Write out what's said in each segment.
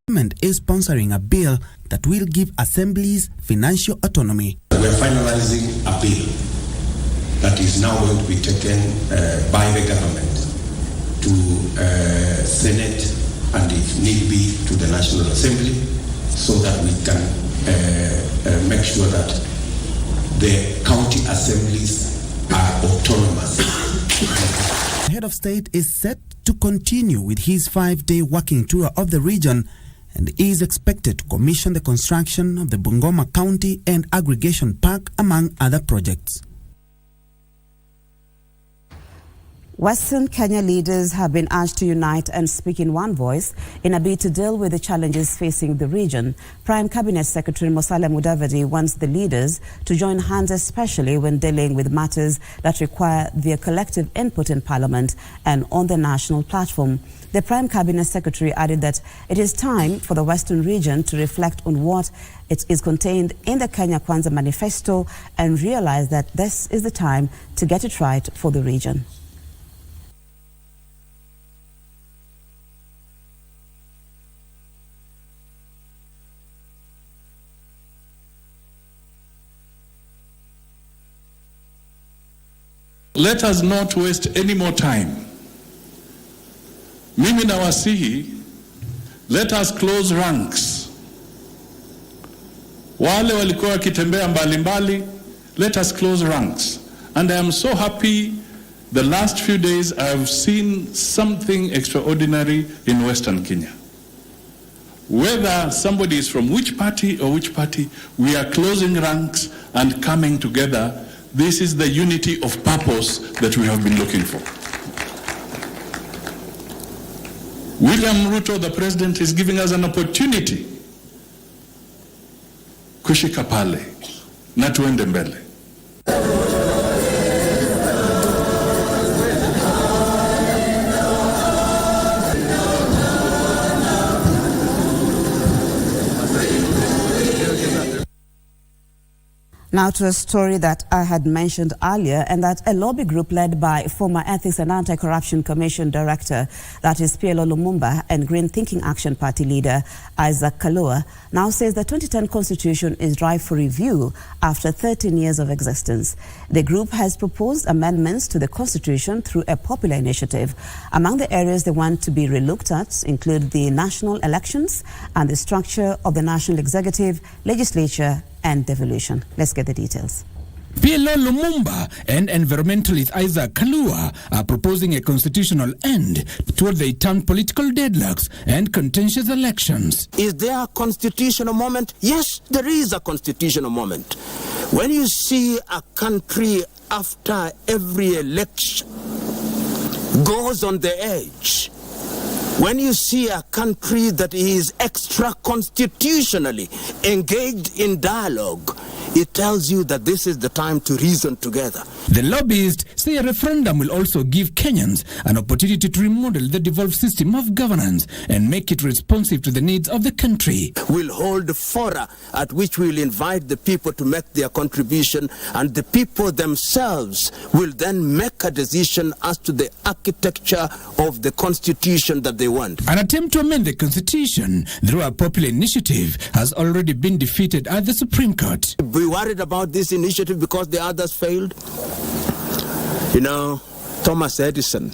Government is sponsoring a bill that will give assemblies financial autonomy. We are finalizing a bill that is now going to be taken by the government to Senate and if need be to the National Assembly so that we can make sure that the county assemblies are autonomous. The head of state is set to continue with his 5-day working tour of the region and is expected to commission the construction of the Bungoma County and Aggregation Park, among other projects. Western Kenya leaders have been urged to unite and speak in one voice in a bid to deal with the challenges facing the region. Prime Cabinet Secretary Musalia Mudavadi wants the leaders to join hands, especially when dealing with matters that require their collective input in Parliament and on the national platform. The Prime Cabinet Secretary added that it is time for the Western region to reflect on what it is contained in the Kenya Kwanza manifesto and realize that this is the time to get it right for the region. Let us not waste any more time. Mimi nawasihi, let us close ranks. Wale walikuwa wakitembea mbalimbali, let us close ranks. And I am so happy the last few days I have seen something extraordinary in Western Kenya. Whether somebody is from which party or which party, we are closing ranks and coming together. This is the unity of purpose that we have been looking for. William Ruto, the president, is giving us an opportunity. Kushika pale na tuende mbele. Now to a story that I had mentioned earlier, and that a lobby group led by former Ethics and Anti-Corruption Commission Director, that is PLO Lumumba, and Green Thinking Action Party leader Isaac Kalua, now says the 2010 Constitution is ripe for review after 13 years of existence. The group has proposed amendments to the Constitution through a popular initiative. Among the areas they want to be relooked at include the national elections and the structure of the national executive, legislature, and devolution. Let's get the details. PLO Lumumba and environmentalist Isaac Kalua are proposing a constitutional end toward the eternal political deadlocks and contentious elections. Is there a constitutional moment? Yes, there is a constitutional moment. When you see a country after every election goes on the edge, when you see a country that is extra-constitutionally engaged in dialogue, it tells you that this is the time to reason together. The lobbyists say a referendum will also give Kenyans an opportunity to remodel the devolved system of governance and make it responsive to the needs of the country. We'll hold fora at which we'll invite the people to make their contribution, and the people themselves will then make a decision as to the architecture of the constitution that they want. An attempt to amend the constitution through a popular initiative has already been defeated at the Supreme Court. We worried about this initiative because the others failed. You know, Thomas Edison,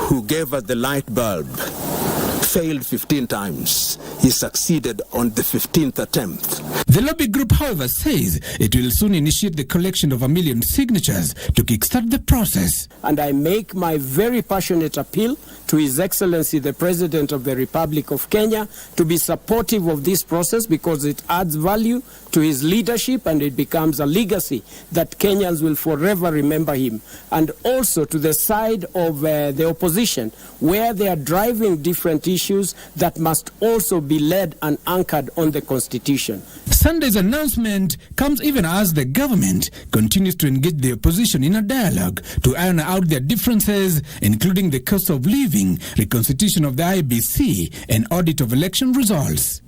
who gave us the light bulb, failed 15 times. He succeeded on the 15th attempt. The lobby group, however, says it will soon initiate the collection of 1 million signatures to kickstart the process. And I make my very passionate appeal to His Excellency the President of the Republic of Kenya to be supportive of this process, because it adds value to his leadership and it becomes a legacy that Kenyans will forever remember him. And also to the side of the opposition, where they are driving different issues that must also be led and anchored on the Constitution. Sunday's announcement comes even as the government continues to engage the opposition in a dialogue to iron out their differences, including the cost of living, reconstitution of the IBC, and audit of election results.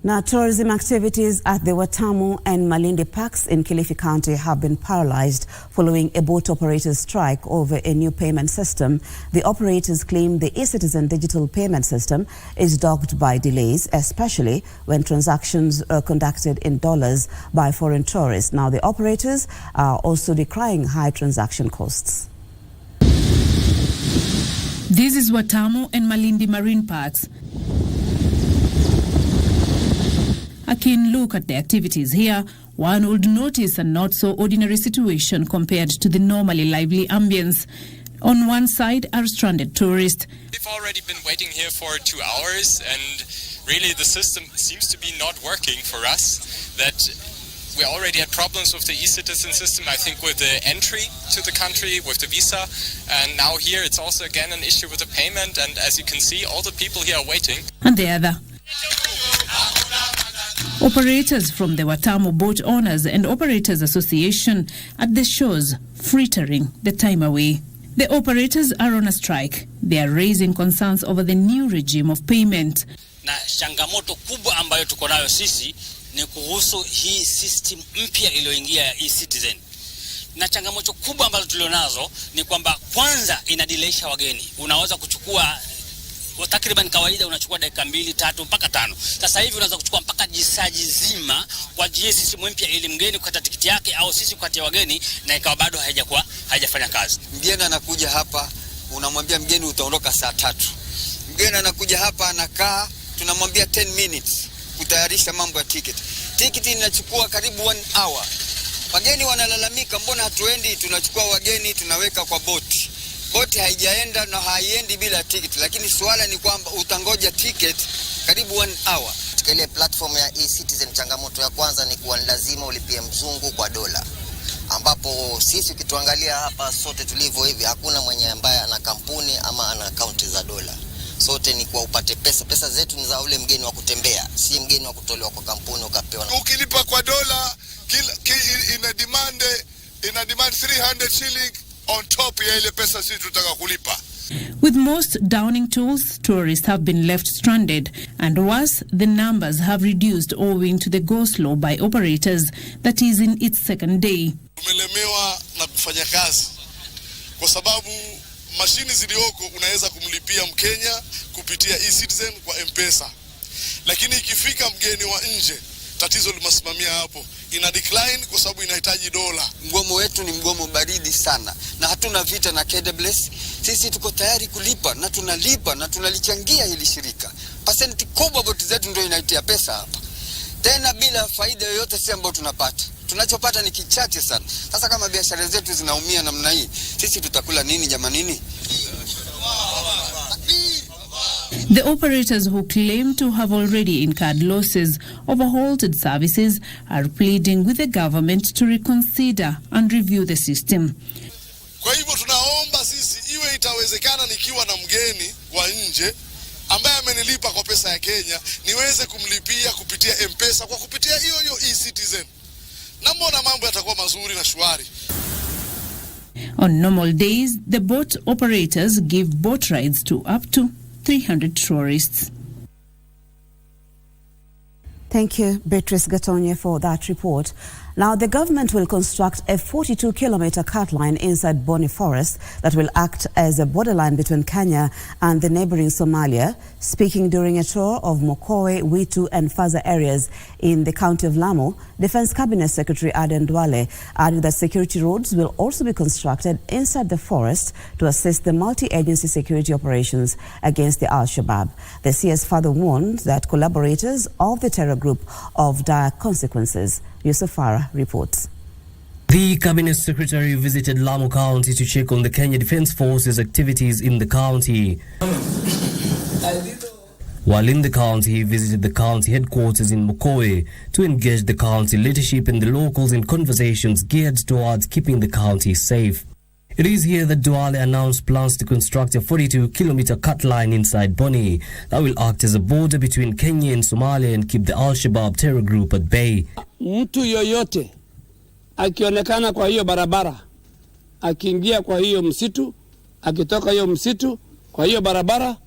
Now, tourism activities at the Watamu and Malindi parks in Kilifi County have been paralyzed following a boat operator's strike over a new payment system. The operators claim the e-Citizen digital payment system is dogged by delays, especially when transactions are conducted in dollars by foreign tourists. Now, the operators are also decrying high transaction costs. This is Watamu and Malindi marine parks. A keen look at the activities here, one would notice a not-so-ordinary situation compared to the normally lively ambience. On one side are stranded tourists. We've already been waiting here for 2 hours, and really the system seems to be not working for us. That we already had problems with the e-Citizen system, I think, with the entry to the country, with the visa, and now here it's also again an issue with the payment, and as you can see, all the people here are waiting. And the other. Operators from the Watamu Boat Owners and Operators Association at the shores frittering the time away. The operators are on a strike. They are raising concerns over the new regime of payment. Na changamoto kubwa ambayo tuko nayo sisi ni kuhusu hii system mpya iliyoingia ya e-Citizen. Na changamoto kubwa ambazo tulionazo ni kwamba kwanza inadileisha wageni. Unaweza kuchukua takriban kawaida unachukua dakika 2, 3 mpaka 5. Sasa hivi unaweza kuchukua mpaka jisaji zima kwa ajili system mpya ili mgeni kukata tikiti yake au sisi kukatia wageni na ikawa bado haijafanya kazi. Mgeni anakuja hapa, unamwambia mgeni utaondoka saa 3. Mgeni anakuja hapa anakaa, tunamwambia 10 minutes kutayarisha mambo ya ticket. Ticket inachukua karibu 1 hour. Wageni wanalalamika, mbona hatuendi? Tunachukua wageni tunaweka kwa boti. Boti haijaenda na haiendi bila ticket, lakini swala ni kwamba utangoja ticket karibu 1 hour. Katika ile platform ya e-Citizen, changamoto ya kwanza ni kuwa lazima ulipie mzungu kwa dola, ambapo sisi ukituangalia hapa sote tulivyo hivi hakuna mwenye ambaye ana kampuni ama ana akaunti za dola. Sote ni kwa upate pesa. Pesa zetu ni za ule mgeni wa kutembea, si mgeni wa kutolewa kwa kampuni ukapewa. Ukilipa kwa dola ina demand 300 shilling on top ya ile pesa sisi tutaka kulipa. With most downing tools, tourists have been left stranded, and worse, the numbers have reduced owing to the go-slow by operators that is in its second day. Tumelemewa na kufanya kazi kwa sababu mashini zilioko unaweza kumlipia Mkenya kupitia e-Citizen kwa M-Pesa, lakini ikifika mgeni wa nje tatizo limesimamia hapo, ina decline kwa sababu inahitaji dola. Mgomo wetu ni mgomo baridi sana, na hatuna vita na KBC. Sisi tuko tayari kulipa na tunalipa na tunalichangia hili shirika. Pasenti kubwa boti zetu ndio inaitia pesa hapa, tena bila faida yoyote si ambayo tunapata. Tunachopata ni kichache sana. Sasa kama biashara zetu zinaumia namna hii, sisi tutakula nini jamanini? The operators who claim to have already incurred losses over halted services are pleading with the government to reconsider and review the system. Kwa hivyo tunaomba sisi iwe itawezekana nikiwa na mgeni wa nje ambaye amenilipa kwa pesa ya Kenya niweze kumlipia kupitia M-Pesa kwa kupitia hiyo e-Citizen. Na mbona mambo yatakuwa mazuri na shwari. On normal days, the boat operators give boat rides to up to 300 tourists. Thank you, Beatrice Gatonye, for that report. Now, the government will construct a 42-kilometer cut line inside Boni Forest that will act as a borderline between Kenya and the neighboring Somalia. Speaking during a tour of Mokowe, Witu and Faza areas in the county of Lamu, Defense Cabinet Secretary Aden Duale added that security roads will also be constructed inside the forest to assist the multi-agency security operations against the Al-Shabaab. The CS further warned that collaborators of the terror group of dire consequences. Yusuf Farah reports. The Cabinet Secretary visited Lamu County to check on the Kenya Defence Force's activities in the county. While in the county, he visited the county headquarters in Mokowe to engage the county leadership and the locals in conversations geared towards keeping the county safe. It is here that Duale announced plans to construct a 42-kilometer cut line inside Boni that will act as a border between Kenya and Somalia and keep the Al-Shabaab terror group at bay. Mtu yoyote akionekana kwa hiyo barabara, akiingia kwa hiyo msitu, akitoka hiyo msitu kwa hiyo barabara,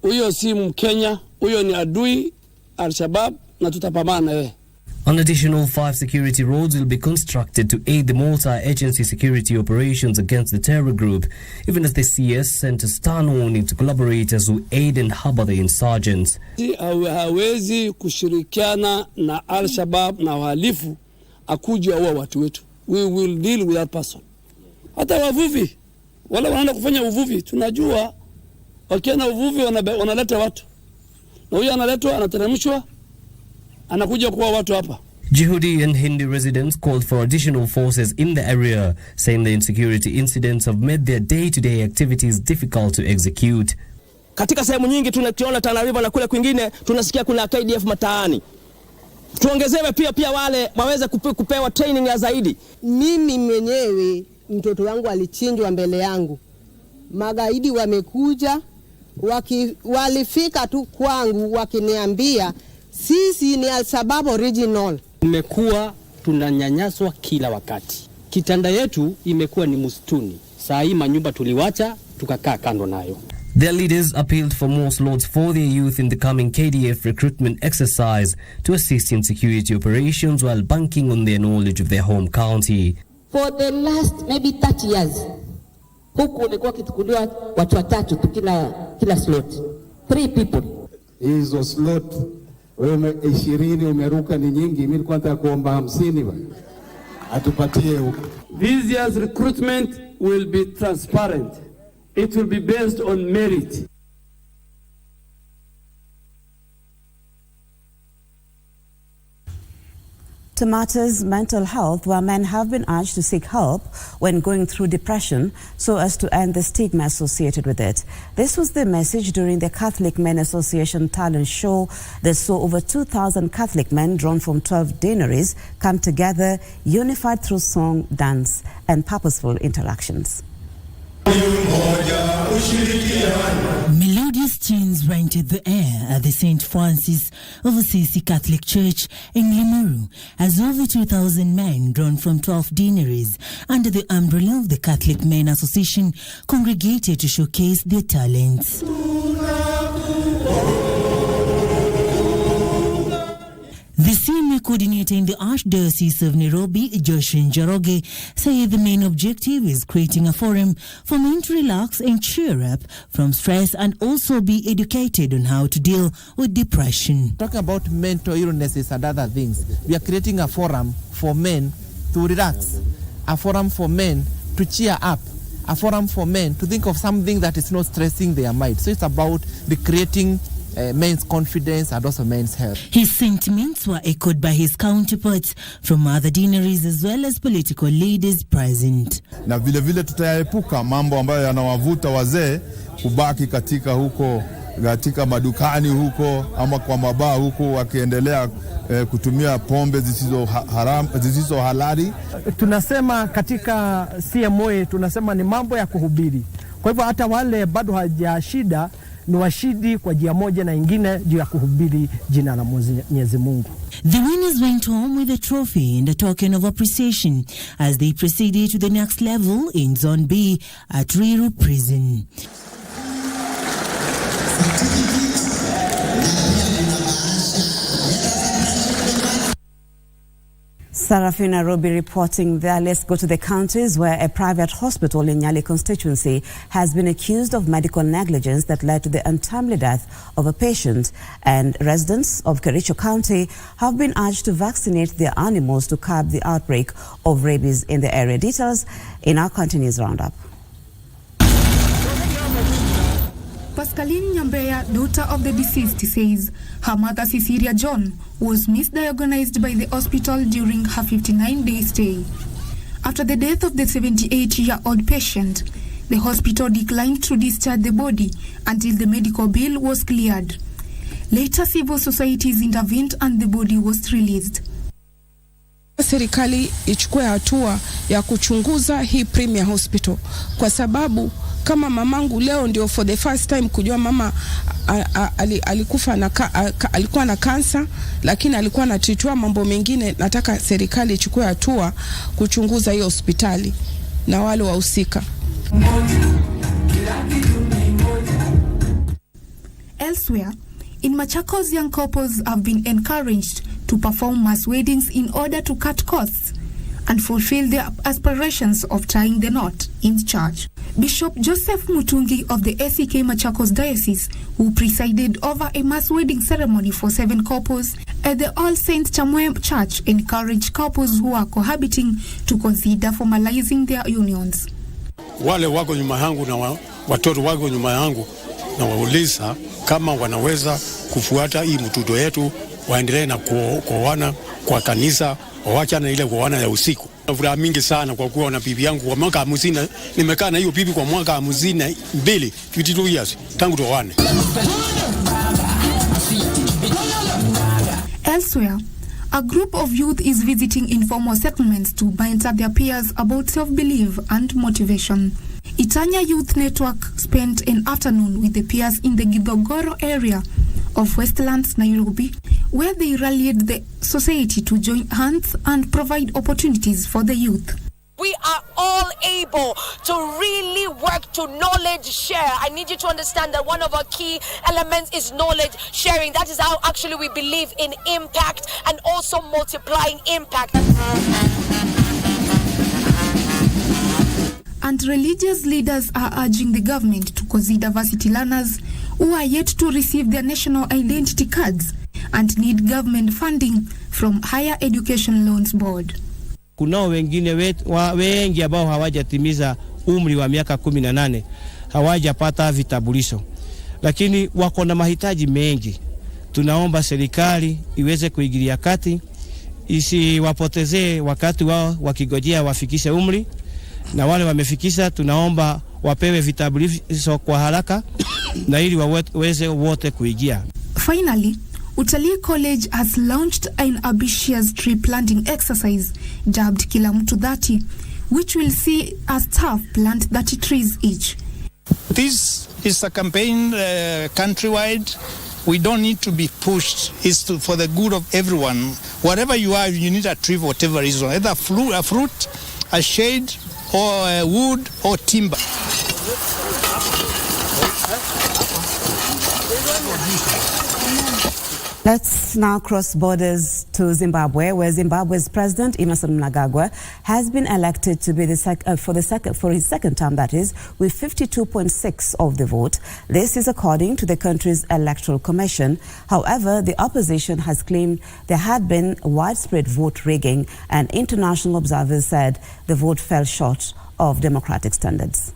Huyo si Mkenya, huyo ni adui Al-Shabaab na tutapambana na yeye. An additional 5 security roads will be constructed to aid the multi-agency security operations against the terror group, even as the CS sent a stern warning to collaborators who aid and harbor the insurgents. Hawezi kushirikiana na Al-Shabaab na wahalifu akuja wa watu wetu. We will deal with that person. Hata wavuvi, wala wanaenda kufanya uvuvi, tunajua wakienda uvuvi wanaleta watu. Na huyo analetwa, anateremshwa, anakuja kuwa watu hapa. Jihudi and Hindi residents called for additional forces in the area, saying the insecurity incidents have made their day-to-day activities difficult to execute. Katika sehemu nyingi tunakiona Tana River na kule kwingine tunasikia kuna KDF mataani. Tuongezewe pia wale waweze kupewa training ya zaidi. Mimi mwenyewe mtoto wangu alichinjwa mbele yangu. Magaidi wamekuja walifika tu kwangu wakiniambia sisi ni Al-Shabaab original. Tumekuwa tunanyanyaswa kila wakati. Kitanda yetu imekuwa ni msituni. Saa hii manyumba tuliwacha tukakaa kando nayo. Their leaders appealed for more slots for their youth in the coming KDF recruitment exercise to assist in security operations while banking on their knowledge of their home county. For the last maybe 30 years, huku umekuwa kitukuliwa watu watatu tu kila slot. 3 people. Hizo slot wewe 20 umeruka ni nyingi, mimi nilikuwa nataka kuomba 50 bwana. Atupatie huko. This year's recruitment will be transparent. It will be based on merit. To matters mental health, where men have been urged to seek help when going through depression so as to end the stigma associated with it. This was the message during the Catholic Men Association talent show that saw over 2,000 Catholic men drawn from 12 deaneries come together, unified through song, dance, and purposeful interactions. Melodious tunes rented the air at the St. Francis of Assisi Catholic Church in Limuru as over 2,000 men drawn from 12 deaneries under the umbrella of the Catholic Men Association congregated to showcase their talents. The senior coordinator in the Archdiocese of Nairobi, Joshua Njoroge, said the main objective is creating a forum for men to relax and cheer up from stress and also be educated on how to deal with depression. Talking about mental illnesses and other things, we are creating a forum for men to relax, a forum for men to cheer up, a forum for men to think of something that is not stressing their mind. So it's about recreating men's confidence and also men's health. His sentiments were echoed by his counterparts from other deaneries as well as political leaders present. Na vile vile tutaepuka mambo ambayo yanawavuta wazee kubaki katika madukani huko ama kwa mabaa huko wakiendelea kutumia pombe zisizo halali. Tunasema katika CMO tunasema ni mambo ya kuhubiri. Kwa hivyo hata wale bado hawajashida ni washidi kwa njia moja na ingine juu ya kuhubiri jina la Mwenyezi Mungu. The winners went home with a trophy and a token of appreciation as they proceeded to the next level in Zone B at Ruiru Prison. Sarafina Robi reporting there. Let's go to the counties where a private hospital in Nyali constituency has been accused of medical negligence that led to the untimely death of a patient, and residents of Kericho County have been urged to vaccinate their animals to curb the outbreak of rabies in the area. Details in our continuous roundup. Pascaline Nyambeya, daughter of the deceased, says her mother Cecilia John was misdiagnosed by the hospital during her 59-day stay. After the death of the 78-year-old patient, the hospital declined to discharge the body until the medical bill was cleared. Later, civil societies intervened and the body was released. Serikali ichukue hatua ya kuchunguza hii Premier Hospital kwa sababu kama mamangu leo ndio for the first time kujua mama alikuwa na kansa, lakini alikuwa anatreatiwa mambo mengine. Nataka serikali ichukue hatua kuchunguza hiyo hospitali na wale wahusika. Elsewhere, in Machakos, young couples have been encouraged to perform mass weddings in order to cut costs and fulfill their aspirations of tying the knot in church. Bishop Joseph Mutungi of the ACK Machakos Diocese, who presided over a mass wedding ceremony for 7 couples at the All Saints Chamwe Church, encouraged couples who are cohabiting to consider formalizing their unions. Wale wako nyuma yangu na watoto wako nyuma yangu na wauliza kama wanaweza kufuata hii mtuto yetu, waendelee na kuoana kwa kanisa, wawachana ile kuoana ya usiku. Furaha mingi sana kwa kuwa na bibi yangu kwa mwaka 50. Nimekaa na hiyo bibi kwa mwaka 52, 52 years tangu tuoane. Elsewhere, a group of youth is visiting informal settlements to mentor their peers about self-belief and motivation. Itanya Youth Network spent an afternoon with the peers in the Githogoro area of Westlands, Nairobi, where they rallied the society to join hands and provide opportunities for the youth. We are all able to really work to knowledge share. I need you to understand that one of our key elements is knowledge sharing. That is how actually we believe in impact and also multiplying impact. And religious leaders are urging the government to consider varsity learners who are yet to receive their national identity cards and need government funding from Higher Education Loans Board. Kunao wengine wengi ambao hawajatimiza umri wa miaka 18, hawajapata vitambulisho, lakini wako na mahitaji mengi. Tunaomba serikali iweze kuingilia kati, isiwapotezee wakati wao wakigojea wafikishe umri, na wale wamefikisha tunaomba wapewe vitambulisho kwa haraka na ili waweze wote kuingia. Finally, Utalii College has launched an ambitious tree planting exercise dubbed Kila Mtu 30, which will see a staff plant 30 trees each. This is a campaign countrywide. We don't need to be pushed. It's for the good of everyone. Whatever you are, you need a tree for whatever reason, either a fruit, a shade, or wood, or timber. Let's now cross borders to Zimbabwe, where Zimbabwe's President Emmerson Mnangagwa has been elected to be for his second term, that is, with 52.6% of the vote. This is according to the country's electoral commission. However, the opposition has claimed there had been widespread vote rigging, and international observers said the vote fell short of democratic standards.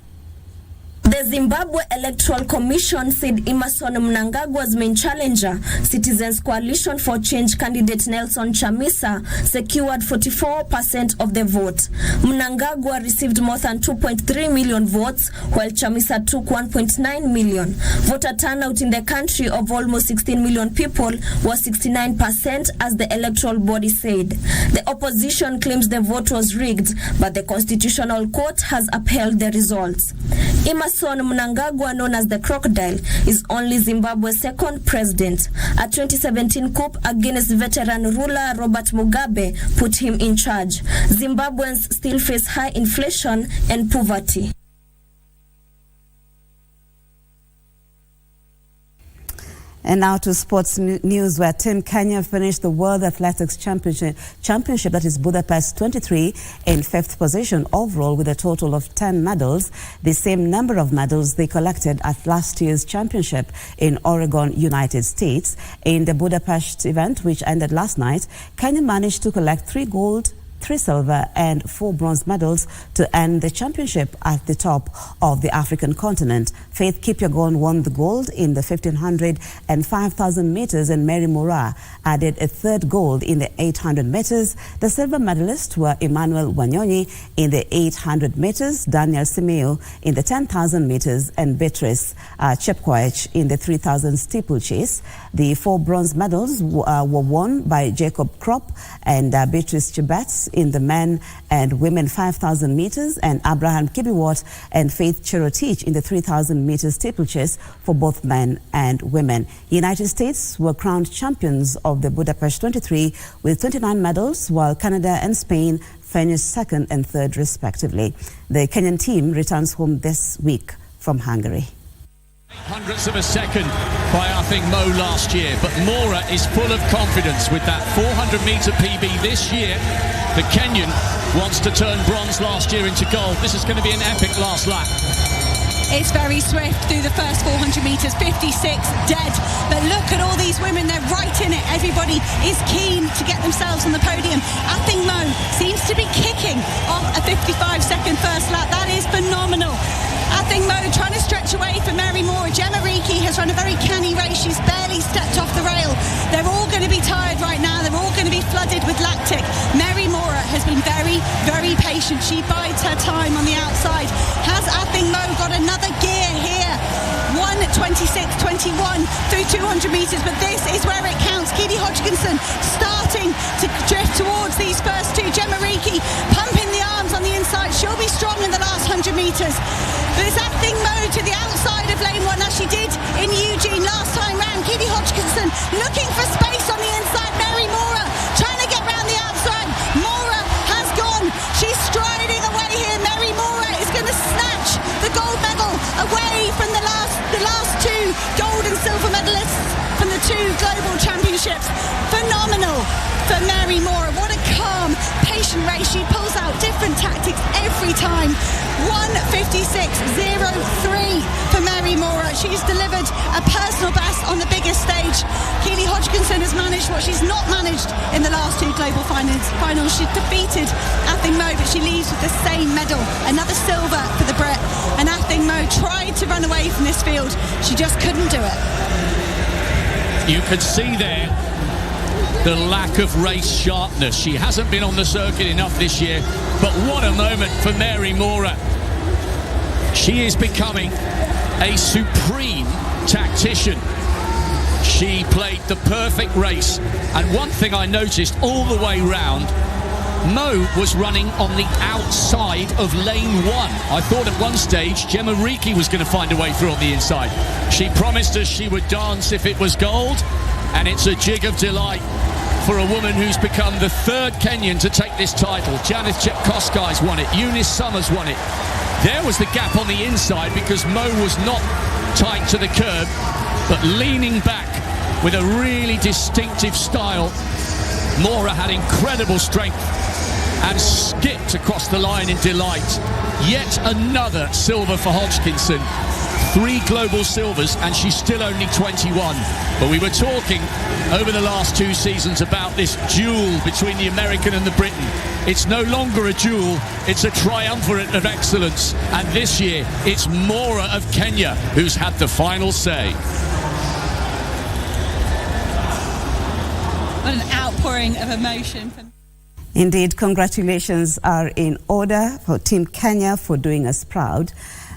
The Zimbabwe Electoral Commission said Emmerson Mnangagwa's main challenger, Citizens Coalition for Change candidate Nelson Chamisa, secured 44% of the vote. Mnangagwa received more than 2.3 million votes, while Chamisa took 1.9 million. Voter turnout in the country of almost 16 million people was 69%, as the electoral body said. The opposition claims the vote was rigged, but the Constitutional Court has upheld the results. Emmerson Mnangagwa, known as the Crocodile, is only Zimbabwe's second president. A 2017 coup against veteran ruler Robert Mugabe put him in charge. Zimbabweans still face high inflation and poverty. And now to sports news, where Team Kenya finished the World Athletics Championship, that is Budapest 23, in 5th position overall with a total of 10 medals, the same number of medals they collected at last year's championship in Oregon, United States. In the Budapest event, which ended last night, Kenya managed to collect 3 gold, 3 silver and 4 bronze medals to end the championship at the top of the African continent. Faith Kipyegon won the gold in the 1500 and 5000 meters, and Mary Moraa added a 3rd gold in the 800 meters. The silver medalists were Emmanuel Wanyonyi in the 800 meters, Daniel Simeo in the 10,000 meters, and Beatrice Chepkoech in the 3000 steeplechase. The 4 bronze medals were won by Jacob Krop and Beatrice Chebet in the men and women 5,000 meters, and Abraham Kibiwot and Faith Cherotich in the 3,000 meters steeplechase for both men and women. United States were crowned champions of the Budapest 23 with 29 medals, while Canada and Spain finished 2nd and 3rd respectively. The Kenyan team returns home this week from Hungary. Hundredths of a second by, I think, Mo last year. But Mora is full of confidence with that 400-metre PB this year. The Kenyan wants to turn bronze last year into gold. This is going to be an epic last lap. It's very swift through the first 400 metres, 56 dead. But look at all these women, they're right in it. Everybody is keen to get themselves on the podium. I think Mo seems to be kicking off a 55-second first lap. That is phenomenal. I think Mo trying to stretch away from Mary Moore. Gemma Reekie has run a very canny race. She's barely stepped off the rail. They're all going to be tired right now. They're all going to be flooded with lactic. Mary Moore has been very, very patient. She bides her time on the outside. Has Athing Mo got another gear here? 1:26.21 through 200 metres, but this is where it counts. Kiwi Hodgkinson starting to drift towards these first two. Gemma Reekie pumping the arms on the inside. She'll be strong in the last 100 metres. But it's Athing Mo to the outside of lane one, as she did in Eugene last time round. Kiwi Hodgkinson looking for space on the inside. Mary Mora trying to get round the outside. Mora has gone. She's striding away here. Mary Mora is going to snatch the gold medal away from the last two gold and silver medalists from the two global championships. Phenomenal for Mary Mora. What a calm, patient race. She pulls out different tactics every time. 1:56.03 for Mary Mora. She's delivered a personal best on the biggest stage. Keely Hodgkinson has managed what she's not managed in the last two global finals. She's defeated Athing Mo, but she leaves with the same medal. Another silver for the Brit. And Athing Mo tried to run away from this field. She just couldn't do it. You can see there the lack of race sharpness. She hasn't been on the circuit enough this year, but what a moment for Mary Mora. She is becoming a supreme tactician. She played the perfect race, and one thing I noticed all the way round, Mo was running on the outside of lane one. I thought at one stage Gemma Reekie was going to find a way through on the inside. She promised us she would dance if it was gold, and it's a jig of delight for a woman who's become the third Kenyan to take this title. Janeth Chepkoskai's won it. Eunice Summers won it. There was the gap on the inside because Mo was not tight to the curb, but leaning back with a really distinctive style. Mora had incredible strength and skipped across the line in delight. Yet another silver for Hodgkinson. 3 global silvers, and she's still only 21. But we were talking over the last 2 seasons about this duel between the American and the Briton. It's no longer a duel, it's a triumvirate of excellence. And this year, it's Mora of Kenya who's had the final say. What an outpouring of emotion. Indeed, congratulations are in order for Team Kenya for doing us proud.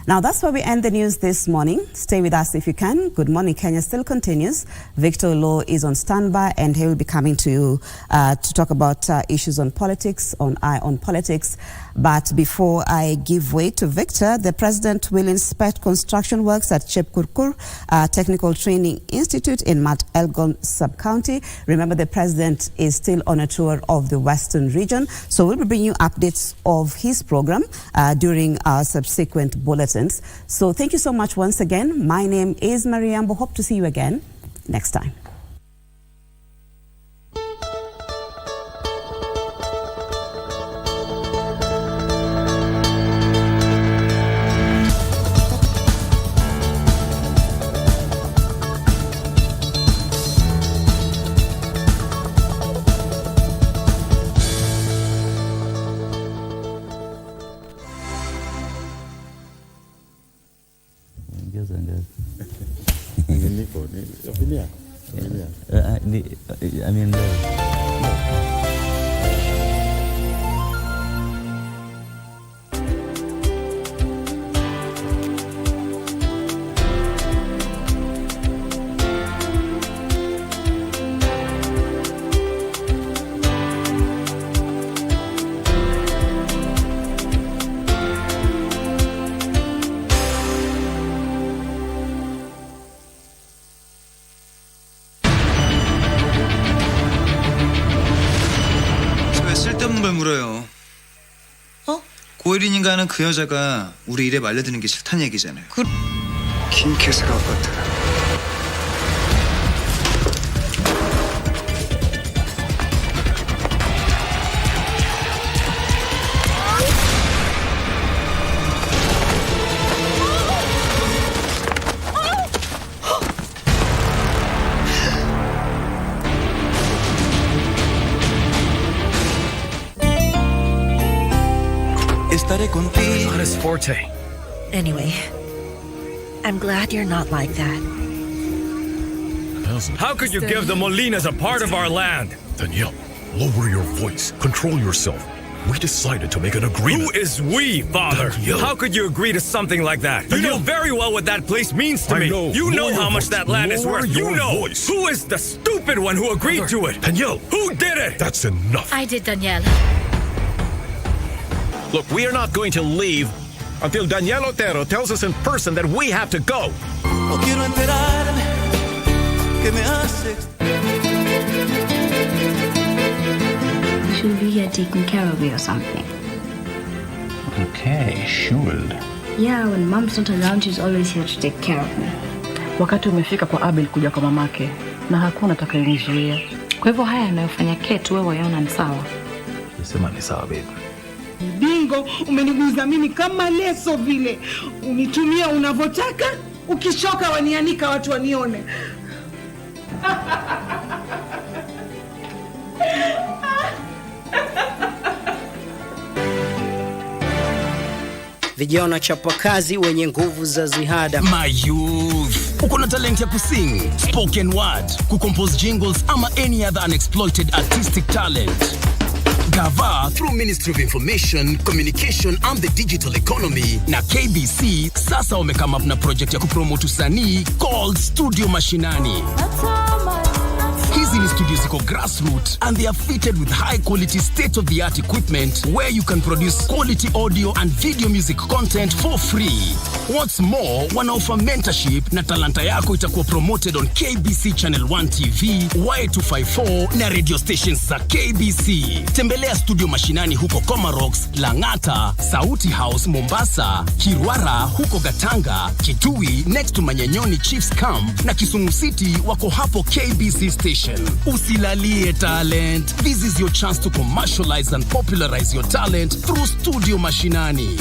Now, that's where we end the news this morning. Stay with us if you can. Good Morning Kenya still continues. Victor Law is on standby, and he will be coming to you to talk about issues on politics, on Eye on Politics. But before I give way to Victor, the President will inspect construction works at Chepkurkur Technical Training Institute in Mount Elgon Sub-County. Remember, the President is still on a tour of the Western region, so we'll be bringing you updates of his program during our subsequent bulletins. So thank you so much once again. My name is Mariambo. Hope to see you again next time. 고일인인가 하는 그 여자가 우리 일에 말려드는 게 싫다는 얘기잖아요. 긴 케이스가 아팠다. Estaré contigo. Not his forte. Anyway, I'm glad you're not like that. How could you give the Molinas a part of our land? Danielle, lower your voice. Control yourself. We decided to make an agreement. Who is we, Father? Danielle. How could you agree to something like that? Danielle. You know very well what that place means to I me. know. You know Lower how your much voice. that land is Lower worth. your You know. voice. Who is the stupid one who agreed to it? Danielle. Who did it? That's enough. I did, Danielle. Look, we are not going to leave until Danielle Otero tells us in person that we have to go. No quiero enterarme que me hace. You should be here taking care of you or something. Okay, should. Yeah, when mom's not around, she's always here to take care of me. Wakati umefika kwa Abel kuja kwa mamake na hakuna atakayenizuia. Kwa hivyo haya yanayofanya Kate wewe yaona ni sawa. Sema ni sawa baby. Bingo, umeniguza mimi kama leso vile. Unitumia unavyotaka, ukishoka wanianika watu wanione. Vijana chapakazi wenye nguvu za ziada. My youth, uko na talent ya kusing, spoken word, kucompose jingles ama any other unexploited artistic talent. Gava through Ministry of Information, Communication and the Digital Economy na KBC sasa wamekama up na project ya kupromote usanii called Studio Mashinani. Hizi ni studios ziko grassroots and they are fitted with high quality state-of-the-art equipment where you can produce quality audio and video music content for free. What's more, wana offer mentorship na talanta yako itakuwa promoted on KBC Channel 1 TV, Y254 na radio stations za KBC. Tembelea Studio Mashinani huko Comarox, Langata, Sauti House Mombasa, Kirwara huko Gatanga, Kitui next to Manyanyoni Chiefs Camp na Kisumu City wako hapo KBC Station. Usilalie talent. This is your chance to commercialize and popularize your talent through Studio Mashinani.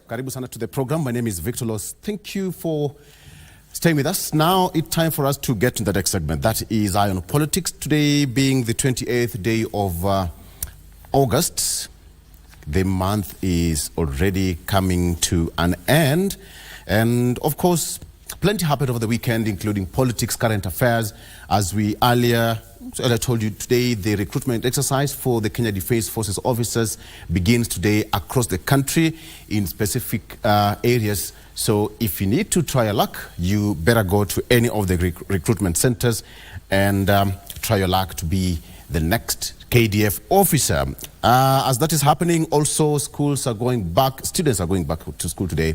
Karibu sana to the program. My name is Victor Los. Thank you for staying with us. Now it's time for us to get to the next segment. That is Eye on Politics. Today being the 28th day of August. The month is already coming to an end. And of course, plenty happened over the weekend, including politics, current affairs. As I told you today, the recruitment exercise for the Kenya Defence Forces officers begins today across the country in specific areas. So if you need to try your luck, you better go to any of the recruitment centers and try your luck to be the next KDF officer. As that is happening, also schools are going back, students are going back to school today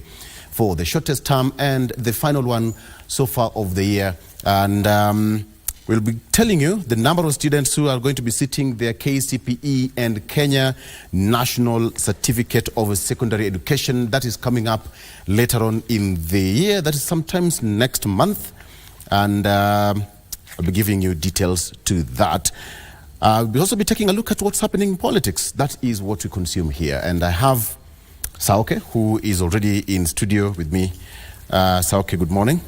for the shortest term and the final one so far of the year. And we'll be telling you the number of students who are going to be sitting their KCPE and Kenya National Certificate of Secondary Education. That is coming up later on in the year. That is sometimes next month. And I'll be giving you details to that. We'll also be taking a look at what's happening in politics. That is what we consume here. And I have Saoke, who is already in studio with me. Saoke, good morning.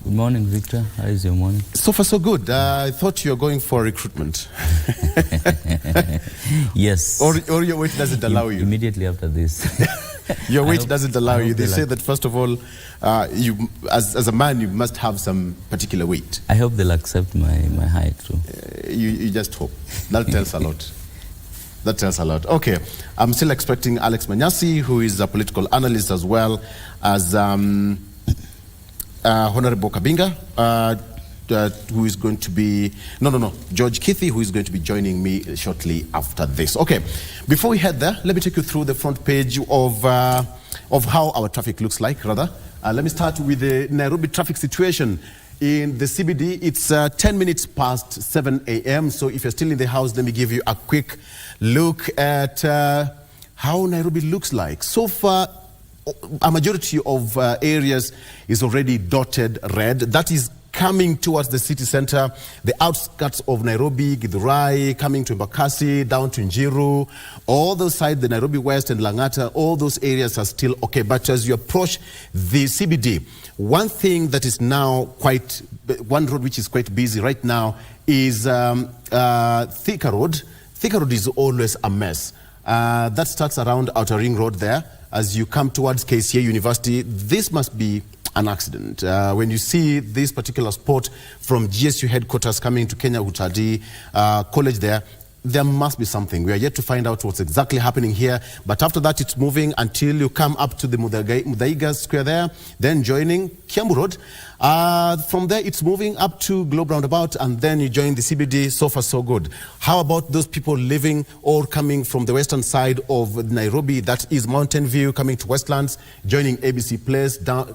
Good morning, Victor. How is your morning? So far, so good. I thought you were going for recruitment. Yes. Or your weight doesn't allow you. Immediately after this. Your weight doesn't allow you. They say that, first of all, you, as a man, you must have some particular weight. I hope they'll accept my height too. You just hope. That tells a lot. That tells a lot. Okay, I'm still expecting Alex Manyasi, who is a political analyst, as well as Honorable Kabinga, who is going to be, George Kithi, who is going to be joining me shortly after this. Okay, before we head there, let me take you through the front page of how our traffic looks like, rather. Let me start with the Nairobi traffic situation. In the CBD, it's 10 minutes past 7 a.m. So if you're still in the house, let me give you a quick look at how Nairobi looks like. So far, a majority of areas is already dotted red. That is coming towards the city center, the outskirts of Nairobi, Githurai, coming to Embakasi, down to Njiru, all those sides, the Nairobi West and Langata, all those areas are still okay. But as you approach the CBD, one thing that is now one road which is quite busy right now is Thika Road. Thika Road is always a mess. That starts around Outer Ring Road there. As you come towards KCA University, this must be an accident. When you see this particular spot from GSU headquarters coming to Kenya Utadi College there must be something. We are yet to find out what's exactly happening here. But after that, it's moving until you come up to the Mudaiga Square there, then joining Kiambu Road. From there, it's moving up to Globe Roundabout, and then you join the CBD. So far, so good. How about those people living or coming from the western side of Nairobi? That is Mountain View, coming to Westlands, joining ABC Place, down to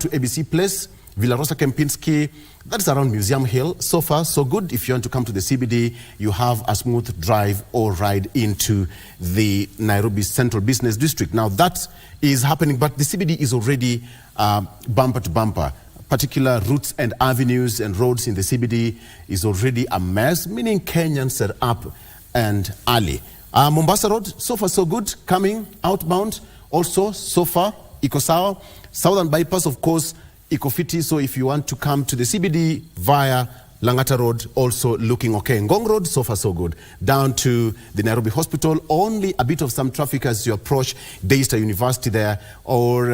ABC Place, Villa Rosa Kempinski. That's around Museum Hill. So far, so good. If you want to come to the CBD, you have a smooth drive or ride into the Nairobi Central Business District. Now, that is happening, but the CBD is already bumper to bumper. Particular routes and avenues and roads in the CBD is already a mess, meaning Kenyans are up and early. Mombasa Road, so far, so good. Coming outbound, also, so far, iko sawa. Southern Bypass, of course, iko fiti. So if you want to come to the CBD via Langata Road, also looking okay. Ngong Road, so far so good. Down to the Nairobi Hospital, only a bit of some traffic as you approach Daystar University there, or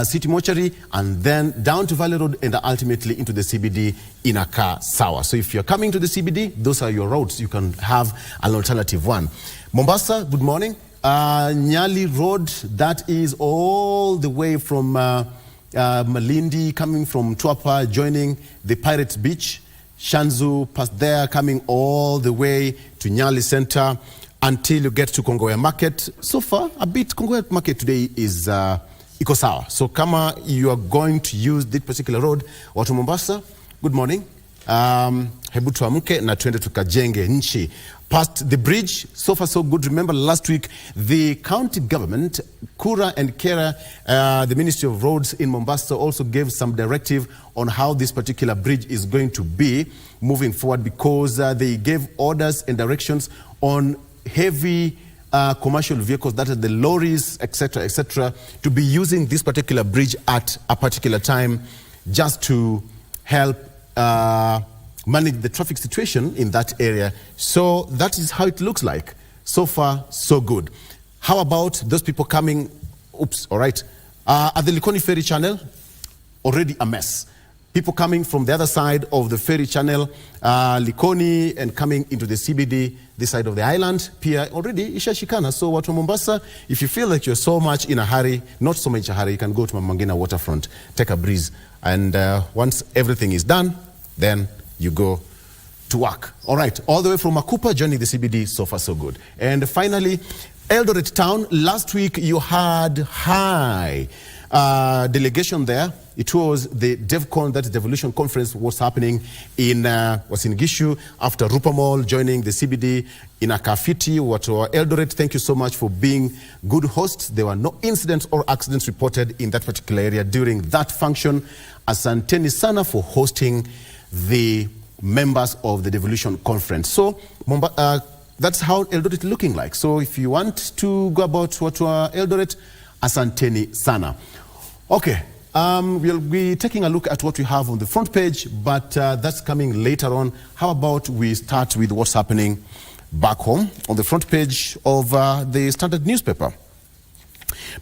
City Mortuary, and then down to Valley Road, and ultimately into the CBD in a car sawa. So if you're coming to the CBD, those are your roads. You can have an alternative one. Mombasa, good morning. Nyali Road, that is all the way from Malindi, coming from Tuapa, joining the Pirates Beach. Shanzu, past there, coming all the way to Nyali Center until you get to Kongoya Market. So far, a bit Kongoya Market today is iko sawa. So kama you are going to use this particular road, watu Mombasa, good morning. Hebu tuamke na tuende tukajenge nchi. Past the bridge, so far so good. Remember last week, the county government, Kura and Kera, the Ministry of Roads in Mombasa also gave some directive on how this particular bridge is going to be moving forward, because they gave orders and directions on heavy commercial vehicles, that are the lorries, etc., to be using this particular bridge at a particular time just to help manage the traffic situation in that area. So that is how it looks like. So far, so good. How about those people coming, all right, at the Likoni Ferry Channel, already a mess. People coming from the other side of the ferry channel, Likoni, and coming into the CBD, this side of the island, Pia, already ishashikana. So watu Mombasa, if you feel like you're so much in a hurry, not so much a hurry, you can go to Mamangina waterfront, take a breeze, and once everything is done, then you go to work. All right, all the way from Makupa, joining the CBD, so far so good. And finally, Eldoret Town, last week you had high delegation there. It was the DevCon, that is Devolution Conference, was happening in Gishu, after Rupa Mall, joining the CBD in Akafiti, Watu Eldoret. Thank you so much for being good hosts. There were no incidents or accidents reported in that particular area during that function. Asanteni sana for hosting the members of the Devolution Conference. So that's how Eldoret is looking like. So if you want to go about Watu Eldoret, asanteni sana. Okay. We'll be taking a look at what we have on the front page, but that's coming later on. How about we start with what's happening back home on the front page of the Standard newspaper.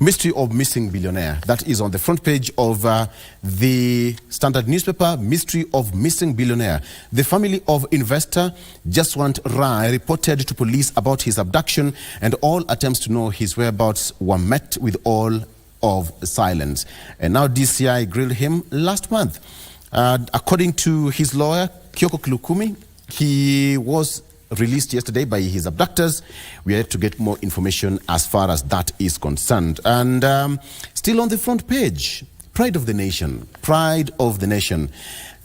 Mystery of missing billionaire. That is on the front page of the Standard newspaper. Mystery of missing billionaire. The family of investor Jaswant Rai reported to police about his abduction, and all attempts to know his whereabouts were met with all of silence. And now DCI grilled him last month. According to his lawyer, Kyoko Kilukumi, he was released yesterday by his abductors. We are to get more information as far as that is concerned. And still on the front page, pride of the nation, pride of the nation.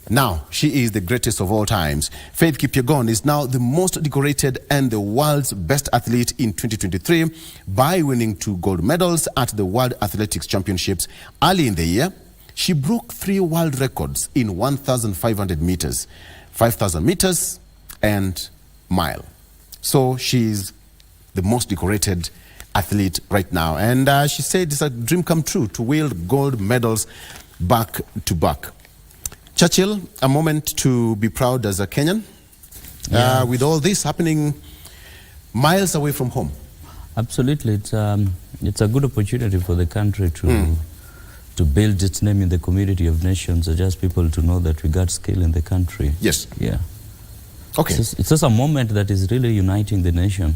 Now, she is the greatest of all times. Faith Kipyegon is now the most decorated and the world's best athlete in 2023 by winning 2 gold medals at the World Athletics Championships. Early in the year, she broke 3 world records in 1,500 meters, 5,000 meters, and mile. So she's the most decorated athlete right now. And she said it's a dream come true to wield gold medals back to back. Churchill, a moment to be proud as a Kenyan. Yeah. With all this happening miles away from home. Absolutely. It's a good opportunity for the country to build its name in the community of nations, just people to know that we got skill in the country. Yes. Yeah. Okay. It's just a moment that is really uniting the nation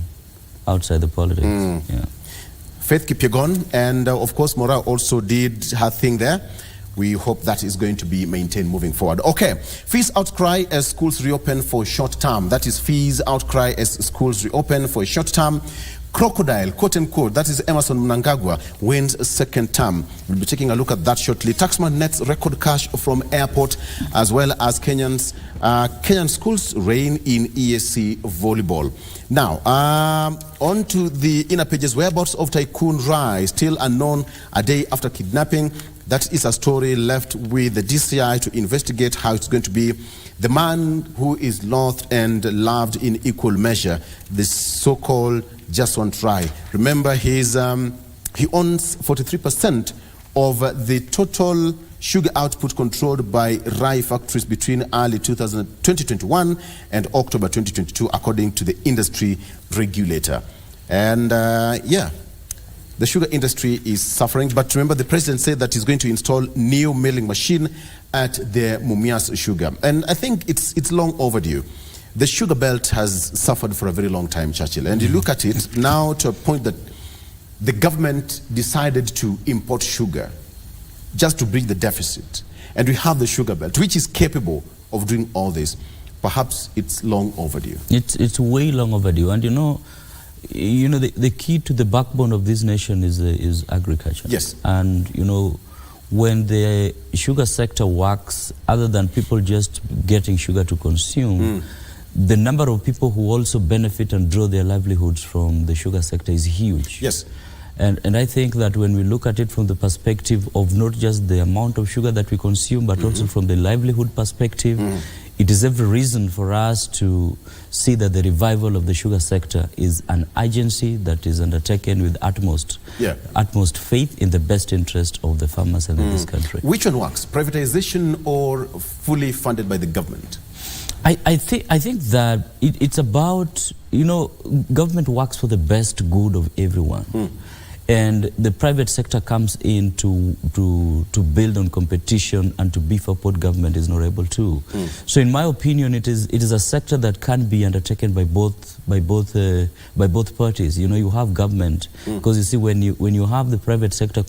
outside the politics. Yeah. Faith Kipyegon and of course Mora also did her thing there. We hope that is going to be maintained moving forward. Okay, fees outcry as schools reopen for short term. That is fees outcry as schools reopen for a short term. Crocodile, quote unquote, that is Emerson Mnangagwa, wins a second term. We'll be taking a look at that shortly. Taxman nets record cash from airport, as well as Kenyan schools reign in ESC volleyball. Now, on to the inner pages. Whereabouts of Tycoon Rai, still unknown a day after kidnapping. That is a story left with the DCI to investigate how it's going to be. The man who is loathed and loved in equal measure, the so-called Jaswant Rai. Remember, he owns 43% of the total sugar output controlled by Rai factories between early 2021 and October 2022, according to the industry regulator. And yeah, the sugar industry is suffering, but remember the president said that he's going to install new milling machine at the Mumias Sugar. And I think it's long overdue. The sugar belt has suffered for a very long time, Churchill. And you look at it now to a point that the government decided to import sugar just to bridge the deficit. And we have the sugar belt, which is capable of doing all this. Perhaps it's long overdue. It's way long overdue. And you know, the key to the backbone of this nation is agriculture. Yes. And you know, when the sugar sector works, other than people just getting sugar to consume, the number of people who also benefit and draw their livelihoods from the sugar sector is huge. Yes. And I think that when we look at it from the perspective of not just the amount of sugar that we consume, but also from the livelihood perspective, it is every reason for us to see that the revival of the sugar sector is an agency that is undertaken with utmost faith in the best interest of the farmers and in this country. Which one works, privatization or fully funded by the government? I think that it's about, government works for the best good of everyone. And the private sector comes in to build on competition and to beef up what government is not able to. So in my opinion, it is a sector that can be undertaken by both parties. You have government, because you see when you have the private sector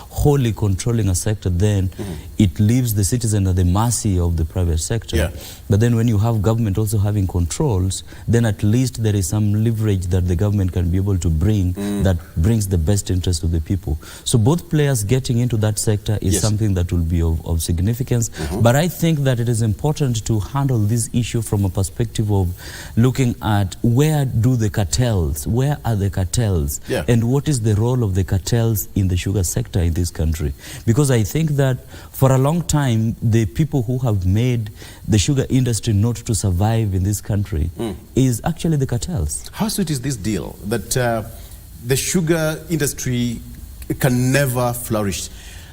wholly controlling a sector, then it leaves the citizen at the mercy of the private sector. But then when you have government also having controls, then at least there is some leverage that the government can be able to bring that brings the best interest of the people. So both players getting into that sector is something that will be of significance. But I think that it is important to handle this issue from a perspective of looking at where are the cartels, and what is the role of the cartels in the sugar sector in this country. Because I think that for a long time, the people who have made the sugar industry not to survive in this country is actually the cartels. How sweet is this deal that the sugar industry can never flourish?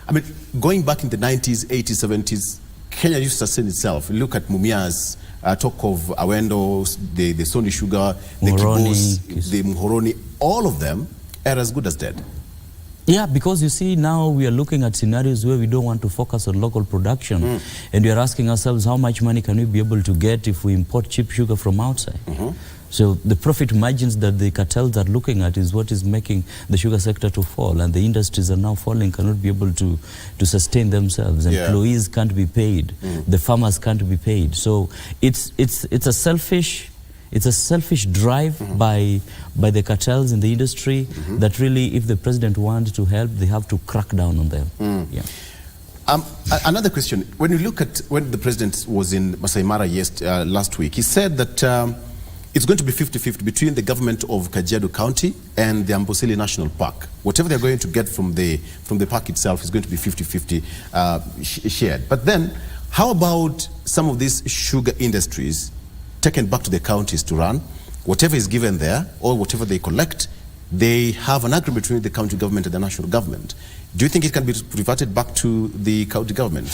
I mean, going back in the 90s, 80s, 70s, Kenya used to sustain itself. Look at Mumias, talk of Awendo, the Sony Sugar, the Kibos, the Muhoroni, all of them are as good as dead. Yeah, because you see, now we are looking at scenarios where we don't want to focus on local production. And we are asking ourselves, how much money can we be able to get if we import cheap sugar from outside? So the profit margins that the cartels are looking at is what is making the sugar sector to fall. And the industries are now falling, cannot be able to sustain themselves. Employees can't be paid. The farmers can't be paid. So it's a selfish drive by the cartels in the industry that really, if the president wants to help, they have to crack down on them. Another question. When you look at when the president was in Masai Mara last week, he said that it's going to be 50-50 between the government of Kajiado County and the Amboseli National Park. Whatever they're going to get from the park itself is going to be 50-50 shared. But then, how about some of these sugar industries taken back to the counties to run? Whatever is given there, or whatever they collect, they have an agreement between the county government and the national government. Do you think it can be reverted back to the county government?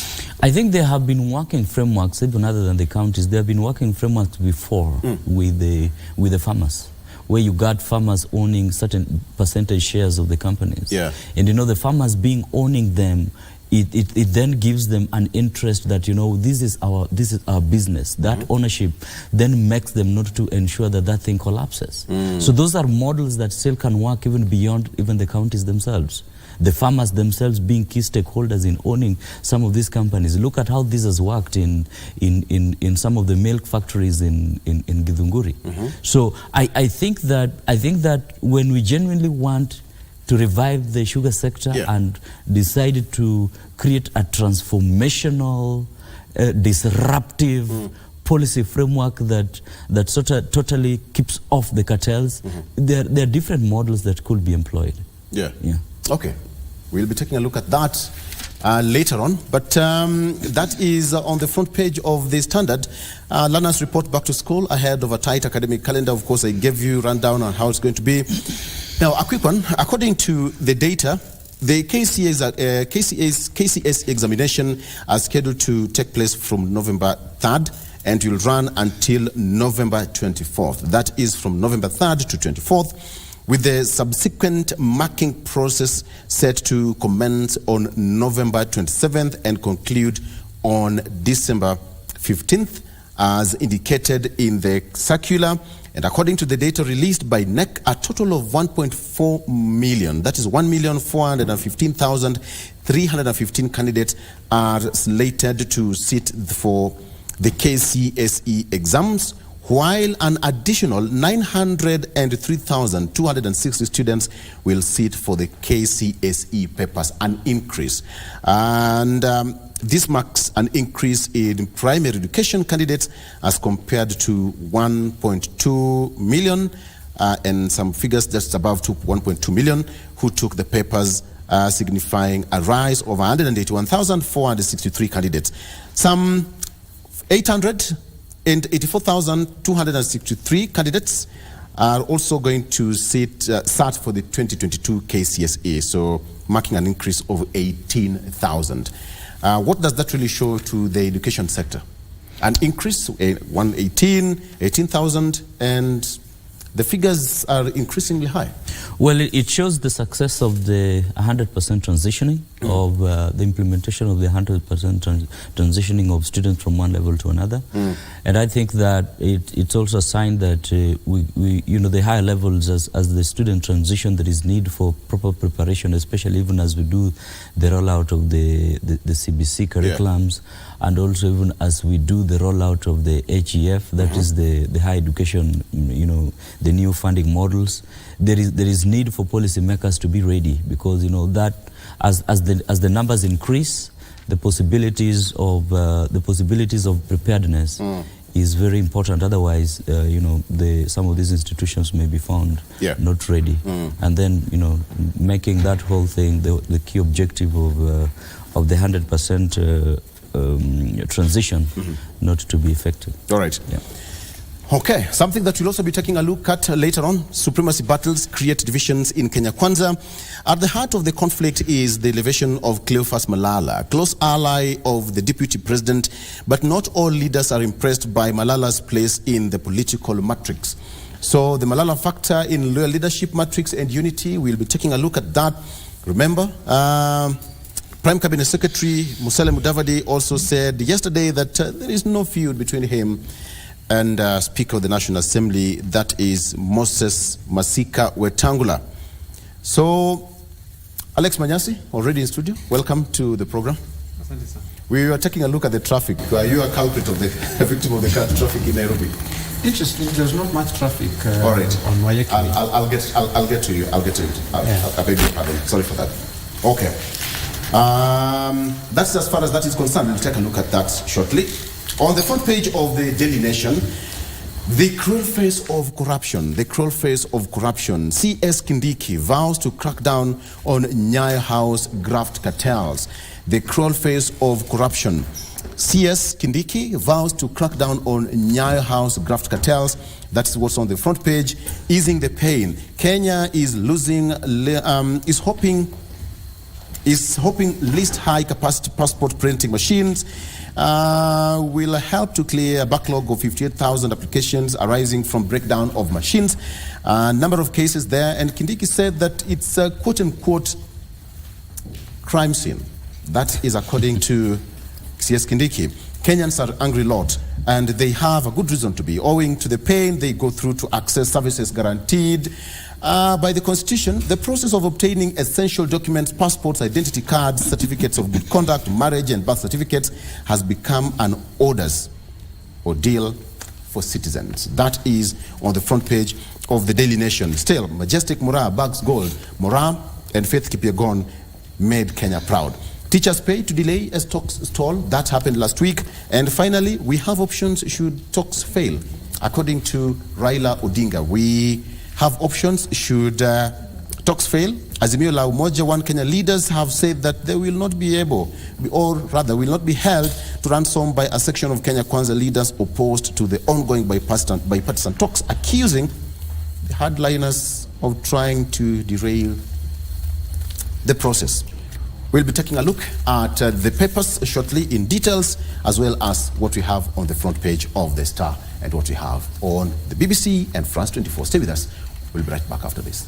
I think they have been working frameworks, even other than the counties. They have been working frameworks before with the farmers, where you got farmers owning certain percentage shares of the companies. And the farmers owning them, it then gives them an interest that, this is our business. That ownership then makes them not to ensure that thing collapses. So those are models that still can work even beyond even the counties themselves. The farmers themselves being key stakeholders in owning some of these companies. Look at how this has worked in some of the milk factories in Githunguri. So I think that when we genuinely want to revive the sugar sector and decide to create a transformational, disruptive policy framework that totally keeps off the cartels, there are different models that could be employed. Okay. We'll be taking a look at that later on. But that is on the front page of the Standard. Learners report back to school ahead of a tight academic calendar. Of course, I gave you a rundown on how it's going to be. Now, a quick one. According to the data, the KCS examination are scheduled to take place from November 3rd and will run until November 24th. That is from November 3rd to 24th. With the subsequent marking process set to commence on November 27th and conclude on December 15th, as indicated in the circular. And according to the data released by NEC, a total of 1.4 million, that is 1,415,315 candidates are slated to sit for the KCSE exams, while an additional 903,260 students will sit for the KCSE papers, an increase. And this marks an increase in primary education candidates as compared to 1.2 million and some figures just above 1.2 million who took the papers, signifying a rise of 181,463 candidates. Some 884,263 candidates are also going to start for the 2022 KCSE, so marking an increase of 18,000. What does that really show to the education sector? An increase, 18,000, and the figures are increasingly high. Well, it shows the success of the 100% transitioning, of the implementation of the 100% transitioning of students from one level to another. And I think that it's also a sign that the higher levels, as the student transition, there is need for proper preparation, especially even as we do the rollout of the CBC curriculums, and also even as we do the rollout of the HEF, that is the higher education, the new funding models. There is need for policymakers to be ready, because that as the numbers increase, the possibilities of preparedness is very important. Otherwise, some of these institutions may be found not ready, and then making that whole thing the key objective of the 100% transition not to be effective. All right. Okay, something that we'll also be taking a look at later on. Supremacy battles create divisions in Kenya Kwanza. At the heart of the conflict is the elevation of Cleophas Malala, a close ally of the deputy president, but not all leaders are impressed by Malala's place in the political matrix. So the Malala factor in loyal leadership matrix and unity, we'll be taking a look at that. Remember, Prime Cabinet Secretary Musalia Mudavadi also said yesterday that there is no feud between him and Speaker of the National Assembly, that is Moses Masika Wetangula. So, Alex Manyasi, already in studio. Welcome to the program. We were taking a look at the traffic. Are you a culprit of the victim of the car traffic in Nairobi? Interesting. There's not much traffic. All right. On Wayaki. I'll get to you. I beg your pardon. Sorry for that. Okay. That's as far as that is concerned. We'll take a look at that shortly. On the front page of the Daily Nation, the cruel face of corruption. The cruel face of corruption. CS Kindiki vows to crack down on Nyayo House graft cartels. The cruel face of corruption. CS Kindiki vows to crack down on Nyayo House graft cartels. That's what's on the front page. Easing the pain. Kenya is hoping least high capacity passport printing machines will help to clear a backlog of 58,000 applications arising from breakdown of machines. Number of cases there, and Kindiki said that it's a quote-unquote crime scene. That is according to CS Kindiki. Kenyans are angry lot, and they have a good reason to be, owing to the pain they go through to access services guaranteed by the Constitution. The process of obtaining essential documents, passports, identity cards, certificates of good conduct, marriage and birth certificates has become an ordeal for citizens. That is on the front page of the Daily Nation. Still, Majestic Mura bags gold. Mura and Faith Kipyegon made Kenya proud. Teachers pay to delay as talks stall. That happened last week. And finally, we have options should talks fail. According to Raila Odinga, we have options should talks fail. Azimio la Umoja, One Kenya leaders have said that they will not be able, or rather will not be held to ransom by a section of Kenya Kwanza leaders opposed to the ongoing bipartisan talks, accusing the hardliners of trying to derail the process. We'll be taking a look at the papers shortly in details, as well as what we have on the front page of the Star and what we have on the BBC and France 24. Stay with us. We'll be right back after this.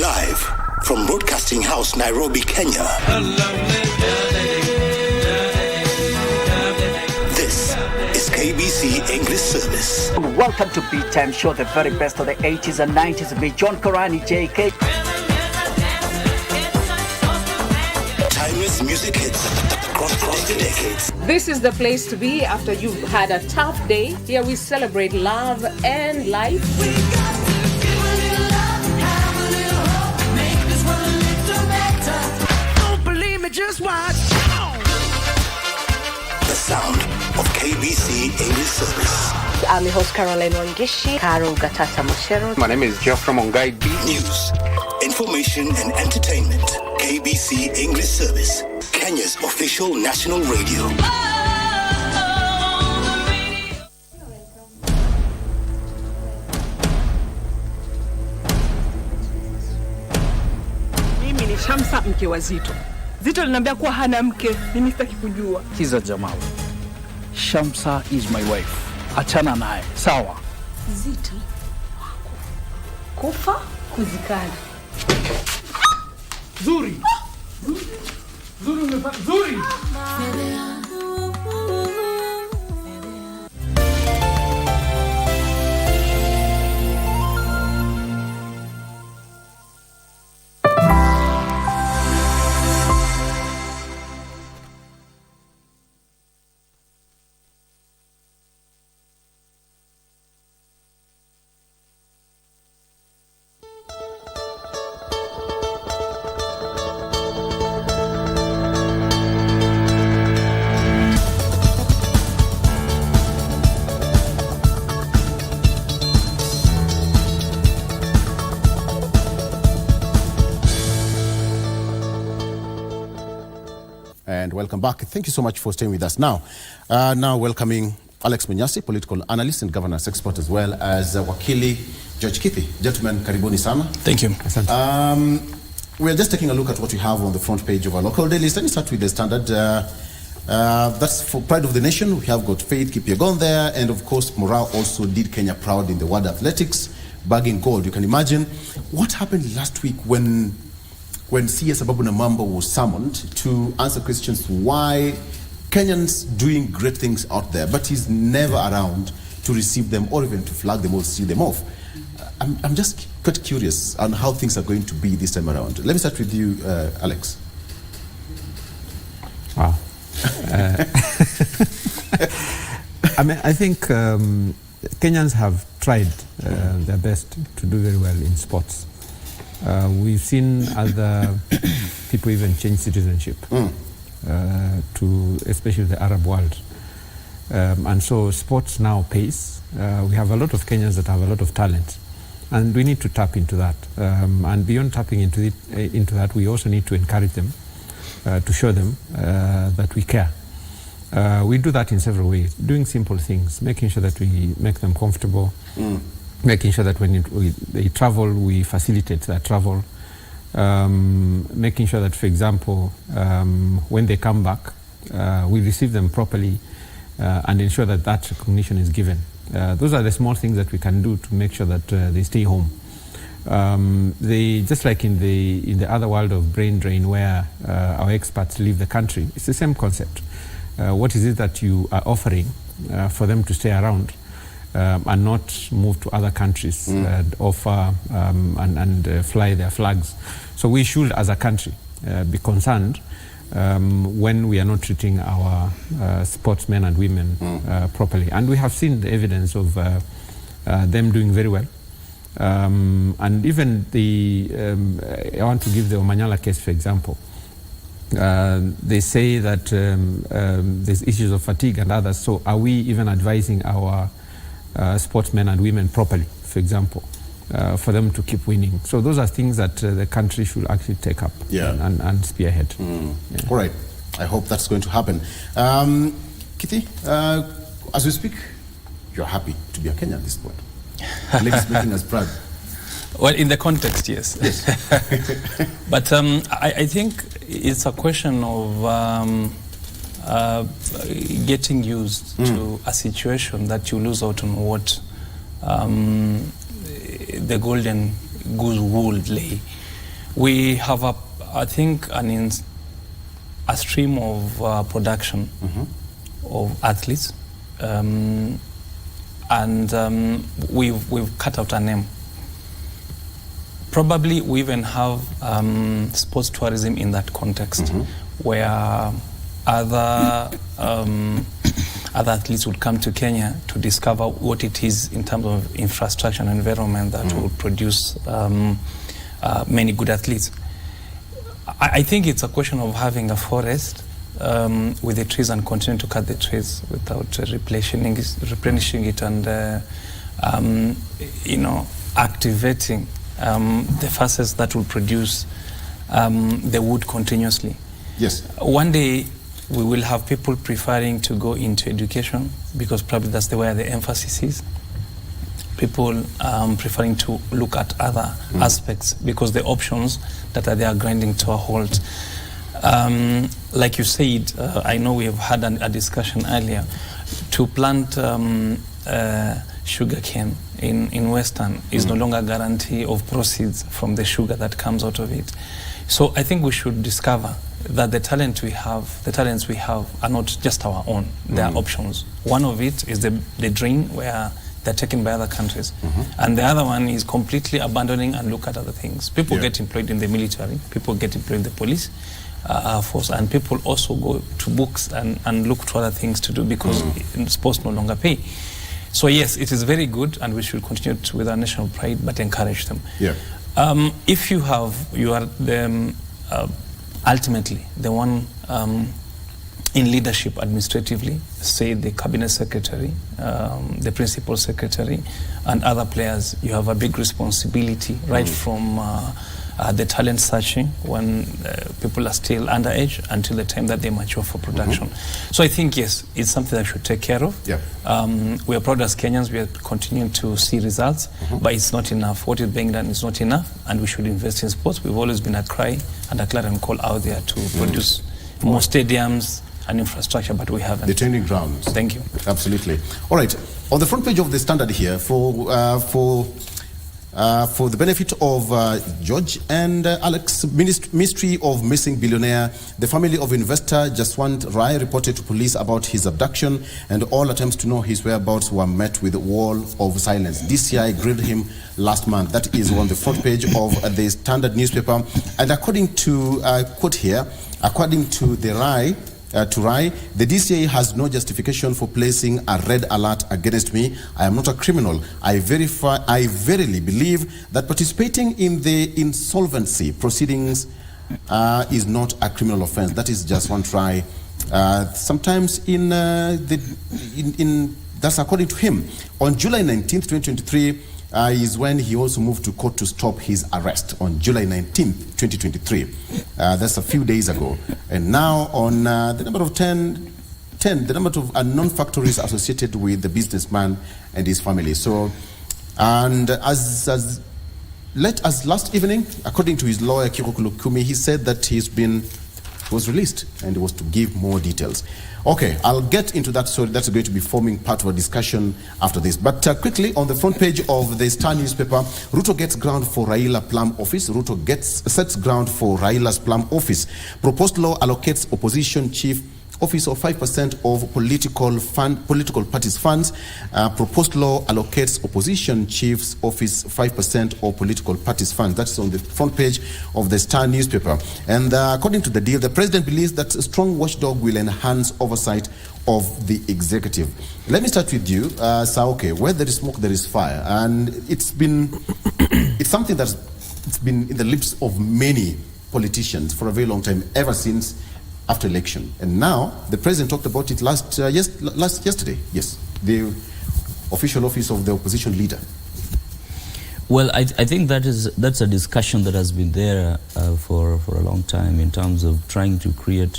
Live from Broadcasting House, Nairobi, Kenya. This is KBC English Service. Welcome to Beat Time Show, the very best of the 80s and 90s. Me, John Korani, JK. Timeless music hits across the decades. This is the place to be after you've had a tough day. Here we celebrate love and life. Just watch. The sound of KBC English Service. I'm the host Caroline Wangishi, Carol Gatata Moshero. My name is Geoffrey Mongai. News, information and entertainment. KBC English Service, Kenya's official national radio. Mimi ni Shamsa mke wa Zito. Zito linambia kuwa hana mke, mimi sitaki kujua. Kiza jamaa. Shamsa is my wife. Achana naye. Sawa. Zito. Kufa kuzikana. Zuri. Zuri. And welcome back. Thank you so much for staying with us. Now welcoming Alex Munyasi, political analyst and governance expert, as well as Wakili George Kithi. Gentlemen, karibuni sana. Thank you. We're just taking a look at what we have on the front page of our local dailies. Let me start with the Standard. That's for Pride of the Nation. We have got Faith Kipyegon there. And of course, Morale also did Kenya proud in the world athletics, bagging gold. You can imagine what happened last week when CS Ababu Namamba was summoned to answer questions why Kenyans doing great things out there, but he's never around to receive them or even to flag them or see them off. I'm just quite curious on how things are going to be this time around. Let me start with you, Alex. Wow. I think Kenyans have tried their best to do very well in sports. We've seen other people even change citizenship to especially the Arab world. And so sports now pays. We have a lot of Kenyans that have a lot of talent. And we need to tap into that. And beyond tapping into that, we also need to encourage them, to show them that we care. We do that in several ways, doing simple things, making sure that we make them comfortable, making sure that when they travel, we facilitate their travel, making sure that, for example, when they come back, we receive them properly and ensure that that recognition is given. Those are the small things that we can do to make sure that they stay home. They just like in the other world of brain drain, where our expats leave the country, it's the same concept. What is it that you are offering for them to stay around and not move to other countries and offer and fly their flags? So we should, as a country, be concerned when we are not treating our sportsmen and women properly. And we have seen the evidence of them doing very well. And even I want to give the Omanyala case, for example. They say that there's issues of fatigue and others. So are we even advising our sportsmen and women properly, for example, for them to keep winning? So those are things that the country should actually take up and spearhead. All right. I hope that's going to happen. Kithi, as we speak, you're happy to be a Kenyan at this point. Ladies making us proud. Well, in the context, yes. But I think it's a question of getting used to a situation that you lose out on what the golden goose would lay. We have, I think, a stream of production of athletes, and we've cut out a name. Probably we even have sports tourism in that context, where other athletes would come to Kenya to discover what it is in terms of infrastructure and environment that will produce many good athletes. I think it's a question of having a forest with the trees and continue to cut the trees without replenishing it and activating the facets that will produce the wood continuously. Yes. One day we will have people preferring to go into education because probably that's where the emphasis is. People preferring to look at other aspects because the options that are there are grinding to a halt. Like you said, I know we have had a discussion earlier to plant sugarcane in Western is no longer a guarantee of proceeds from the sugar that comes out of it. So I think we should discover that the talents we have are not just our own. There are options. One of it is the drain where they're taken by other countries. And the other one is completely abandoning and look at other things. People get employed in the military, people get employed in the police force, and people also go to books and look to other things to do because sports no longer pay. So yes, it is very good and we should continue with our national pride but encourage them. If you are the, ultimately the one in leadership administratively, say the cabinet secretary, the principal secretary, and other players, you have a big responsibility right from the talent searching when people are still underage until the time that they mature for production. So I think, yes, it's something that we should take care of. We are proud as Kenyans, we are continuing to see results, but it's not enough. What is being done is not enough, and we should invest in sports. We've always been a cry and a clarion call out there to produce more stadiums and infrastructure, but we haven't. The training grounds. Thank you. Absolutely. All right. On the front page of the Standard here, for the benefit of George and Alex, Mystery of Missing Billionaire, the family of investor Jaswant Rai reported to police about his abduction, and all attempts to know his whereabouts were met with a wall of silence. DCI grilled him last month. That is on the front page of the Standard newspaper. And according to, quote here, according to the Rai, the DCA has no justification for placing a red alert against me. I am not a criminal. I verily believe that participating in the insolvency proceedings is not a criminal offense. That is just one try. Sometimes that's according to him. On July 19th, 2023, is when he also moved to court to stop his arrest on July 19th, 2023. That's a few days ago. And now on the number of 10, the number of unknown factories associated with the businessman and his family. So, and as late as last evening, according to his lawyer, Kiroko Lukumi, he said that he was released and he was to give more details. Okay, I'll get into that story. That's going to be forming part of a discussion after this. But quickly, on the front page of the Star newspaper, Ruto gets ground for Raila Plum office. Ruto sets ground for Raila's Plum office. Proposed law allocates opposition chief office of 5% of political parties' funds. Proposed law allocates opposition chief's office 5% of political parties' funds. That's on the front page of the Star newspaper. And according to the deal, the president believes that a strong watchdog will enhance oversight of the executive. Let me start with you, Saoke. Where there is smoke, there is fire, and it's something that's been in the lips of many politicians for a very long time, ever since after election. And now the president talked about it yesterday. Yes, the official office of the opposition leader. Well, I think that's a discussion that has been there for a long time in terms of trying to create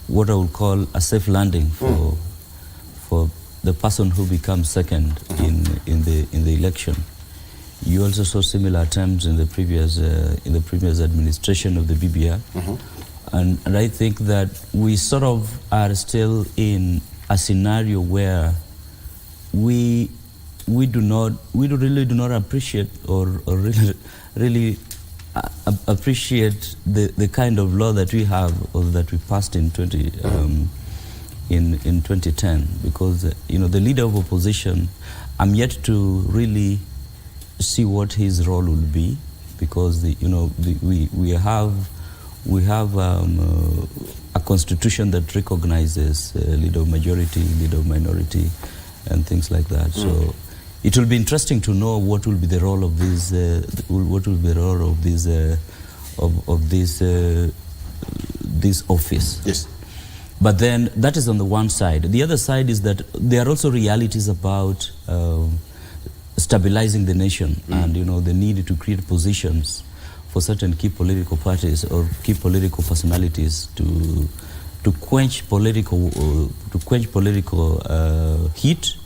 what I would call a safe landing for the person who becomes second in the election. You also saw similar attempts in the previous administration of the BBR, and I think that we sort of are still in a scenario where we really do not appreciate or really appreciate the kind of law that we have or that we passed in 2010, because the leader of opposition, I'm yet to really see what his role will be, because we have a constitution that recognizes leader of majority, leader of minority, and things like that. So it will be interesting to know what will be the role of this office. Yes. But then that is on the one side. The other side is that there are also realities about stabilizing the nation and the need to create positions for certain key political parties or key political personalities to quench political heat,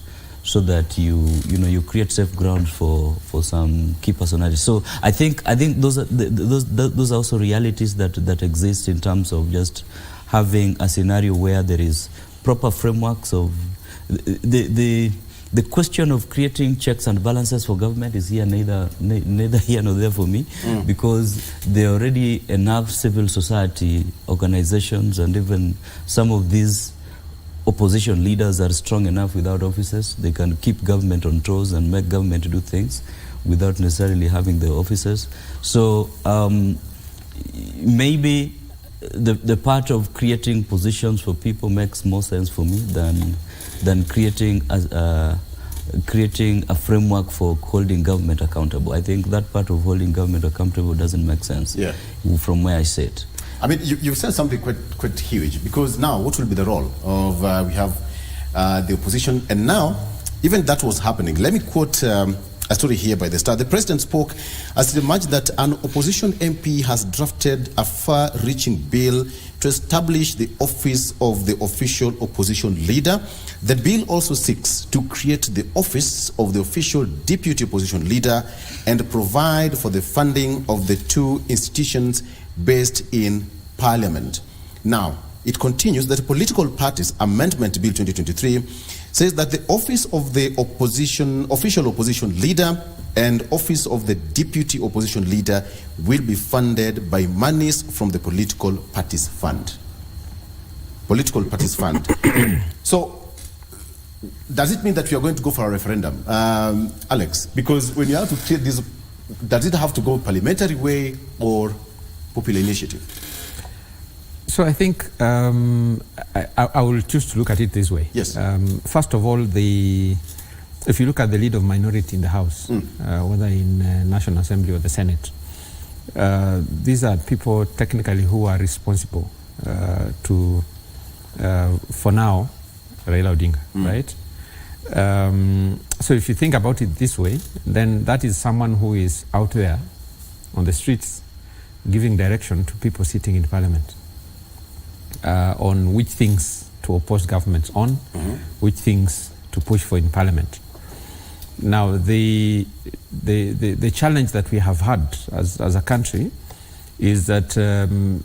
so that you create safe ground for some key personalities. So I think those are also realities that exist in terms of just having a scenario where there is proper frameworks of The question of creating checks and balances for government is here neither here nor there for me, because there are already enough civil society organizations, and even some of these opposition leaders are strong enough without offices. They can keep government on toes and make government do things without necessarily having the offices. So maybe the part of creating positions for people makes more sense for me than creating a framework for holding government accountable. I think that part of holding government accountable doesn't make sense from where I sit. I mean, you've said something quite huge, because now what will be the role of, we have the opposition, and now, even that was happening. Let me quote a story here by the Star. The president spoke as it emerged that an opposition MP has drafted a far-reaching bill to establish the office of the official opposition leader. The bill also seeks to create the office of the official deputy opposition leader and provide for the funding of the two institutions based in Parliament. Now, it continues that Political Parties Amendment Bill 2023 says that the office of the official opposition leader and office of the deputy opposition leader will be funded by monies from the Political Parties Fund. Political Parties Fund. So, does it mean that we are going to go for a referendum, Alex? Because when you have to create this, does it have to go parliamentary way or popular initiative? So I think I will choose to look at it this way. Yes. First of all, if you look at the lead of minority in the House, whether in National Assembly or the Senate, these are people technically who are responsible to, for now, Raila Odinga, right? So if you think about it this way, then that is someone who is out there on the streets giving direction to people sitting in Parliament on which things to oppose governments on, which things to push for in Parliament. Now, the challenge that we have had as a country is that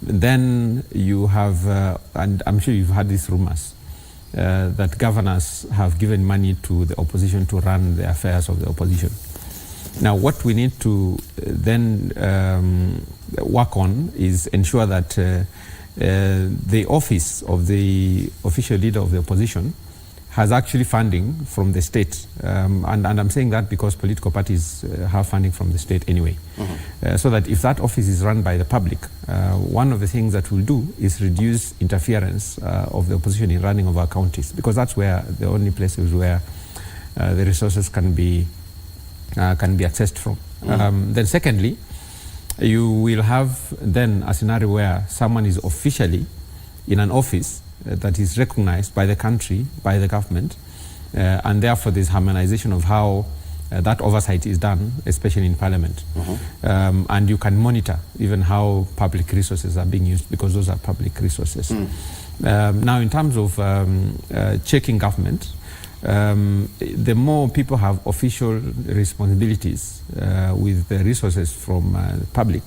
then you have, and I'm sure you've heard these rumors, that governors have given money to the opposition to run the affairs of the opposition. Now, what we need to then work on is ensure that the office of the official leader of the opposition has actually funding from the state. And I'm saying that because political parties have funding from the state anyway. So that if that office is run by the public, one of the things that we'll do is reduce interference of the opposition in running of our counties, because that's where the only places where the resources can be accessed from. Then secondly, you will have then a scenario where someone is officially in an office that is recognized by the country, by the government, and therefore there's harmonization of how that oversight is done, especially in Parliament. And you can monitor even how public resources are being used, because those are public resources. Now, in terms of checking government, the more people have official responsibilities with the resources from the public,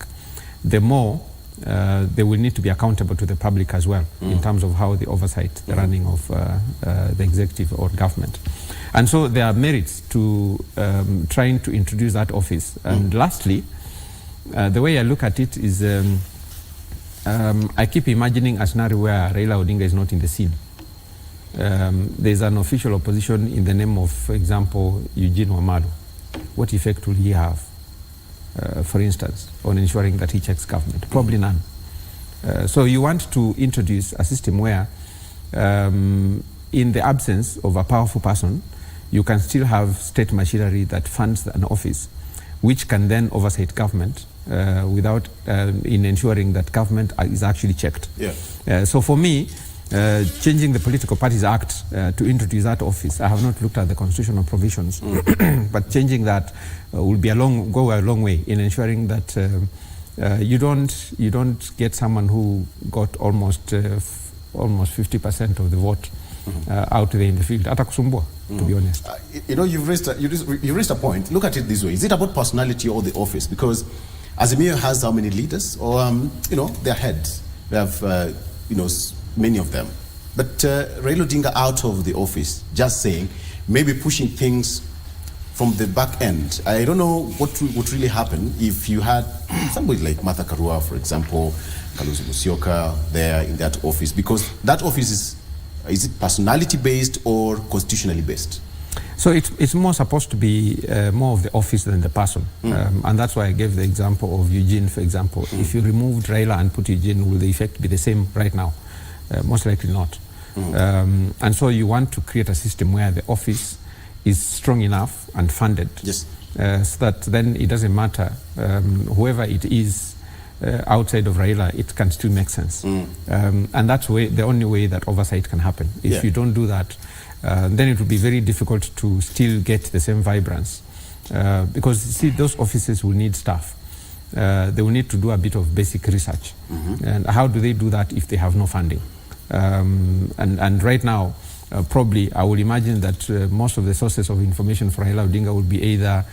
the more they will need to be accountable to the public as well in terms of how they oversight the running of the executive or government. And so there are merits to trying to introduce that office. And lastly, the way I look at it is I keep imagining a scenario where Raila Odinga is not in the scene. There's an official opposition in the name of, for example, Eugene Wamalwa. What effect will he have, for instance, on ensuring that he checks government? Probably none. So you want to introduce a system where, in the absence of a powerful person, you can still have state machinery that funds an office, which can then oversight government without in ensuring that government is actually checked. So for me, changing the Political Parties Act to introduce that office, I have not looked at the constitutional provisions, but changing that will be go a long way in ensuring that you don't get someone who got almost 50% of the vote out there in the field. Atakusumbua, to be honest. You know, you raised a point. Look at it this way: is it about personality or the office? Because Azimio has how many leaders, or their heads? We have many of them. But Raila Odinga out of the office, just saying, maybe pushing things from the back end. I don't know what would really happen if you had somebody like Martha Karua, for example, Kalonzo Musyoka there in that office, because that office is it personality based or constitutionally based? So it's more supposed to be more of the office than the person. And that's why I gave the example of Eugene, for example. If you removed Raila and put Eugene, will the effect be the same right now? Most likely not. And so you want to create a system where the office is strong enough and funded, so that then it doesn't matter whoever it is outside of Raila, it can still make sense. And that's the only way that oversight can happen. If you don't do that, then it will be very difficult to still get the same vibrance. Because see, those offices will need staff. They will need to do a bit of basic research. And how do they do that if they have no funding? And right now, probably I would imagine that most of the sources of information for Raila Odinga will be either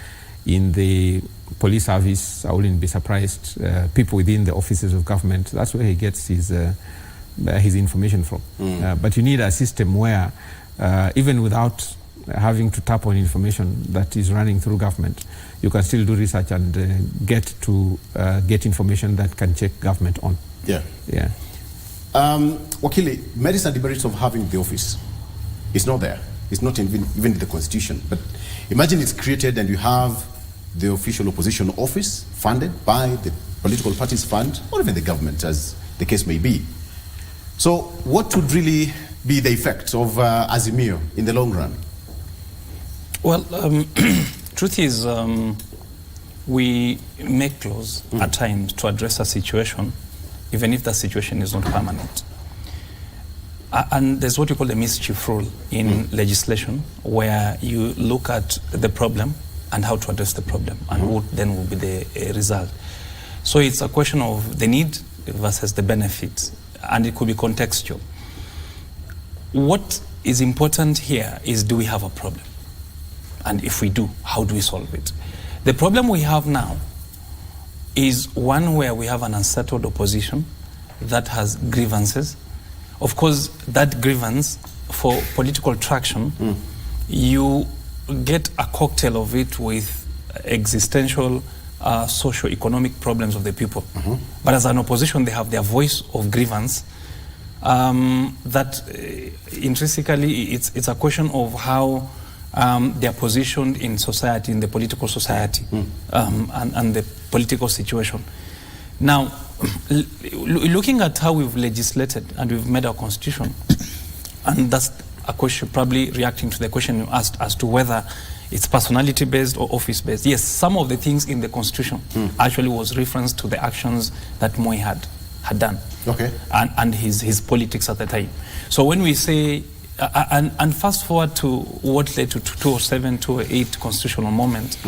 in the police service, I wouldn't be surprised, people within the offices of government. That's where he gets his information from. But you need a system where, even without having to tap on information that is running through government, you can still do research and get information that can check government on. Wakili, merits and demerits of having the office. It's not there. It's not even in the constitution. But imagine it's created and you have the official opposition office funded by the political parties fund, or even the government, as the case may be. So what would really be the effect of Azimio in the long run? Well, truth is, we make laws at times to address a situation, even if that situation is not permanent. And there's what you call the mischief rule in legislation, where you look at the problem and how to address the problem, and what then will be the result. So it's a question of the need versus the benefits, and it could be contextual. What is important here is, do we have a problem? And if we do, how do we solve it? The problem we have now is one where we have an unsettled opposition that has grievances. Of course, that grievance, for political traction, you get a cocktail of it with existential socio-economic problems of the people. But as an opposition, they have their voice of grievance that intrinsically it's a question of how they are positioned in society, in the political society, and the political situation. Now, looking at how we've legislated and we've made our constitution, and that's a question probably reacting to the question you asked as to whether it's personality based or office based. Yes, some of the things in the constitution actually was reference to the actions that Moi had done, and his politics at the time. So when we say, and fast forward to what led to 2007, 2008 constitutional moment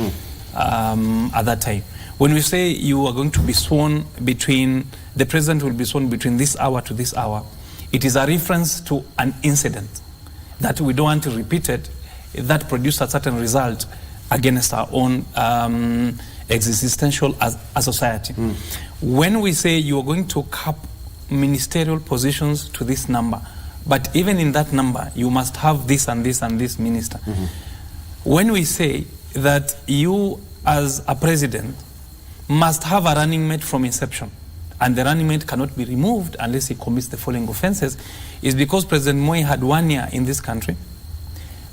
at that time. When we say you are going to be sworn the president will be sworn between this hour to this hour, it is a reference to an incident that we don't want to repeat it, that produced a certain result against our own existential as a society. When we say you are going to cap ministerial positions to this number, but even in that number, you must have this and this and this minister. When we say that you as a president must have a running mate from inception, and the running mate cannot be removed unless he commits the following offenses, is because President Moi had 1 year in this country.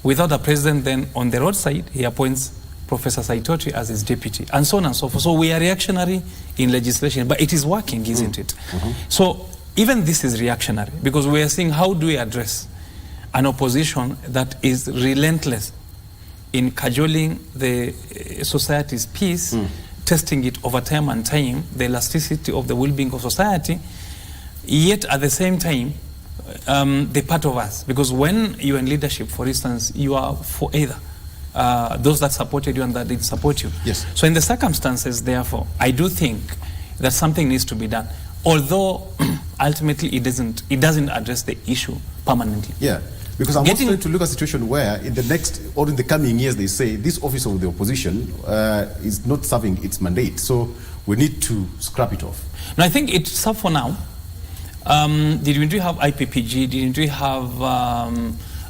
Without a president, then on the roadside, he appoints Professor Saitoti as his deputy, and so on and so forth. So we are reactionary in legislation, but it is working, isn't it? So even this is reactionary, because we are saying, how do we address an opposition that is relentless in cajoling the society's peace, testing it over time and time, the elasticity of the well-being of society, yet at the same time, the part of us. Because when you're in leadership, for instance, you are for either those that supported you and that didn't support you. So in the circumstances, therefore, I do think that something needs to be done, although ultimately it doesn't address the issue permanently. Because I'm also trying to look at a situation where in the next or in the coming years they say this office of the opposition is not serving its mandate, so we need to scrap it off. No, I think it's served for now. Didn't we have IPPG? Didn't we have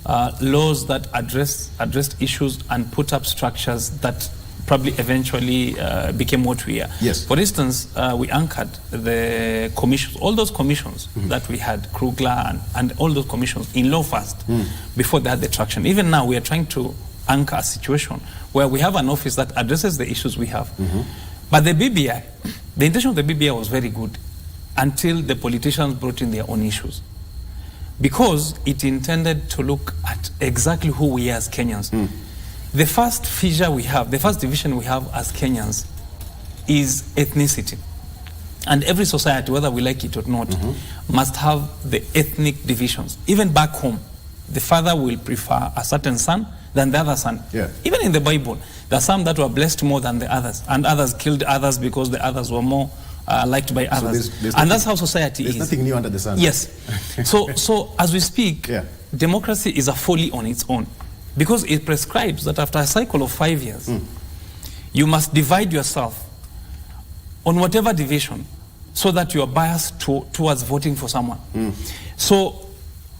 laws that addressed issues and put up structures that probably eventually became what we are. Yes. For instance, we anchored the commissions, all those commissions that we had, Krugler and all those commissions in law first, before they had the traction. Even now, we are trying to anchor a situation where we have an office that addresses the issues we have. But the BBI, the intention of the BBI was very good until the politicians brought in their own issues. Because it intended to look at exactly who we are as Kenyans. The first fissure we have, the first division we have as Kenyans is ethnicity. And every society, whether we like it or not, must have the ethnic divisions. Even back home, the father will prefer a certain son than the other son. Even in the Bible, there are some that were blessed more than the others, and others killed others because the others were more liked by others. And that's how society is. There's nothing new under the sun. Yes. So as we speak, democracy is a folly on its own, because it prescribes that after a cycle of 5 years, you must divide yourself on whatever division so that you are biased towards voting for someone. So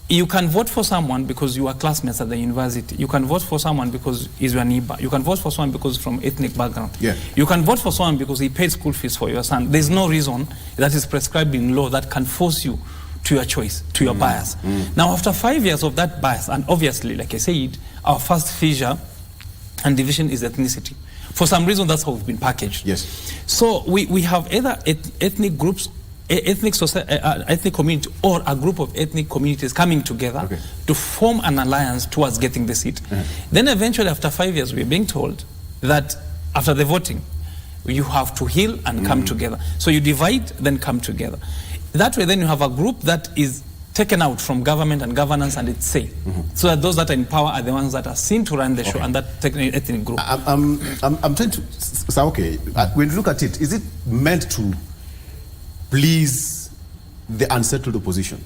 you can vote for someone because you are classmates at the university. You can vote for someone because he's your neighbor. You can vote for someone because from ethnic background. You can vote for someone because he paid school fees for your son. There's no reason that is prescribed in law that can force you to your choice, to your bias. Now, after 5 years of that bias, and obviously, like I said, our first fissure and division is ethnicity. For some reason, that's how we've been packaged. So we have either ethnic groups, ethnic community, or a group of ethnic communities coming together to form an alliance towards getting the seat. Then eventually, after 5 years, we're being told that after the voting, you have to heal and come together. So you divide, then come together. That way, then you have a group that is taken out from government and governance and its say. So that those that are in power are the ones that are seen to run the show, and that ethnic group. I'm trying to say, okay, when you look at it, is it meant to please the unsettled opposition?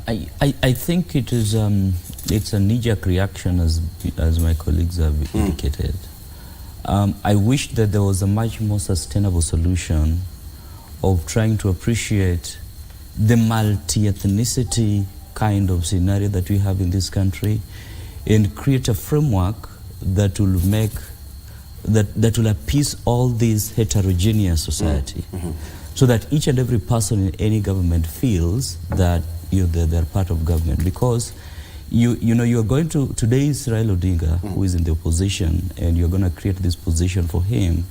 I think it is it's a knee-jerk reaction, as my colleagues have indicated. I wish that there was a much more sustainable solution of trying to appreciate the multi-ethnicity kind of scenario that we have in this country and create a framework that will make that will appease all these heterogeneous society, so that each and every person in any government feels that they're part of government. Because you are going to, today is Raila Odinga, who is in the opposition, and you're going to create this position for him,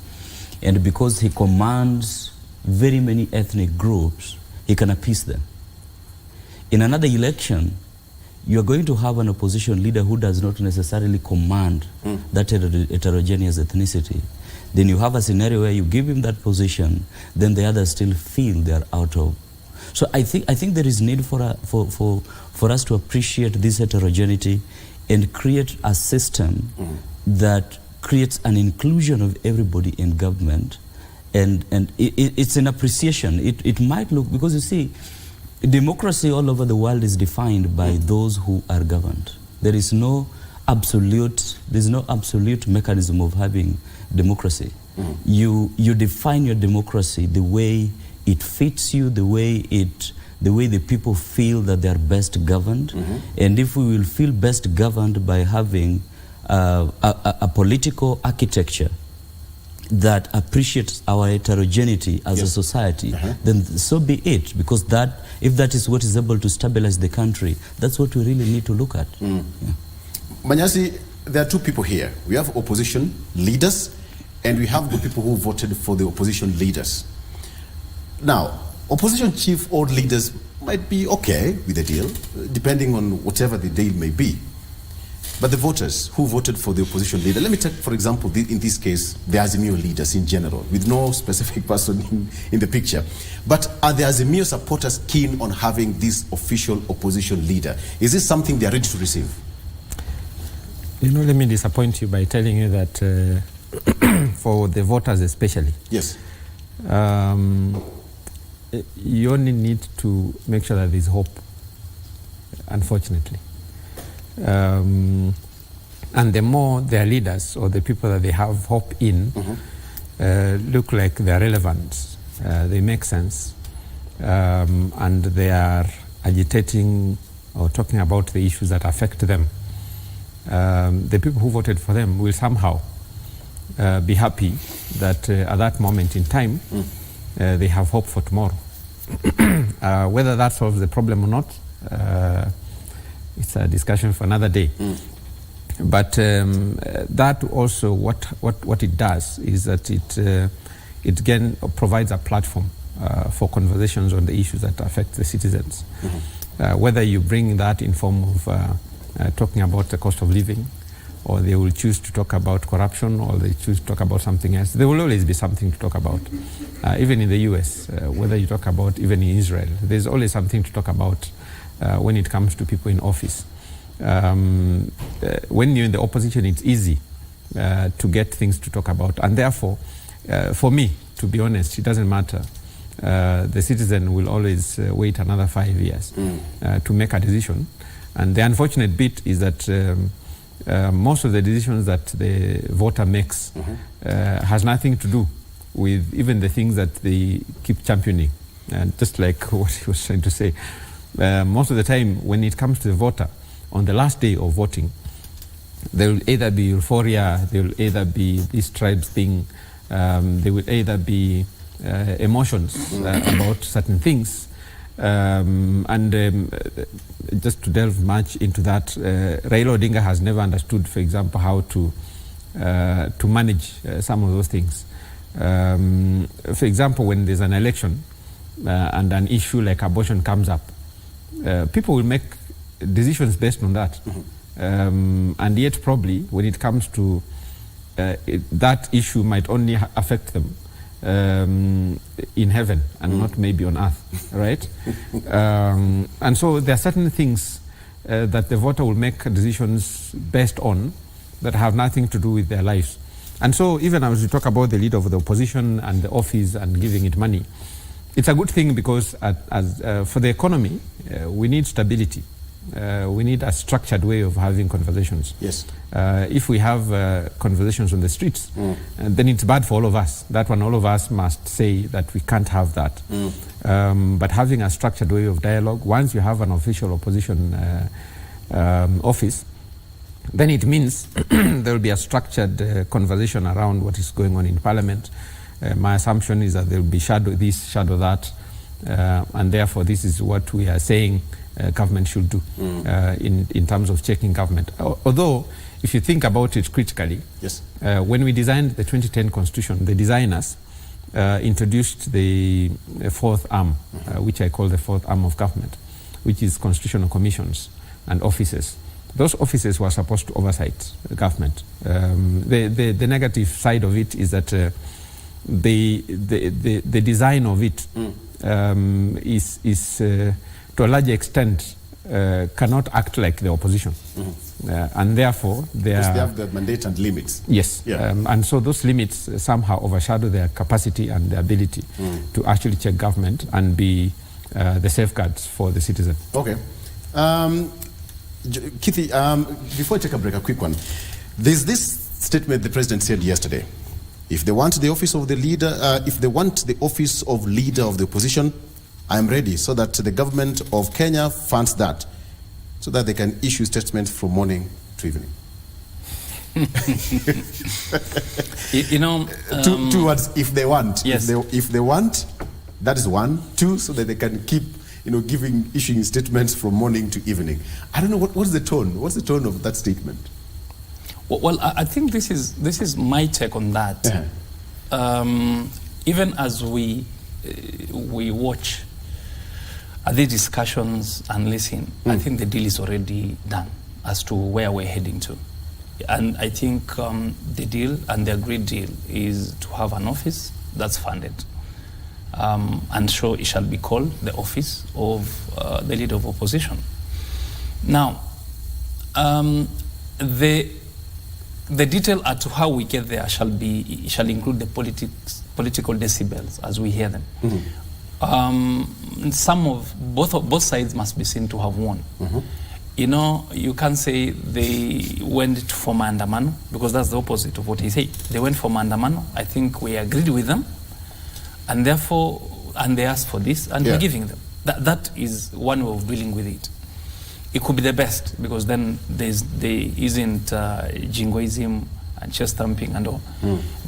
and because he commands very many ethnic groups, he can appease them. In another election, you are going to have an opposition leader who does not necessarily command that heterogeneous ethnicity. Then you have a scenario where you give him that position, then the others still feel they are out of. So I think there is need for us to appreciate this heterogeneity and create a system that creates an inclusion of everybody in government. And it's an appreciation. It might look, because you see, democracy all over the world is defined by those who are governed. There's no absolute mechanism of having democracy. You define your democracy the way it fits you, the way the people feel that they are best governed. And if we will feel best governed by having a political architecture that appreciates our heterogeneity as a society, then so be it, because if that is what is able to stabilize the country, that's what we really need to look at. Manyasi, there are two people here. We have opposition leaders, and we have the people who voted for the opposition leaders. Now, opposition chief or leaders might be okay with the deal, depending on whatever the deal may be. But the voters who voted for the opposition leader, let me take, for example, in this case, the Azimio leaders in general, with no specific person in the picture. But are the Azimio supporters keen on having this official opposition leader? Is this something they are ready to receive? Let me disappoint you by telling you that for the voters especially, you only need to make sure that there's hope, unfortunately. And the more their leaders or the people that they have hope in look like they're relevant, they make sense, and they are agitating or talking about the issues that affect them, the people who voted for them will somehow be happy that at that moment in time they have hope for tomorrow. Whether that solves the problem or not, it's a discussion for another day. But that also, what it does is that it again provides a platform for conversations on the issues that affect the citizens. Whether you bring that in form of talking about the cost of living, or they will choose to talk about corruption, or they choose to talk about something else. There will always be something to talk about. Even in the US, whether you talk about, even in Israel, there's always something to talk about when it comes to people in office. When you're in the opposition, it's easy to get things to talk about. And therefore, for me, to be honest, it doesn't matter. The citizen will always wait another 5 years to make a decision. And the unfortunate bit is that most of the decisions that the voter makes has nothing to do with even the things that they keep championing. And just like what he was trying to say, most of the time when it comes to the voter, on the last day of voting, there will either be euphoria, there will either be this tribes thing, there will either be emotions about certain things. Just to delve much into that, Raila Odinga has never understood, for example, how to manage some of those things. For example, when there's an election and an issue like abortion comes up, people will make decisions based on that. And yet probably when it comes to that issue might only affect them in heaven and not maybe on earth, right? And so there are certain things that the voter will make decisions based on that have nothing to do with their lives. And so even as we talk about the leader of the opposition and the office and giving it money, it's a good thing because for the economy, we need stability. We need a structured way of having conversations. Yes. If we have conversations on the streets, then it's bad for all of us. That one, all of us must say that we can't have that. But having a structured way of dialogue, once you have an official opposition office, then it means there will be a structured conversation around what is going on in Parliament. My assumption is that there will be shadow this, shadow that, and therefore this is what we are saying government should do in terms of checking government. Although, if you think about it critically, yes. When we designed the 2010 Constitution, the designers introduced the fourth arm, which I call the fourth arm of government, which is constitutional commissions and offices. Those offices were supposed to oversight the government. The negative side of it is that the design of it is to a large extent, cannot act like the opposition. And therefore, they have the mandate and limits. Yes. Yeah. And so those limits somehow overshadow their capacity and the ability to actually check government and be the safeguards for the citizen. Okay. Kithi, before I take a break, a quick one. There's this statement the president said yesterday. If they want the office of the leader, if they want the office of leader of the opposition, I'm ready, so that the government of Kenya funds that, so that they can issue statements from morning to evening. Two words, if they want. Yes. If they want, that is one. Two, so that they can keep, issuing statements from morning to evening. I don't know, what's the tone? What's the tone of that statement? Well, I think this is my take on that. Even as we watch the discussions and listen, I think the deal is already done as to where we're heading to. And I think the deal and the agreed deal is to have an office that's funded. And so it shall be called the office of the leader of opposition. Now, the detail as to how we get there shall include the political decibels as we hear them. Both sides must be seen to have won. You can't say they went for maandamano, because that's the opposite of what he said. They went for maandamano. I think we agreed with them, and therefore, and they asked for this, and we're giving them. That is one way of dealing with it. it could be the best, because then there isn't jingoism and chest stamping and all.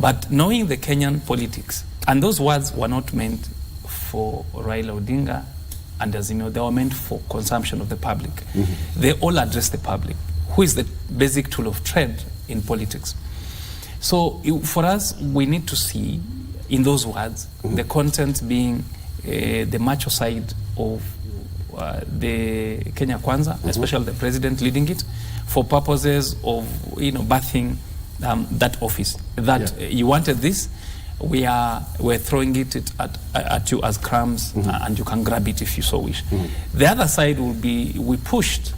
But knowing the Kenyan politics, and those words were not meant for Raila Odinga and Azimio, they were meant for consumption of the public. They all address the public, who is the basic tool of trade in politics. So for us, we need to see in those words the content being the macho side of the Kenya Kwanza, especially the president leading it, for purposes of birthing that office. That you wanted this, we're throwing it at you as crumbs, and you can grab it if you so wish. The other side will be, we pushed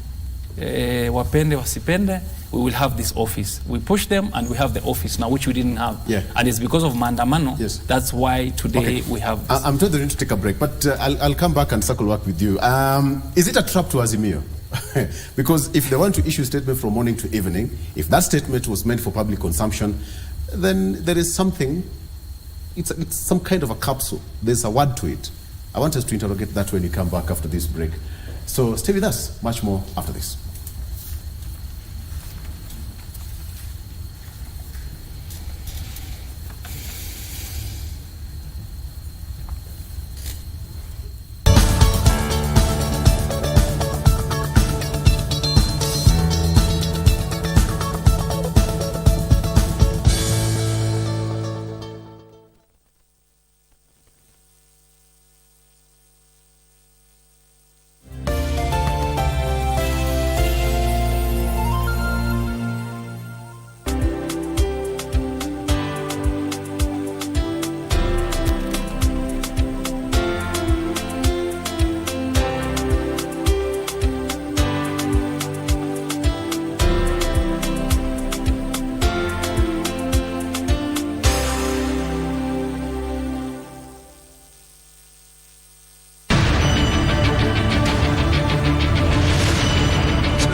wapende wasipende, we will have this office. We pushed them and we have the office now, which we didn't have. And it's because of maandamano. That's why today we have this. I'm told they need to take a break, but I'll come back and circle back with you. Is it a trap to Azimio? Because if they want to issue a statement from morning to evening, if that statement was meant for public consumption, then there is something, it's some kind of a capsule. There's a word to it. I want us to interrogate that when you come back after this break. So stay with us, much more after this.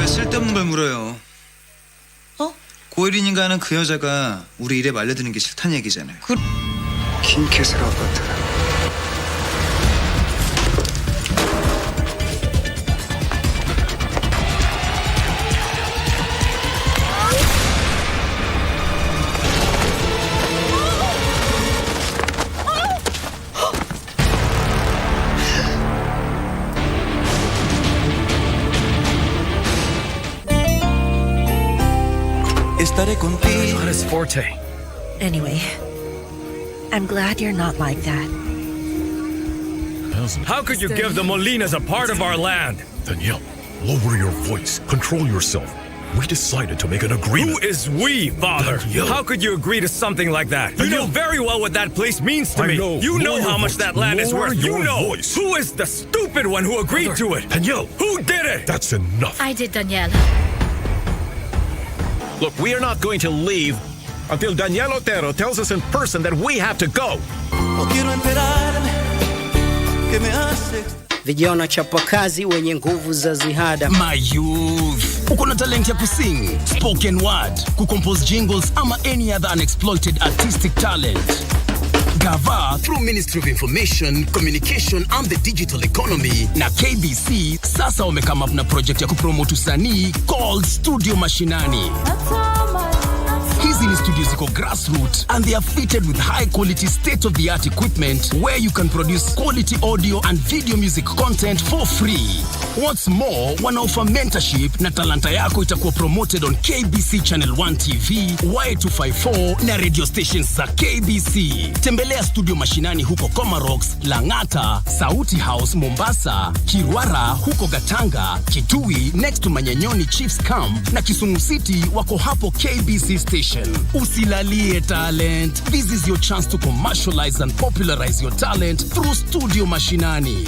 쓸데없는 걸 물어요. 고일인인가 하는 그 여자가 우리 일에 말려드는 게 싫다는 얘기잖아요. 긴 캐스가 같아. Estaré contigo. Not his forte. Anyway, I'm glad you're not like that. How could you give the Molinas a part of our land? Danielle, lower your voice. Control yourself. We decided to make an agreement. Who is we, Father? Danielle. How could you agree to something like that? You know very well what that place means to me. You know how much that land is worth. You know. Who is the stupid one who agreed to it? Danielle. Who did it? That's enough. I did, Danielle. Look, we are not going to leave until Danielle Otero tells us in person that we have to go. Vijana chapakazi wenye nguvu za ziada. My youth, uko na talent ya kusing, spoken word, kucompose jingles ama any other unexploited artistic talent. Gava through Ministry of Information, Communication and the Digital Economy na KBC sasa wamekama up na project ya kupromote usanii called Studio Mashinani. Hizi ni studios ziko grassroots and they are fitted with high quality state-of-the-art equipment where you can produce quality audio and video music content for free. What's more, wanaoffer mentorship na talanta yako itakuwa promoted on KBC Channel 1 TV, Y254 na radio stations za KBC. Tembelea Studio Mashinani huko Comarox, Langata, Sauti House Mombasa, Kirwara huko Gatanga, Kitui next to Manyanyoni Chiefs Camp na Kisumu City wako hapo KBC station. Usilalie talent. This is your chance to commercialize and popularize your talent through Studio Mashinani.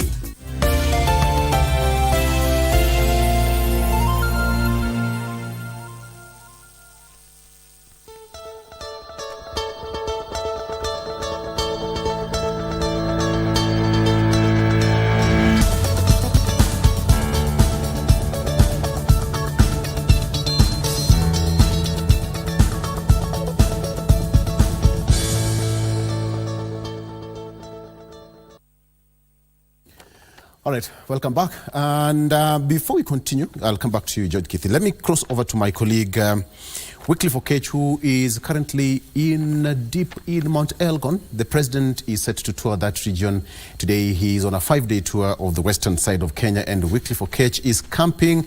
All right, welcome back. And before we continue, I'll come back to you, George Kithi. Let me cross over to my colleague, Wycliffe Okech, who is currently deep in Mount Elgon. The president is set to tour that region today. He is on a 5-day tour of the western side of Kenya, and Wycliffe Okech is camping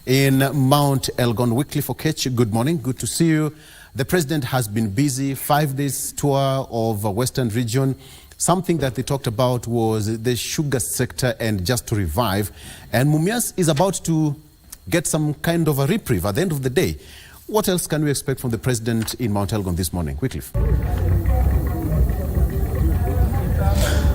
in Mount Elgon. Wycliffe Okech, good morning. Good to see you. The president has been busy, 5 days tour of a western region. Something that they talked about was the sugar sector and just to revive. And Mumias is about to get some kind of a reprieve at the end of the day. What else can we expect from the president in Mount Elgon this morning? Wycliffe.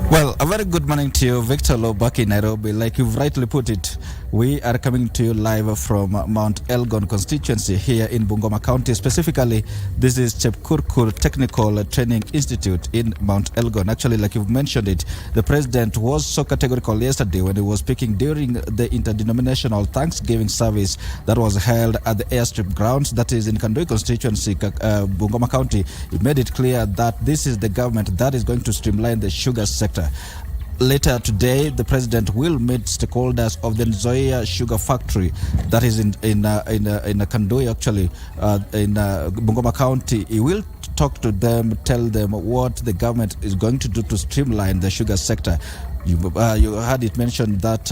Well, a very good morning to you, Victor Low, back in Nairobi. Like you've rightly put it, we are coming to you live from Mount Elgon constituency here in Bungoma County. Specifically, this is Chepkurkur Technical Training Institute in Mount Elgon. Actually, like you've mentioned it, the president was so categorical yesterday when he was speaking during the interdenominational Thanksgiving service that was held at the airstrip grounds, that is in Kandoi constituency, Bungoma County. He made it clear that this is the government that is going to streamline the sugar sector. Later today, the president will meet stakeholders of the Nzoia Sugar Factory that is in Kandoi, actually, in Bungoma County. He will talk to them, tell them what the government is going to do to streamline the sugar sector. You heard it mentioned that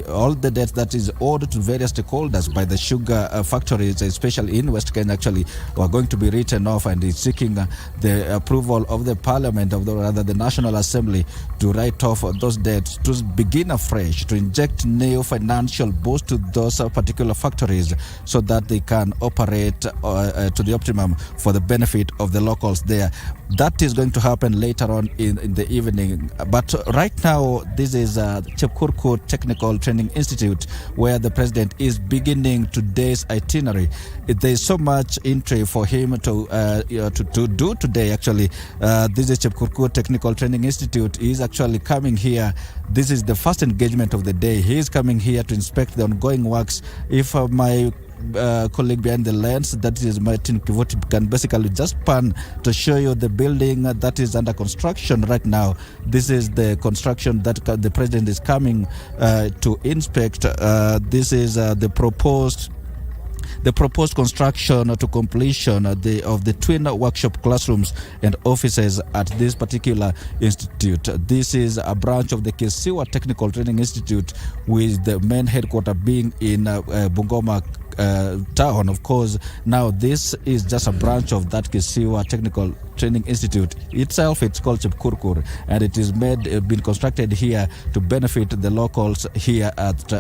all the debt that is owed to various stakeholders by the sugar factories, especially in West Kenya, actually, are going to be written off, and is seeking the approval of the Parliament, the National Assembly, to write off those debts, to begin afresh, to inject new financial boost to those particular factories so that they can operate to the optimum for the benefit of the locals there. That is going to happen later on in the evening. But right now, this is Chepkurkur Technical Training Institute, where the president is beginning today's itinerary. There is so much entry for him to do today, actually. This is Chepkurkur Technical Training Institute. He is actually coming here. This is the first engagement of the day. He is coming here to inspect the ongoing works. If my colleague behind the lens, that is Martin Kivoti, can basically just pan to show you the building that is under construction right now. This is the construction that the president is coming to inspect. This is the proposed construction to completion of the twin workshop classrooms and offices at this particular institute. This is a branch of the Kisiwa Technical Training Institute, with the main headquarters being in Bungoma town. Of course, now this is just a branch of that Kisiwa Technical Training Institute itself. It's called Chepkurkur, and it is been constructed here to benefit the locals here at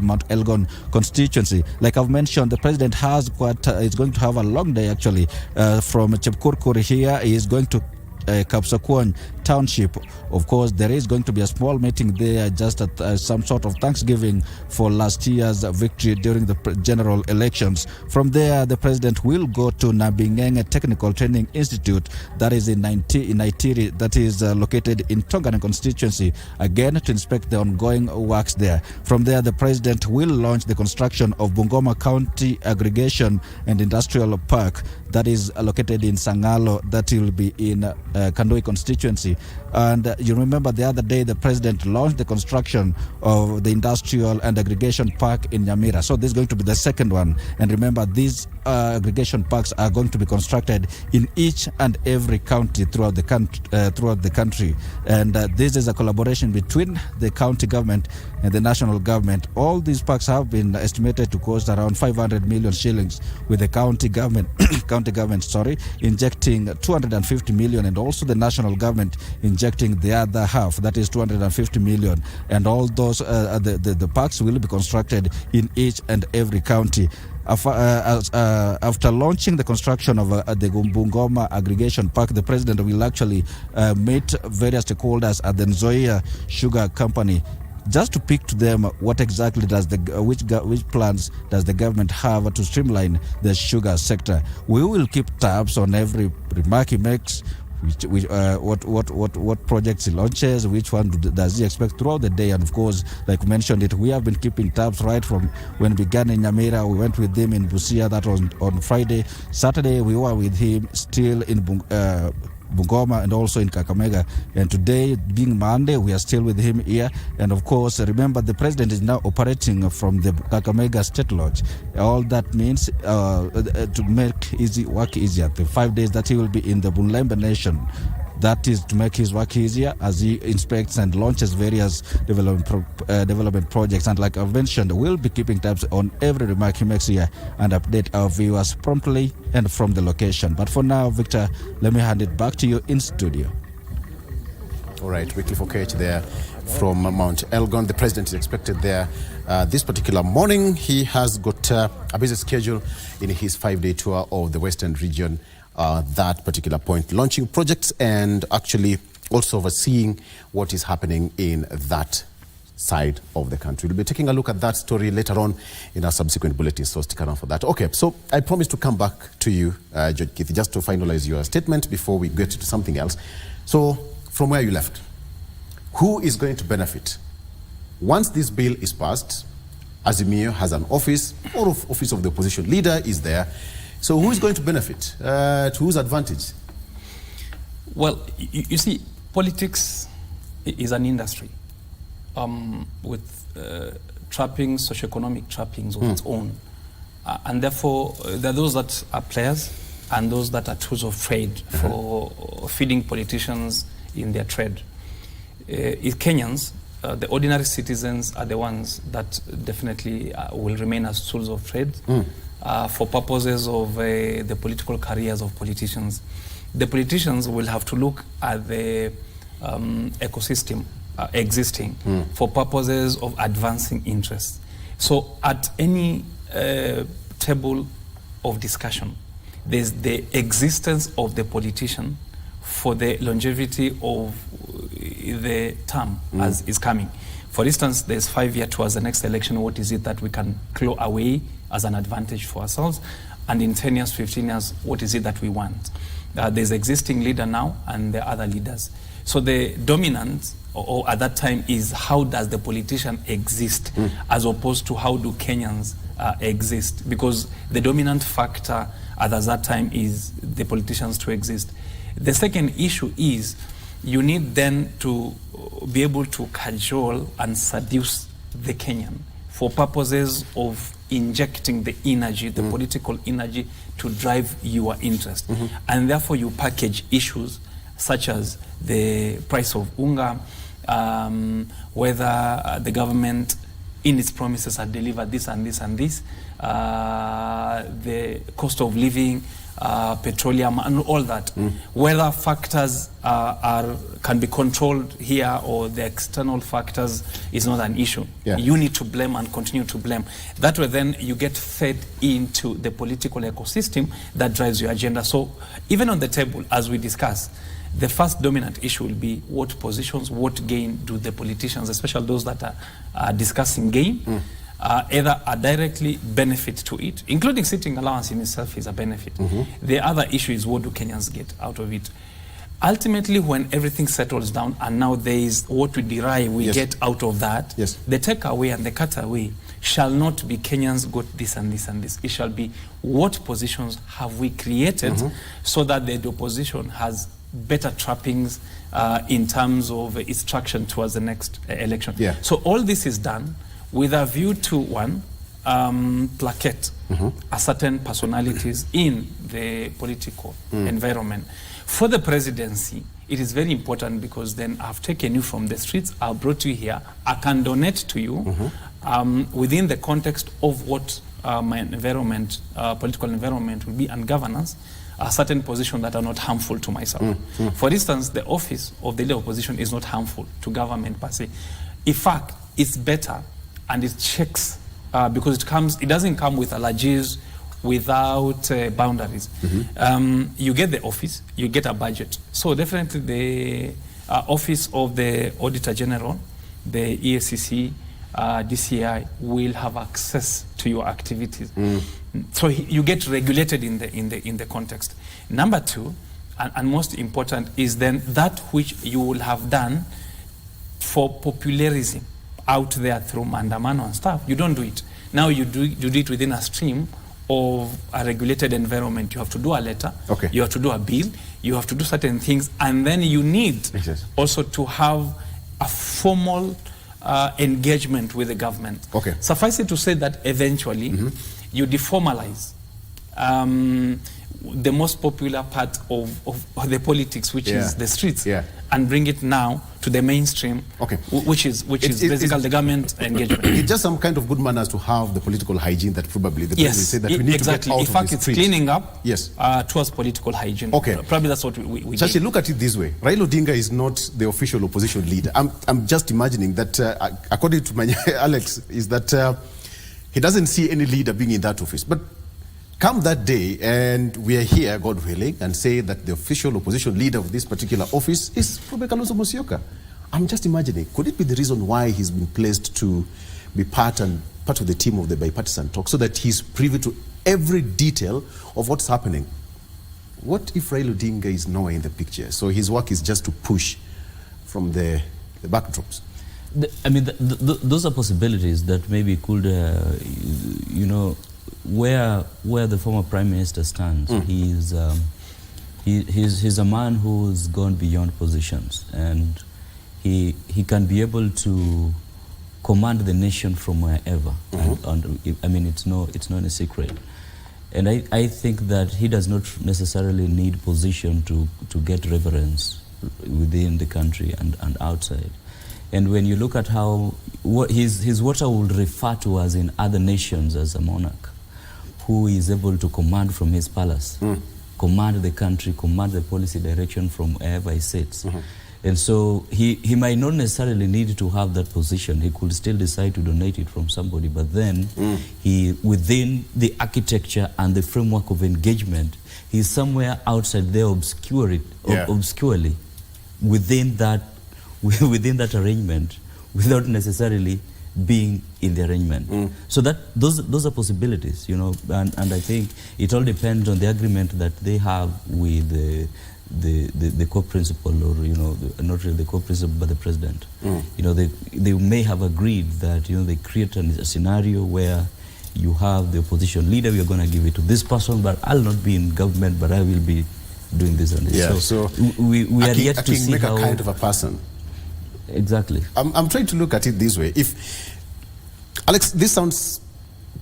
Mount Elgon constituency. Like I've mentioned, the president is going to have a long day, actually, from Chepkurkur here. He is going to Kapsakwon Township. Of course, there is going to be a small meeting there, just at some sort of Thanksgiving for last year's victory during the general elections. From there, the president will go to Nabingenge Technical Training Institute, that is in Naitiri, that is located in Tongana constituency, again to inspect the ongoing works there. From there, the president will launch the construction of Bungoma County Aggregation and Industrial Park, that is located in Sangalo, that will be in Kandoi constituency. And you remember the other day the president launched the construction of the industrial and aggregation park in Nyamira. So this is going to be the second one. And remember, these aggregation parks are going to be constructed in each and every county throughout the country. And this is a collaboration between the county government and the national government. All these parks have been estimated to cost around 500 million shillings, with the county government injecting 250 million, and also the national government injecting the other half, that is 250 million. And all those the parks will be constructed in each and every county. After launching the construction of the Bungoma Aggregation Park, the president will actually meet various stakeholders at the Nzoia Sugar Company, just to pick to them what exactly does which plans does the government have to streamline the sugar sector. We will keep tabs on every remark he makes, what projects he launches, which one does he expect throughout the day. And of course, like we mentioned it, we have been keeping tabs right from when we began in Nyamira. We went with him in Busia, that was on Friday. Saturday we were with him still in Bungoma and also in Kakamega. And today, being Monday, we are still with him here. And of course, remember, the president is now operating from the Kakamega State Lodge. All that means to make work easier. The 5 days that he will be in the Bunlembe Nation, that is to make his work easier as he inspects and launches various development projects. And like I've mentioned, we'll be keeping tabs on every remark he makes here and update our viewers promptly and from the location. But for now, Victor, let me hand it back to you in studio. All right, Wycliffe Okech there from Mount Elgon. The president is expected there this particular morning. He has got a busy schedule in his 5-day tour of the Western region. That particular point, launching projects and actually also overseeing what is happening in that side of the country. We'll be taking a look at that story later on in our subsequent bulletins, so stick around for that. Okay, so I promised to come back to you, Judge Keith, just to finalize your statement before we get to something else. So, from where you left, who is going to benefit? Once this bill is passed, Azimio has an office, or office of the opposition leader is there. So who is going to benefit? To whose advantage? Well, you see, politics is an industry with trappings, socioeconomic trappings of its own. And therefore, there are those that are players and those that are tools of trade for feeding politicians in their trade. If Kenyans, the ordinary citizens are the ones that definitely will remain as tools of trade. For purposes of the political careers of politicians. The politicians will have to look at the ecosystem existing for purposes of advancing interests. So at any table of discussion, there's the existence of the politician for the longevity of the term as is coming. For instance, there's 5 years towards the next election. What is it that we can claw away as an advantage for ourselves? And in 10 years, 15 years, what is it that we want? There's existing leader now and the other leaders. So the dominant, or at that time, is how does the politician exist as opposed to how do Kenyans exist? Because the dominant factor at that time is the politicians to exist. The second issue is you need then to be able to cajole and seduce the Kenyan for purposes of injecting the energy, the political energy to drive your interest. And therefore you package issues such as the price of unga, whether the government in its promises had delivered this and this and this, the cost of living, petroleum and all that. Whether factors can be controlled here or the external factors is not an issue. You need to blame and continue to blame. That way then you get fed into the political ecosystem that drives your agenda. So even on the table, as we discuss, the first dominant issue will be what positions, what gain do the politicians, especially those that are discussing gain, either a directly benefit to it, including sitting allowance in itself is a benefit. The other issue is what do Kenyans get out of it. Ultimately, when everything settles down and now there is what we derive, we get out of that, the takeaway and the cutaway shall not be Kenyans got this and this and this. It shall be what positions have we created so that the opposition has better trappings in terms of its traction towards the next election. So all this is done with a view to, one, placate a certain personalities in the political environment. For the presidency, it is very important because then I've taken you from the streets, I've brought you here, I can donate to you within the context of what my environment, political environment will be and governance, a certain position that are not harmful to myself. For instance, the office of the leader of opposition is not harmful to government per se. In fact, it's better and it checks because it doesn't come with allergies, without boundaries. You get the office, you get a budget. So definitely the office of the Auditor General, the EACC, DCI will have access to your activities. So you get regulated in the context. Number two, and most important, is then that which you will have done for popularism out there through mandamano and stuff. You don't do it. Now you do it within a stream of a regulated environment, you have to do a letter, okay. you have to do a bill, you have to do certain things, and then you need also to have a formal engagement with the government. Okay. Suffice it to say that eventually you deformalize the most popular part of the politics, which is the streets, and bring it now to the mainstream, which is basically the government engagement. It's just some kind of good manners to have the political hygiene that probably the president said that we need to get out in fact, of the street. It's cleaning up yes. Towards political hygiene. Okay. Probably that's what we Chachi, look at it this way. Raila Odinga is not the official opposition leader. I'm just imagining that, according to my Alex, is that he doesn't see any leader being in that office. But come that day, and we are here, God willing, and say that the official opposition leader of this particular office is probably Kalonzo Musyoka. I'm just imagining, could it be the reason why he's been placed to be part of the team of the bipartisan talk, so that he's privy to every detail of what's happening? What if Raila Odinga is nowhere in the picture? So his work is just to push from the backdrops. Those are possibilities that maybe could, where the former Prime Minister stands. He's a man who's gone beyond positions, and he can be able to command the nation from wherever. It's not a secret. And I think that he does not necessarily need position to get reverence within the country and outside. And when you look at how his what I would refer to as in other nations as a monarch, who is able to command from his palace, command the country, command the policy direction from wherever he sits. And so he might not necessarily need to have that position. He could still decide to donate it from somebody, but then he, within the architecture and the framework of engagement, he's somewhere outside there obscurely within that arrangement, without necessarily being in the arrangement. So that those are possibilities, and I think it all depends on the agreement that they have with the co-principal, or not really the co-principal but the president. They may have agreed that they create a scenario where you have the opposition leader, we are going to give it to this person, but I'll not be in government, but I will be doing this and this. Yeah, so we are yet to see how... a kind of a person. Exactly. I'm trying to look at it this way. If Alex, this sounds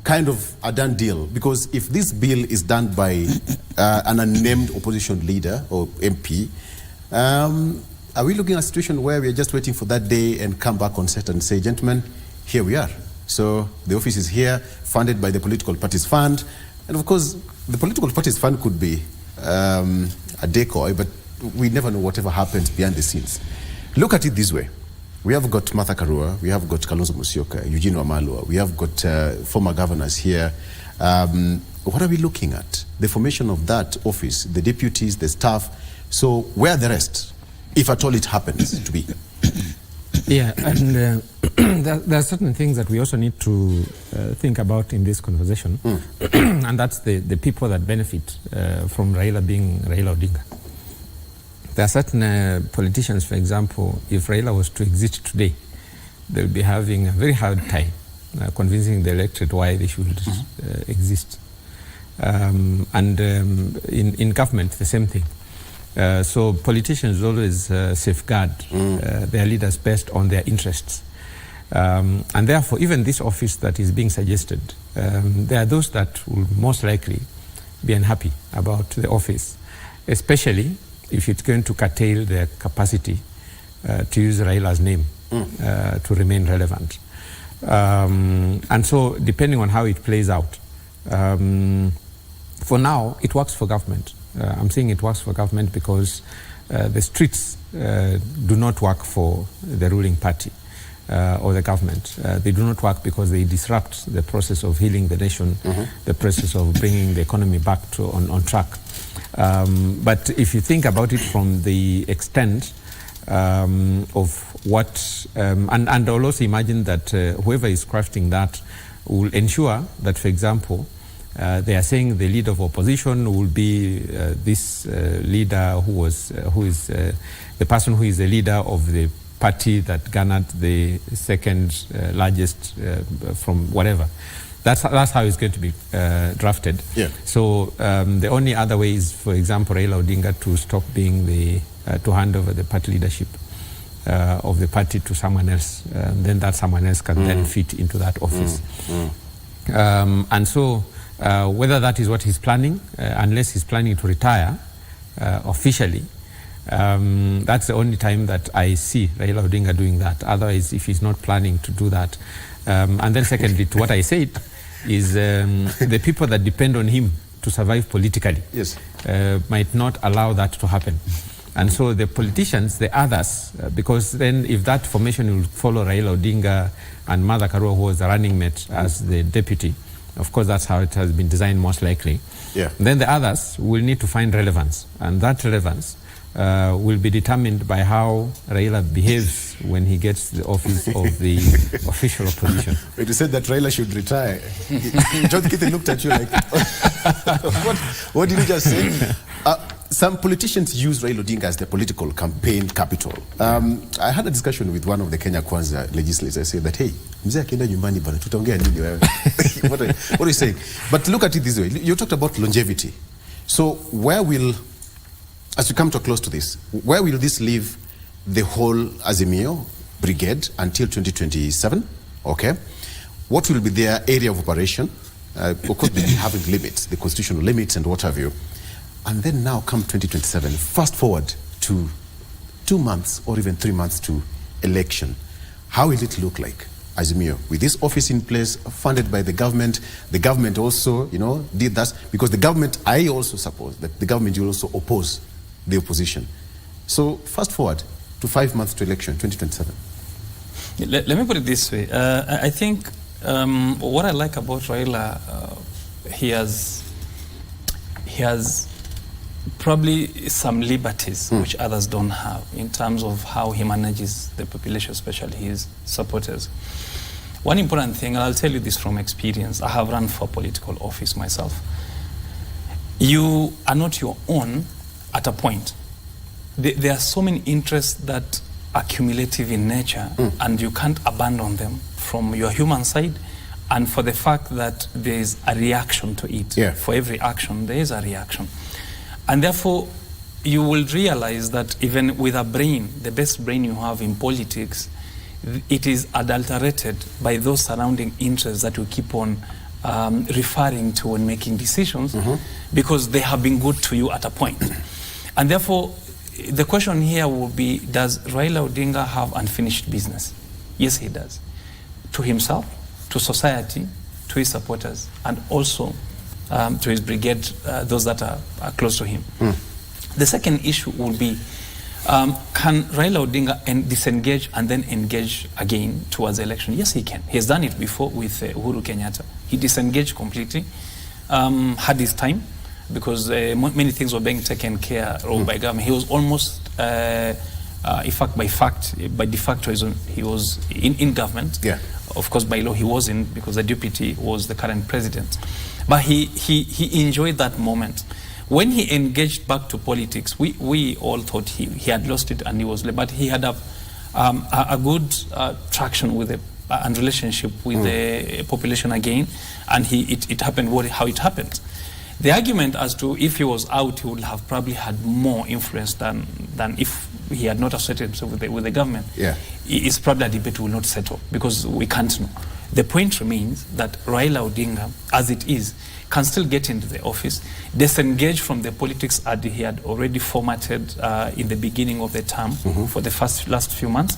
kind of a done deal, because if this bill is done by an unnamed opposition leader or MP, are we looking at a situation where we are just waiting for that day and come back on set and say, gentlemen, here we are. So the office is here, funded by the political parties fund. And of course, the political parties fund could be a decoy, but we never know whatever happens behind the scenes. Look at it this way. We have got Martha Karua, we have got Kalonzo Musyoka, Eugene Wamalwa, we have got former governors here. What are we looking at? The formation of that office, the deputies, the staff. So where are the rest, if at all it happens to be? Yeah, and there are certain things that we also need to think about in this conversation, and that's the people that benefit from Raila being Raila Odinga. There are certain politicians, for example, if Raila was to exist today, they'll be having a very hard time convincing the electorate why they should exist. In government, the same thing. So politicians always safeguard their leaders based on their interests. And therefore, even this office that is being suggested, there are those that will most likely be unhappy about the office, especially if it's going to curtail their capacity to use Raila's name to remain relevant. And so, depending on how it plays out, for now, it works for government. I'm saying it works for government because the streets do not work for the ruling party or the government. They do not work because they disrupt the process of healing the nation, the process of bringing the economy back on track. But if you think about it from the extent of what, and I'll also imagine that whoever is crafting that will ensure that, for example, they are saying the leader of opposition will be this leader who is the person who is the leader of the party that garnered the second largest from whatever. That's how it's going to be drafted. Yeah. So the only other way is, for example, Raila Odinga to stop being to hand over the party leadership of the party to someone else. Then that someone else can then fit into that office. And so whether that is what he's planning, unless he's planning to retire officially, that's the only time that I see Raila Odinga doing that. Otherwise, if he's not planning to do that. And then secondly, to what I said, is the people that depend on him to survive politically might not allow that to happen. And so the politicians, the others, because then if that formation will follow Raila Odinga and Martha Karua, who was the running mate, as the deputy, of course that's how it has been designed most likely. Yeah. Then the others will need to find relevance, and that relevance will be determined by how Raila behaves when he gets the office of the official opposition. When you said that Raila should retire, John Kitty looked at you like, what did you just say? Some politicians use Raila Odinga as their political campaign capital. I had a discussion with one of the Kenya Kwanza legislators. I said that, hey, mzee akienda nyumbani bana, tutaongea nini wewe? What are you saying? But look at it this way. You talked about longevity. So where will, as we come to a close to this, where will this leave the whole Azimio brigade until 2027? Okay. What will be their area of operation? Of course, they having limits, the constitutional limits and what have you. And then now come 2027, fast forward to 2 months or even 3 months to election. How will it look like, Azimio? With this office in place, funded by the government also, did that, because the government, I also suppose that the government will also oppose the opposition. So fast forward to 5 months to election, 2027. Let me put it this way. I think what I like about Raila, he has probably some liberties which others don't have in terms of how he manages the population, especially his supporters. One important thing, and I'll tell you this from experience, I have run for political office myself. You are not your own at a point. There are so many interests that are cumulative in nature, and you can't abandon them from your human side, and for the fact that there is a reaction to it. Yeah. For every action, there is a reaction. And therefore, you will realize that even with a brain, the best brain you have in politics, it is adulterated by those surrounding interests that you keep on referring to when making decisions, because they have been good to you at a point. And therefore, the question here will be, does Raila Odinga have unfinished business? Yes, he does. To himself, to society, to his supporters, and also to his brigade, those that are close to him. The second issue will be, can Raila Odinga disengage and then engage again towards the election? Yes, he can. He has done it before with Uhuru Kenyatta. He disengaged completely, had his time, because many things were being taken care of by government. He was almost, in fact, by de facto, he was in government. Yeah. Of course, by law, he wasn't, because the deputy was the current president. But he enjoyed that moment. When he engaged back to politics, we all thought he had lost it and he was, but he had a good traction with and relationship with the population again, and it happened how it happened. The argument as to if he was out, he would have probably had more influence than if he had not associated himself with the government. Yeah. It's probably a debate will not settle, because we can't know. The point remains that Raila Odinga, as it is, can still get into the office, disengage from the politics that he had already formatted in the beginning of the term for the last few months,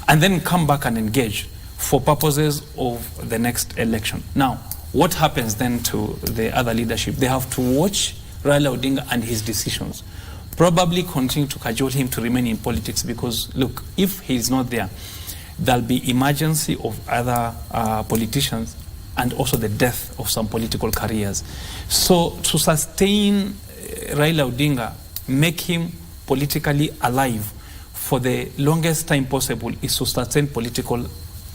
and then come back and engage for purposes of the next election. Now, what happens then to the other leadership? They have to watch Raila Odinga and his decisions. Probably continue to cajole him to remain in politics, because, look, if he's not there, there'll be emergency of other politicians, and also the death of some political careers. So to sustain Raila Odinga, make him politically alive for the longest time possible, is to sustain political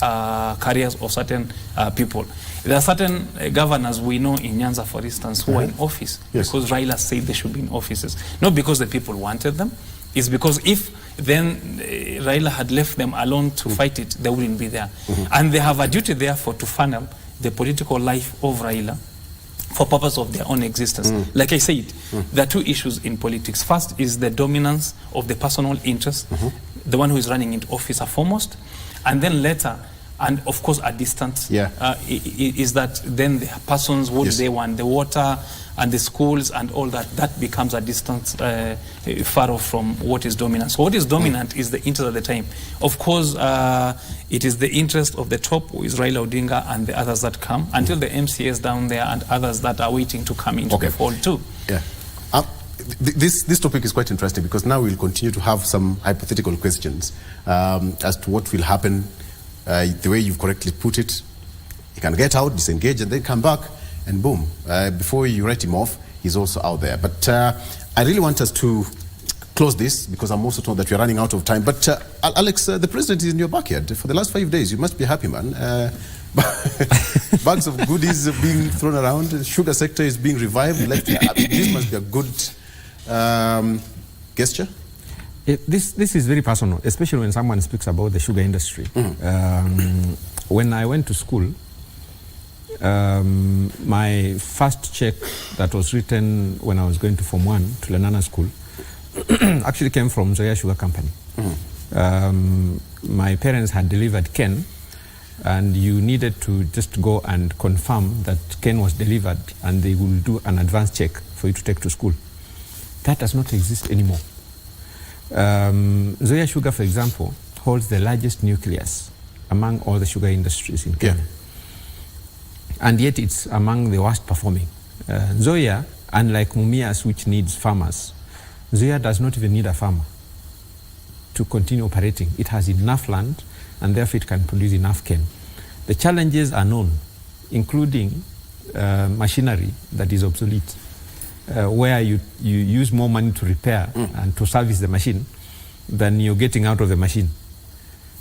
careers of certain people. There are certain governors we know in Nyanza, for instance, who are in office because Raila said they should be in offices. Not because the people wanted them, it's because if then Raila had left them alone to fight it, they wouldn't be there. And they have a duty, therefore, to funnel the political life of Raila for purpose of their own existence. Like I said, there are two issues in politics. First is the dominance of the personal interest, the one who is running into office are foremost, and then later, and of course at distance, is that then the persons, what they want, the water and the schools and all that, that becomes a distance far off from what is dominant. So what is dominant is the interest at the time. Of course, it is the interest of the top, who is Raila Odinga, and the others that come, until the MCAs down there and others that are waiting to come into the fold too. This topic is quite interesting, because now we'll continue to have some hypothetical questions as to what will happen. The way you've correctly put it, he can get out, disengage, and then come back, and boom, before you write him off, he's also out there. But I really want us to close this, because I'm also told that we're running out of time. But Alex, the president is in your backyard for the last 5 days. You must be happy, man. Bags of goodies are being thrown around. The sugar sector is being revived. This must be a good gesture. This is very personal, especially when someone speaks about the sugar industry. When I went to school, my first check that was written when I was going to Form 1 to Lenana School actually came from Zoya Sugar Company. My parents had delivered Ken, and you needed to just go and confirm that Ken was delivered, and they will do an advance check for you to take to school. That does not exist anymore. Zoya Sugar, for example, holds the largest nucleus among all the sugar industries in Kenya. And yet it's among the worst performing. Zoya, unlike Mumias, which needs farmers, Zoya does not even need a farmer to continue operating. It has enough land, and therefore it can produce enough cane. The challenges are known, including machinery that is obsolete, where you use more money to repair and to service the machine than you're getting out of the machine.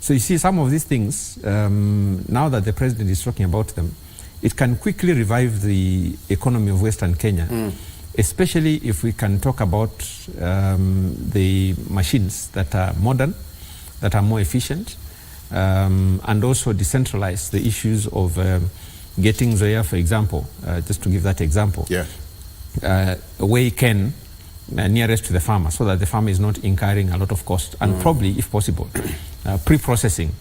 So you see, some of these things, now that the president is talking about them, it can quickly revive the economy of Western Kenya, especially if we can talk about the machines that are modern, that are more efficient, and also decentralize the issues of getting Zoya, for example, just to give that example, where you can nearest to the farmer, so that the farmer is not incurring a lot of cost, and probably, if possible, pre-processing,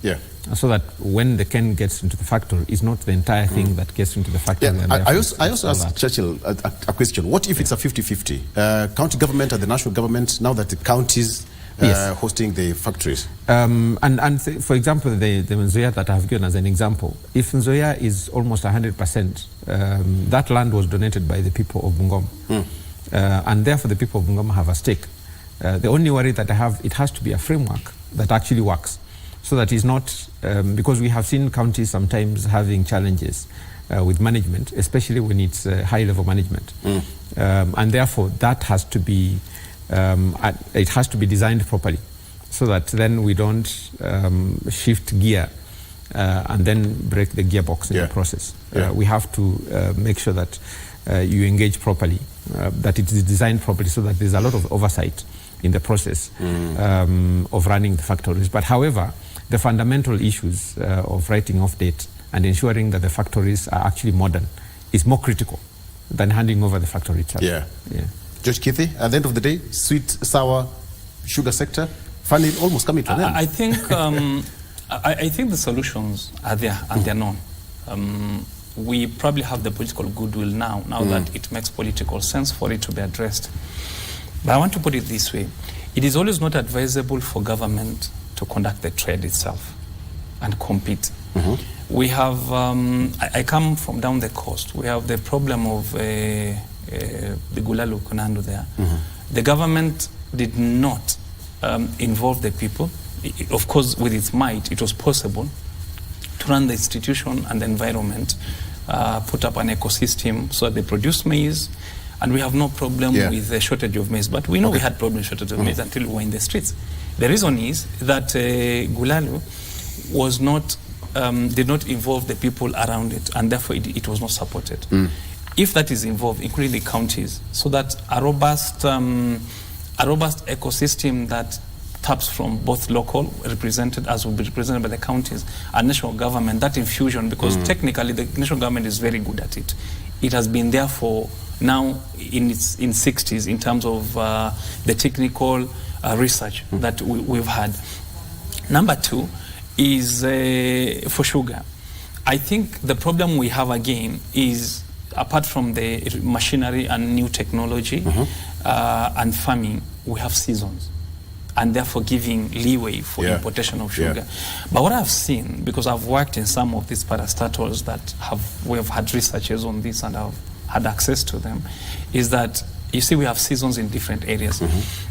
so that when the cane gets into the factory, it's not the entire thing that gets into the factory. I also asked Churchill a question. What if it's a 50-50? County government and the national government, now that the counties hosting the factories? For example, the Nzoia that I have given as an example, if Nzoia is almost 100%, that land was donated by the people of Bungoma. And therefore the people of Bungoma have a stake. The only worry that I have, it has to be a framework that actually works, so that it's not, because we have seen counties sometimes having challenges with management, especially when it's high-level management. And therefore that has to be, it has to be designed properly, so that then we don't shift gear and then break the gearbox in the process. We have to make sure that you engage properly, that it is designed properly, so that there's a lot of oversight in the process of running the factories. But however, the fundamental issues of writing off debt and ensuring that the factories are actually modern is more critical than handing over the factory itself. George Kithi, at the end of the day, sweet, sour, sugar sector, finally almost coming to an end. I think I think the solutions are there, and they're known. We probably have the political goodwill now that it makes political sense for it to be addressed. But I want to put it this way. It is always not advisable for government to conduct the trade itself and compete. We have, I come from down the coast, we have the problem of the Gulalu Konando there. The government did not involve the people. Of course, with its might, it was possible to run the institution and the environment, put up an ecosystem so that they produce maize, and we have no problem with the shortage of maize. But we know we had problem with shortage of maize until we were in the streets. The reason is that Gulalu was not, did not involve the people around it, and therefore it was not supported. If that is involved, including the counties, so that a robust ecosystem that taps from both local, represented as will be represented by the counties, and national government, that infusion, because technically the national government is very good at it. It has been there for now in 60s in terms of the technical research that we've had. Number two is for sugar. I think the problem we have again is, apart from the machinery and new technology and farming, we have seasons, and therefore giving leeway for importation of sugar. But what I've seen, because I've worked in some of these parastatals that we have had researchers on this and I've had access to them, is that you see we have seasons in different areas.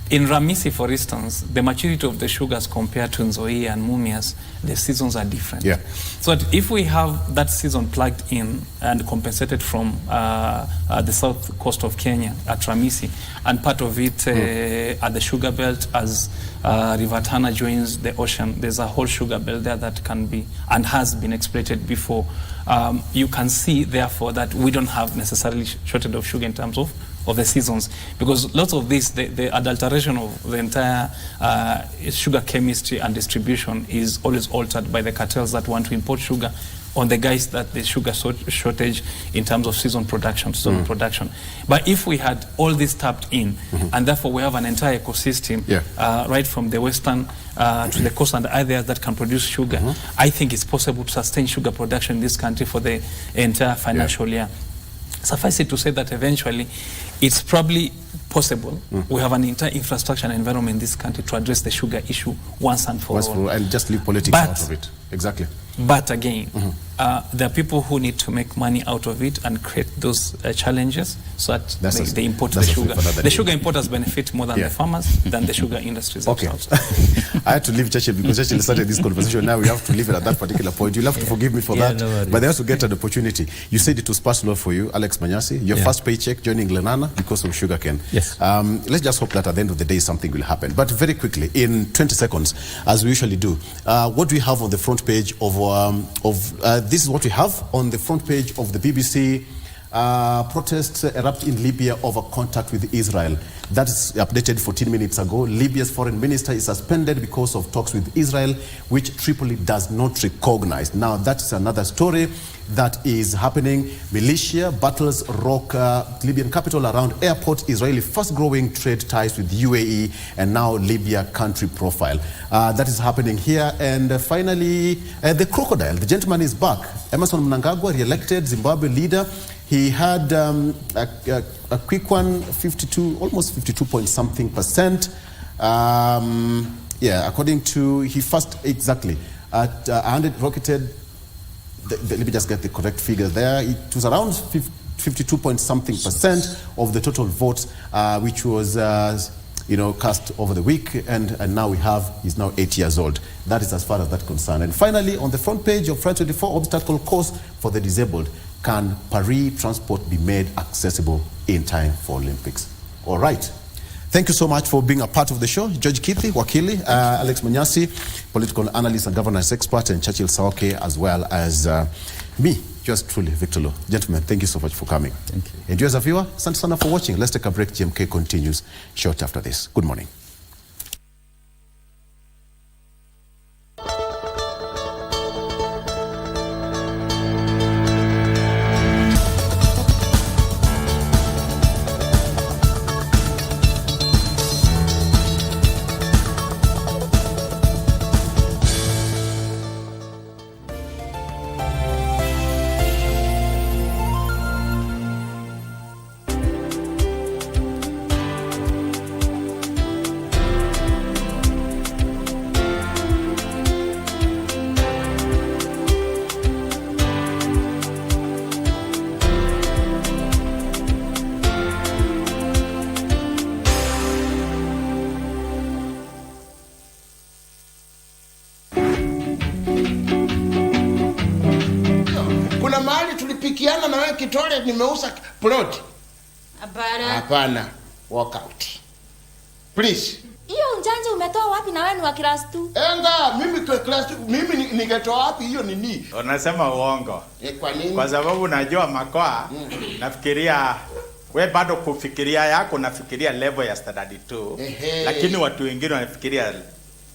In Ramisi, for instance, the maturity of the sugars compared to Nzoia and Mumias, the seasons are different. So that if we have that season plugged in and compensated from the south coast of Kenya at Ramisi, and part of it at the sugar belt as River Tana joins the ocean, there's a whole sugar belt there that can be and has been exploited before. You can see, therefore, that we don't have necessarily shortage of sugar in terms of the seasons, because lots of this, the adulteration of the entire sugar chemistry and distribution is always altered by the cartels that want to import sugar on the guise that the sugar shortage in terms of season production. But if we had all this tapped in, and therefore we have an entire ecosystem, right from the western to the coast and others that can produce sugar, I think it's possible to sustain sugar production in this country for the entire financial year. Suffice it to say that eventually it's probably possible. We have an entire infrastructure and environment in this country to address the sugar issue once and for all. And just leave politics out of it. Exactly. But again, there are people who need to make money out of it and create those challenges so that they import the sugar. The sugar importers benefit more than the farmers, than the sugar industries themselves. I had to leave Churchill because Churchill started this conversation. Now we have to leave it at that particular point. You'll have to forgive me for that. No, but they also get an opportunity. You said it was personal for you, Alex Manyasi. Your first paycheck joining Lenana because of sugarcane. Yes. Let's just hope that at the end of the day something will happen. But very quickly, in 20 seconds, as we usually do, what do we have on the front page of this is what we have on the front page of the BBC. Protests erupt in Libya over contact with Israel. That is updated 14 minutes ago. Libya's foreign minister is suspended because of talks with Israel, which Tripoli does not recognize. Now, that's another story that is happening. Militia battles rock Libyan capital around airport. Israeli fast-growing trade ties with UAE, and now Libya country profile. That is happening here. And finally, the crocodile. The gentleman is back. Emerson Mnangagwa, re-elected Zimbabwe leader. He had a quick one, 52, almost 52 point something percent. According to, he first exactly at 100 rocketed. Let me just get the correct figure there. It was around 52 point something percent of the total votes, which was cast over the week, and now he's now 8 years old. That is as far as that concerned. And finally, on the front page of France 24, obstacle course for the disabled. Can Paris transport be made accessible in time for Olympics? All right. Thank you so much for being a part of the show. George Kithi, Wakili, Alex Manyasi, political analyst and governance expert, and Churchill Saoke, as well as me, just truly, Victor Low. Gentlemen, thank you so much for coming. Thank you. And you as a viewer, thanks sana for watching. Let's take a break. GMK continues short after this. Good morning. Tulipikiana na wewe Kitole, nimeuza plot. Hapana. Walk out. Please. Hiyo unjanja umetoa wapi na wewe ni wa class 2? Enga, mimi class 2, mimi ningetoa wapi hiyo nini? Unasema uongo. Kwa nini? Kwa sababu najua makoa, nafikiria we bado kufikiria yako nafikiria level ya standard 2, lakini watu wengine wanafikiria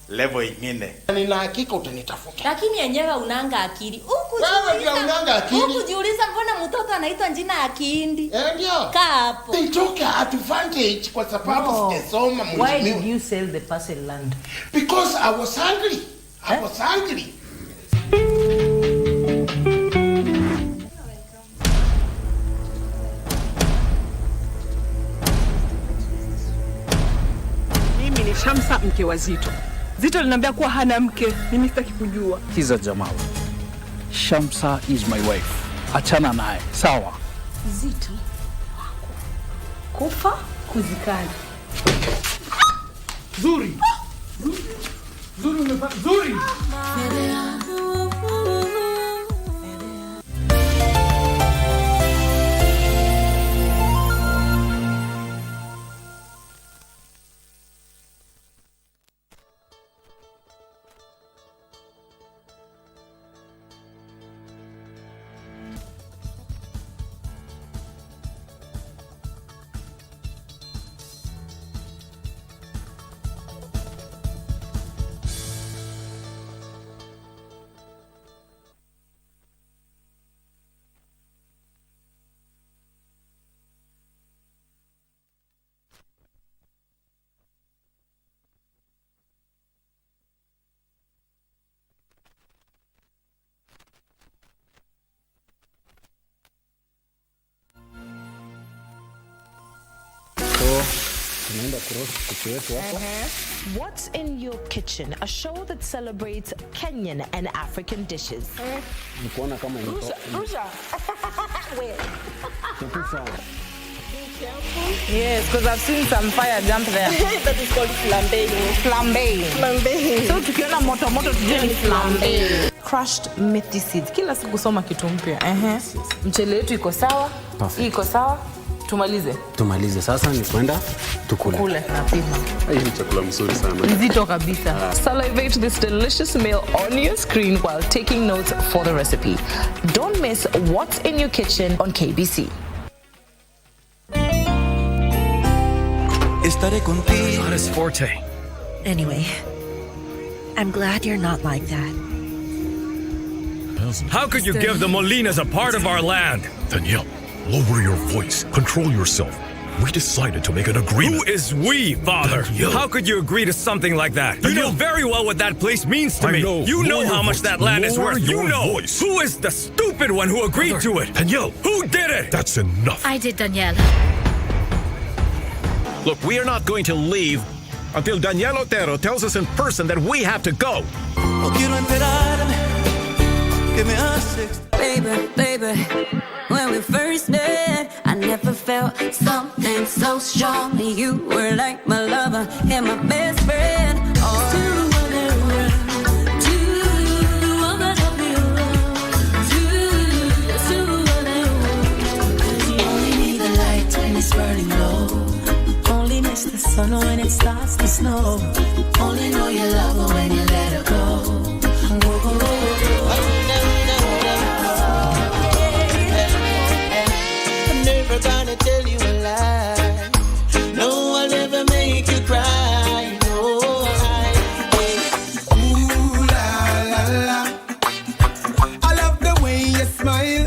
level ingine. Nina hakika utanitafuta. Lakini yenyewe unanga akili. Wewe ndio unanga akili. Hukujiuliza mbona mtoto anaitwa jina ya Kihindi? Ndio. Kaa hapo. They took advantage kwa sababu sijasoma mwenyewe. Why did you sell the parcel land? Because I was hungry. I was hungry. Mimi ni Shamsa, mke wa Zito. Zito linambia kuwa hana mke, mimi sitaki kujua. Kiza Jamal. Shamsa is my wife. Achana naye. Sawa. Zito. Kufa kuzikana. Zuri. Zuri umefanya. Zuri. What's in Your Kitchen, a show that celebrates Kenyan and African dishes. Yes, because I've seen some fire jump there. That is called flambe. Flambe. So tukiona moto tujue ni flambe. Crushed methi seeds. Kila siku soma kitu mpya. Mchele yetu iko sawa. Hii iko sawa. Tumalize. Sasa ni kwenda tukule na pima. Hii ni chakula mzuri sana. Nzito kabisa. Salivate this delicious meal on your screen while taking notes for the recipe. Don't miss What's in Your Kitchen on KBC. Estaré contigo. Not his forte. Anyway, I'm glad you're not like that. How could you give the Molinas a part of our land? Danielle, lower your voice. Control yourself. We decided to make an agreement. Who is we, Father? Danielle. How could you agree to something like that? You know very well what that place means to me. You know how much that land is worth. You know. Voice. Who is the stupid one who agreed to it? Danielle. Who did it? That's enough. I did, Danielle. Look, we are not going to leave until Daniel Otero tells us in person that we have to go. Baby, when we first met, I never felt something so strong. You were like my lover and my best friend. Only need the light when it's burning low. Only miss the sun when it starts to snow. Only know you love her when you let her go. I'm never gonna tell you a lie. No, I'll never make you cry. No, ooh la la la. I love the way you smile.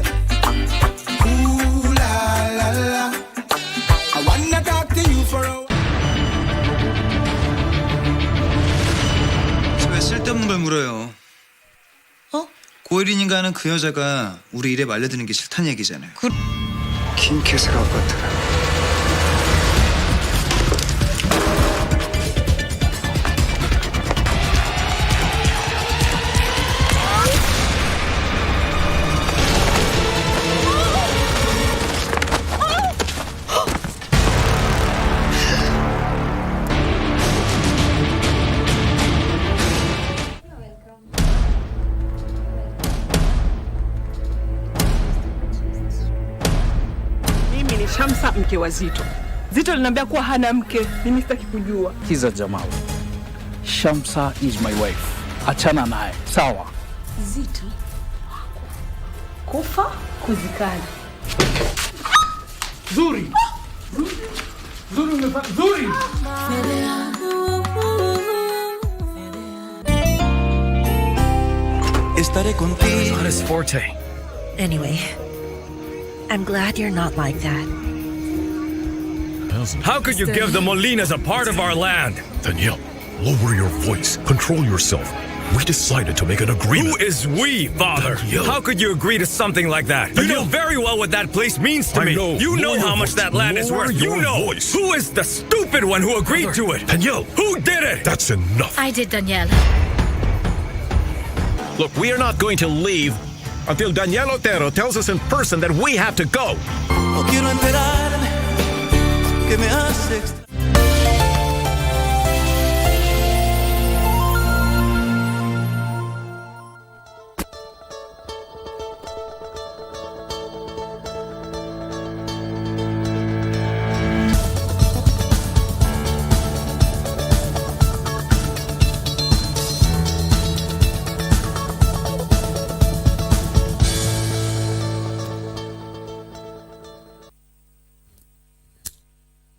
Ooh la la la. I wanna talk to you for a 왜 쓸데없는 걸 물어요? 고일인인가 하는 그 여자가 우리 일에 말려드는 게 싫다는 얘기잖아요. 킹캐스가 같더라. Shamsa, mke wa Zito. Zito linambia kuwa hana mke, mimi sitaki kujua. Kiza Jamal. Shamsa is my wife. Achana naye. Sawa. Zito. Kufa kuzikana. Zuri. Zuri umefanya. Zuri. contigo. It's not his forte. Anyway, I'm glad you're not like that. How could you give the Molinas a part of our land? Danielle, lower your voice. Control yourself. We decided to make an agreement. Who is we, Father? Danielle. How could you agree to something like that? You know very well what that place means to me. You know how much that land is worth. You know. Who is the stupid one who agreed to it? Danielle. Who did it? That's enough. I did, Danielle. Look, we are not going to leave until Danielle Otero tells us in person that we have to go. No quiero enterarme que me hace extrañar.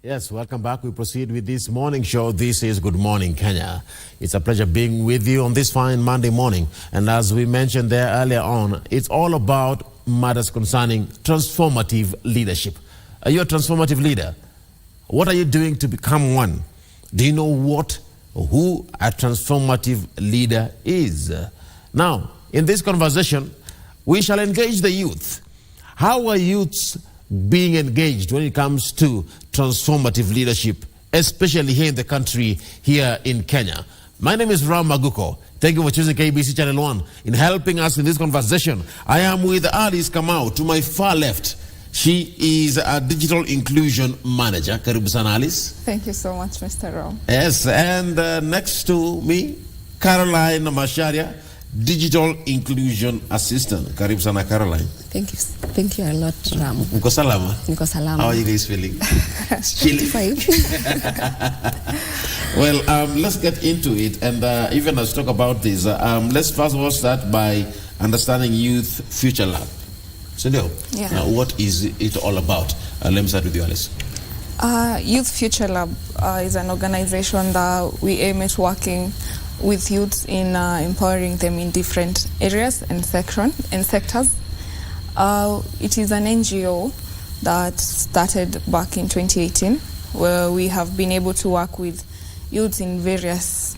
Yes, welcome back. We proceed with this morning show. This is Good Morning Kenya. It's a pleasure being with you on this fine Monday morning. And as we mentioned there earlier on, it's all about matters concerning transformative leadership. Are you a transformative leader? What are you doing to become one? Do you know what or who a transformative leader is? Now, in this conversation, we shall engage the youth. How are youths being engaged when it comes to transformative leadership, especially here in the country, here in Kenya? My name is Ram Maguko. Thank you for choosing KBC Channel 1 in helping us in this conversation. I am with Alice Kamau to my far left. She is a digital inclusion manager. Karibu sana, Alice. Thank you so much, Mr. Ram. Yes, and next to me, Caroline Masharia, digital inclusion assistant. Karibu sana, Caroline. Thank you a lot, Ram. Niko salama? Niko salama. How are you guys feeling? Chilly? Fine. Well, let's get into it. And even as we talk about this, let's first of all start by understanding Youth Future Lab. Sindio? Yeah. What is it all about? Let me start with you, Alice. Youth Future Lab is an organization that we aim at working with youths in empowering them in different areas and sectors. It is an NGO that started back in 2018, where we have been able to work with youths in various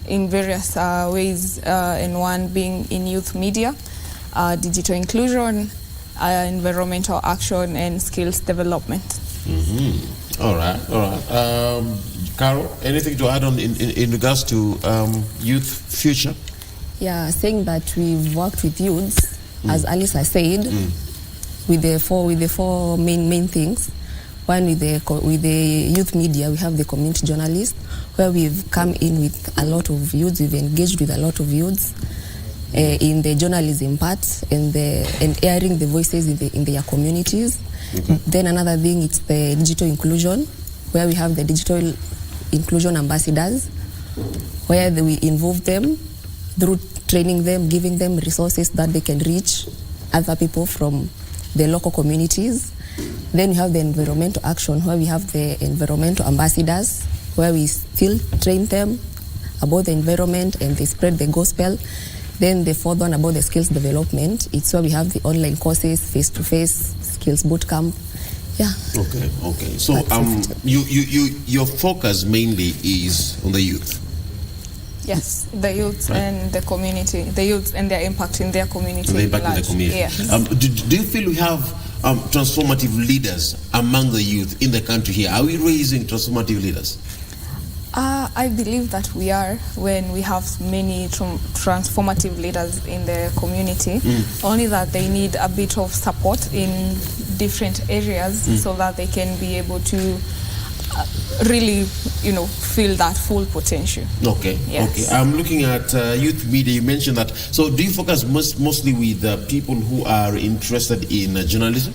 ways, and one being in youth media, digital inclusion, environmental action, and skills development. Mm-hmm. All right. Carol, anything to add on in regards to Youth Future? Yeah, saying that we've worked with youths, as Alice has said, with the four main things. One, with the youth media, we have the community journalist, where we've come in with a lot of youths. We've engaged with a lot of youths in the journalism part and airing the voices in their communities. Okay. Then another thing, it's the digital inclusion, where we have the digital inclusion ambassadors, where we involve them through training them, giving them resources that they can reach other people from the local communities. Then we have the environmental action, where we have the environmental ambassadors, where we still train them about the environment and they spread the gospel. Then the fourth one, about the skills development, it's where we have the online courses, face-to-face skills bootcamp. Yeah. Okay. So your focus mainly is on the youth. Yes, the youth and the community, the youth and their impact in their community. The impact in the community. Yes. Do you feel we have transformative leaders among the youth in the country here? Are we raising transformative leaders? I believe that we are, when we have many transformative leaders in the community, only that they need a bit of support in different areas so that they can be able to really, feel that full potential. Okay. Yes. Okay. I'm looking at youth media. You mentioned that. So do you focus mostly with people who are interested in journalism?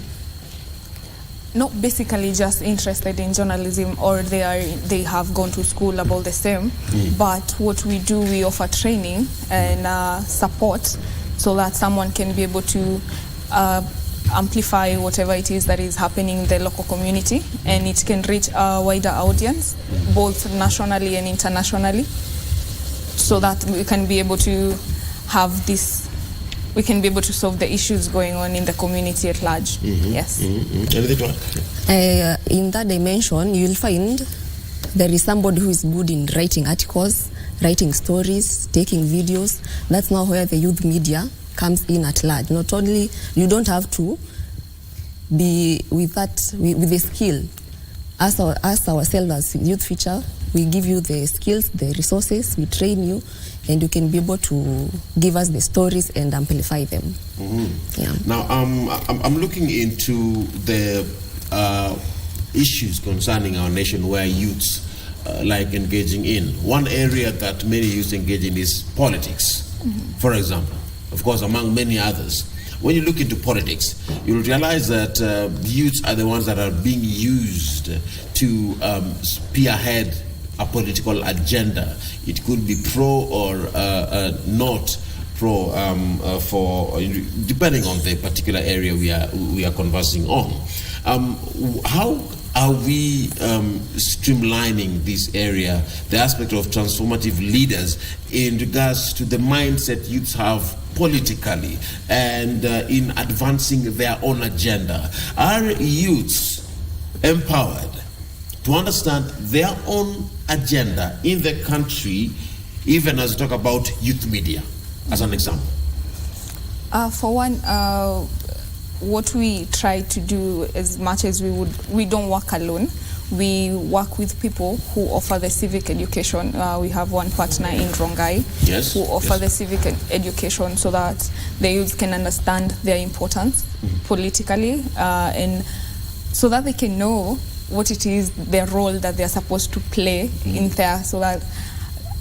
Not basically just interested in journalism, or they have gone to school about the same. But what we do, we offer training and support so that someone can be able to amplify whatever it is that is happening in the local community, and it can reach a wider audience, both nationally and internationally, so that we can be able to have this we can be able to solve the issues going on in the community at large. Yes. Anything to add? In that dimension, you'll find there is somebody who is good in writing articles, writing stories, taking videos. That's now where the youth media comes in at large. Not only, you don't have to be with the skill. As ourselves as Youth Future, we give you the skills, the resources, we train you, and you can be able to give us the stories and amplify them. Yeah. Now, I'm looking into the issues concerning our nation where youths like engaging in. One area that many youths engage in is politics, for example, of course, among many others. When you look into politics, you'll realize that youths are the ones that are being used to spearhead a political agenda. It could be pro or not pro, depending on the particular area we are conversing on. How are we streamlining this area, the aspect of transformative leaders, in regards to the mindset youths have politically and in advancing their own agenda? Are youths empowered to understand their own agenda in the country, even as we talk about youth media, as an example? For one, what we try to do as much as we don't work alone. We work with people who offer the civic education. We have one partner in Rongai who offer the civic education so that the youth can understand their importance politically and so that they can know what it is, their role that they're supposed to play in there, so that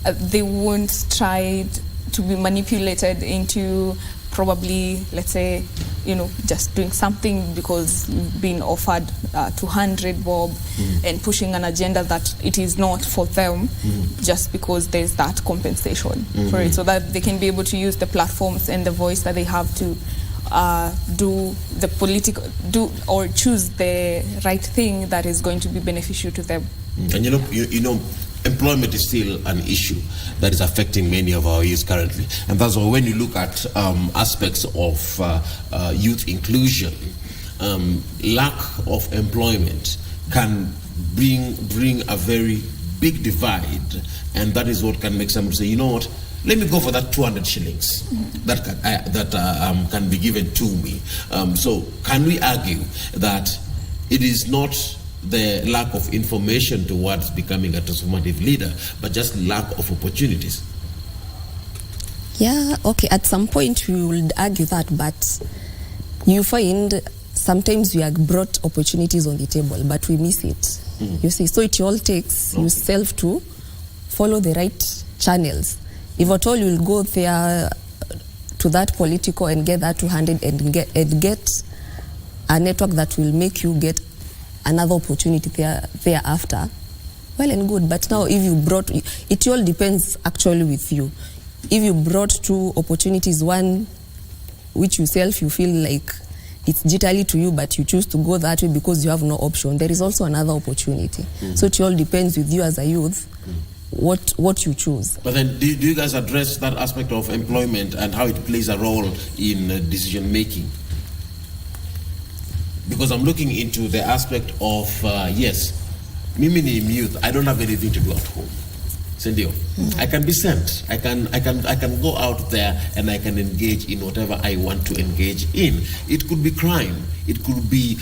they won't try to be manipulated into probably, let's say, just doing something because being offered 200 bob and pushing an agenda that it is not for them just because there's that compensation for it, so that they can be able to use the platforms and the voice that they have to choose the right thing that is going to be beneficial to them. And you know, employment is still an issue that is affecting many of our youth currently, and that's why when you look at aspects of youth inclusion, lack of employment can bring a very big divide, and that is what can make somebody say, you know what, let me go for that 200 shillings that can be given to me. So can we argue that it is not the lack of information towards becoming a transformative leader, but just lack of opportunities? Yeah, okay, at some point we would argue that, but you find sometimes we are brought opportunities on the table, but we miss it. You see, so it all takes yourself to follow the right channels. If at all you'll go there to that political and get that 200 and get a network that will make you get another opportunity thereafter, well and good. But now if you brought, it all depends actually with you. If you brought two opportunities, one which yourself you feel like it's jittery to you, but you choose to go that way because you have no option, there is also another opportunity. So it all depends with you as a youth, what you choose. But then do you guys address that aspect of employment and how it plays a role in decision making? Because I'm looking into the aspect of yes, mimi ni youth, I don't have anything to do at home. Sendio, I can be sent. I can go out there and I can engage in whatever I want to engage in. It could be crime. It could be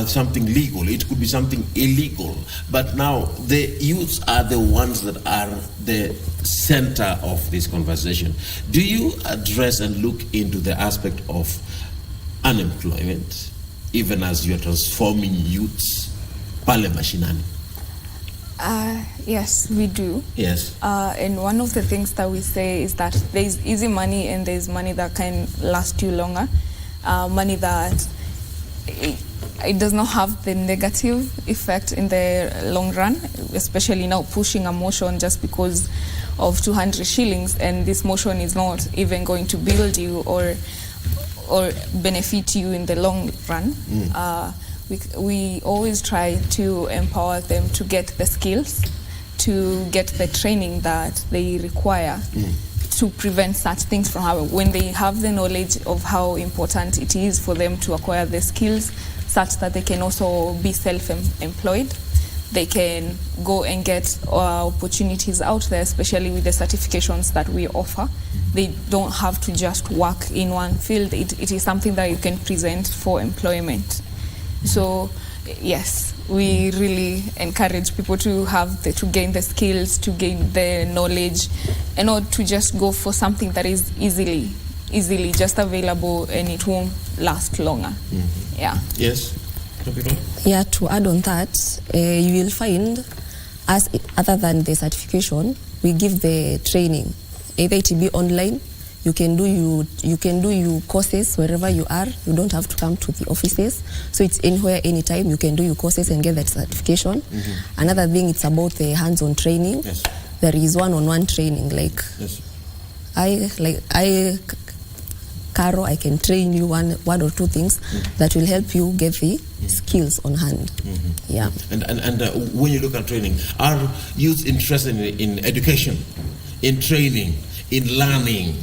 something legal. It could be something illegal. But now the youths are the ones that are the center of this conversation. Do you address and look into the aspect of unemployment, even as you're transforming youths pale mashinani? Yes, we do. Yes. And one of the things that we say is that there's easy money and there's money that can last you longer. Money that it does not have the negative effect in the long run, especially now pushing a motion just because of 200 shillings, and this motion is not even going to build you or benefit you in the long run. We always try to empower them to get the skills, to get the training that they require to prevent such things from happening. When they have the knowledge of how important it is for them to acquire the skills such that they can also be self-employed, they can go and get opportunities out there, especially with the certifications that we offer. They don't have to just work in one field. It is something that you can present for employment. So, yes, we really encourage people to gain the skills, to gain the knowledge, and not to just go for something that is easily just available and it won't last longer. Yeah. Yes. Yeah, to add on that, you will find, as other than the certification, we give the training. Either it will be online, you can do your courses wherever you are. You don't have to come to the offices. So it's anywhere, anytime. You can do your courses and get that certification. Another thing, it's about the hands-on training. Yes. There is one-on-one training. Caro, I can train you one or two things that will help you get the skills on hand. Yeah. And when you look at training, are youth interested in education, in training, in learning?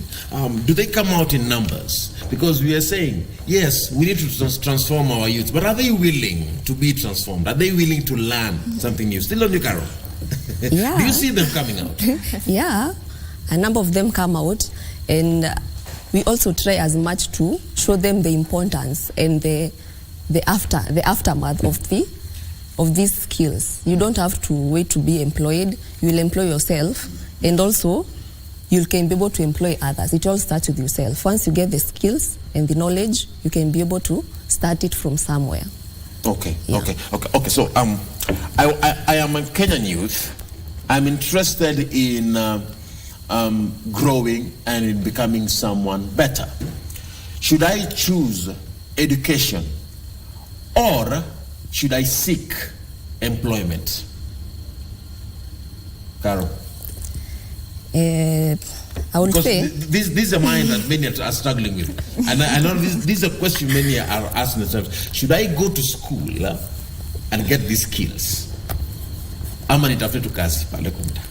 Do they come out in numbers? Because we are saying, yes, we need to transform our youth, but are they willing to be transformed? Are they willing to learn something new? Still on you, Carol. Yeah. Do you see them coming out? Yeah, a number of them come out, and we also try as much to show them the importance and the aftermath of these skills. You don't have to wait to be employed. You will employ yourself, and also you can be able to employ others. It all starts with yourself. Once you get the skills and the knowledge, you can be able to start it from somewhere. Okay. So I am a Kenyan youth. I'm interested in growing and in becoming someone better. Should I choose education or should I seek employment? Carol. I would because say this is a mind that many are struggling with, and I know this is a question many are asking themselves: should I go to school and get these skills? Ama nitafute tu kazi pale kumta.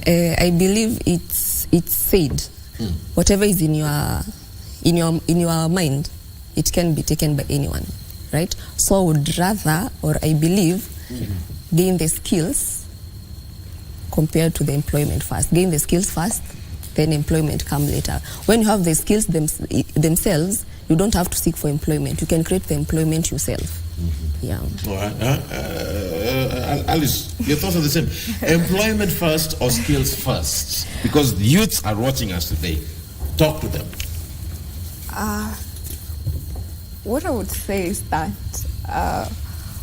I believe it's said. Whatever is in your mind, it can be taken by anyone, right? So I would rather, or I believe, gain the skills compared to the employment first. Gain the skills first, then employment come later. When you have the skills themselves, you don't have to seek for employment. You can create the employment yourself. Yeah. All right. Alice, your thoughts are the same. Employment first or skills first? Because the youths are watching us today. Talk to them. What I would say is that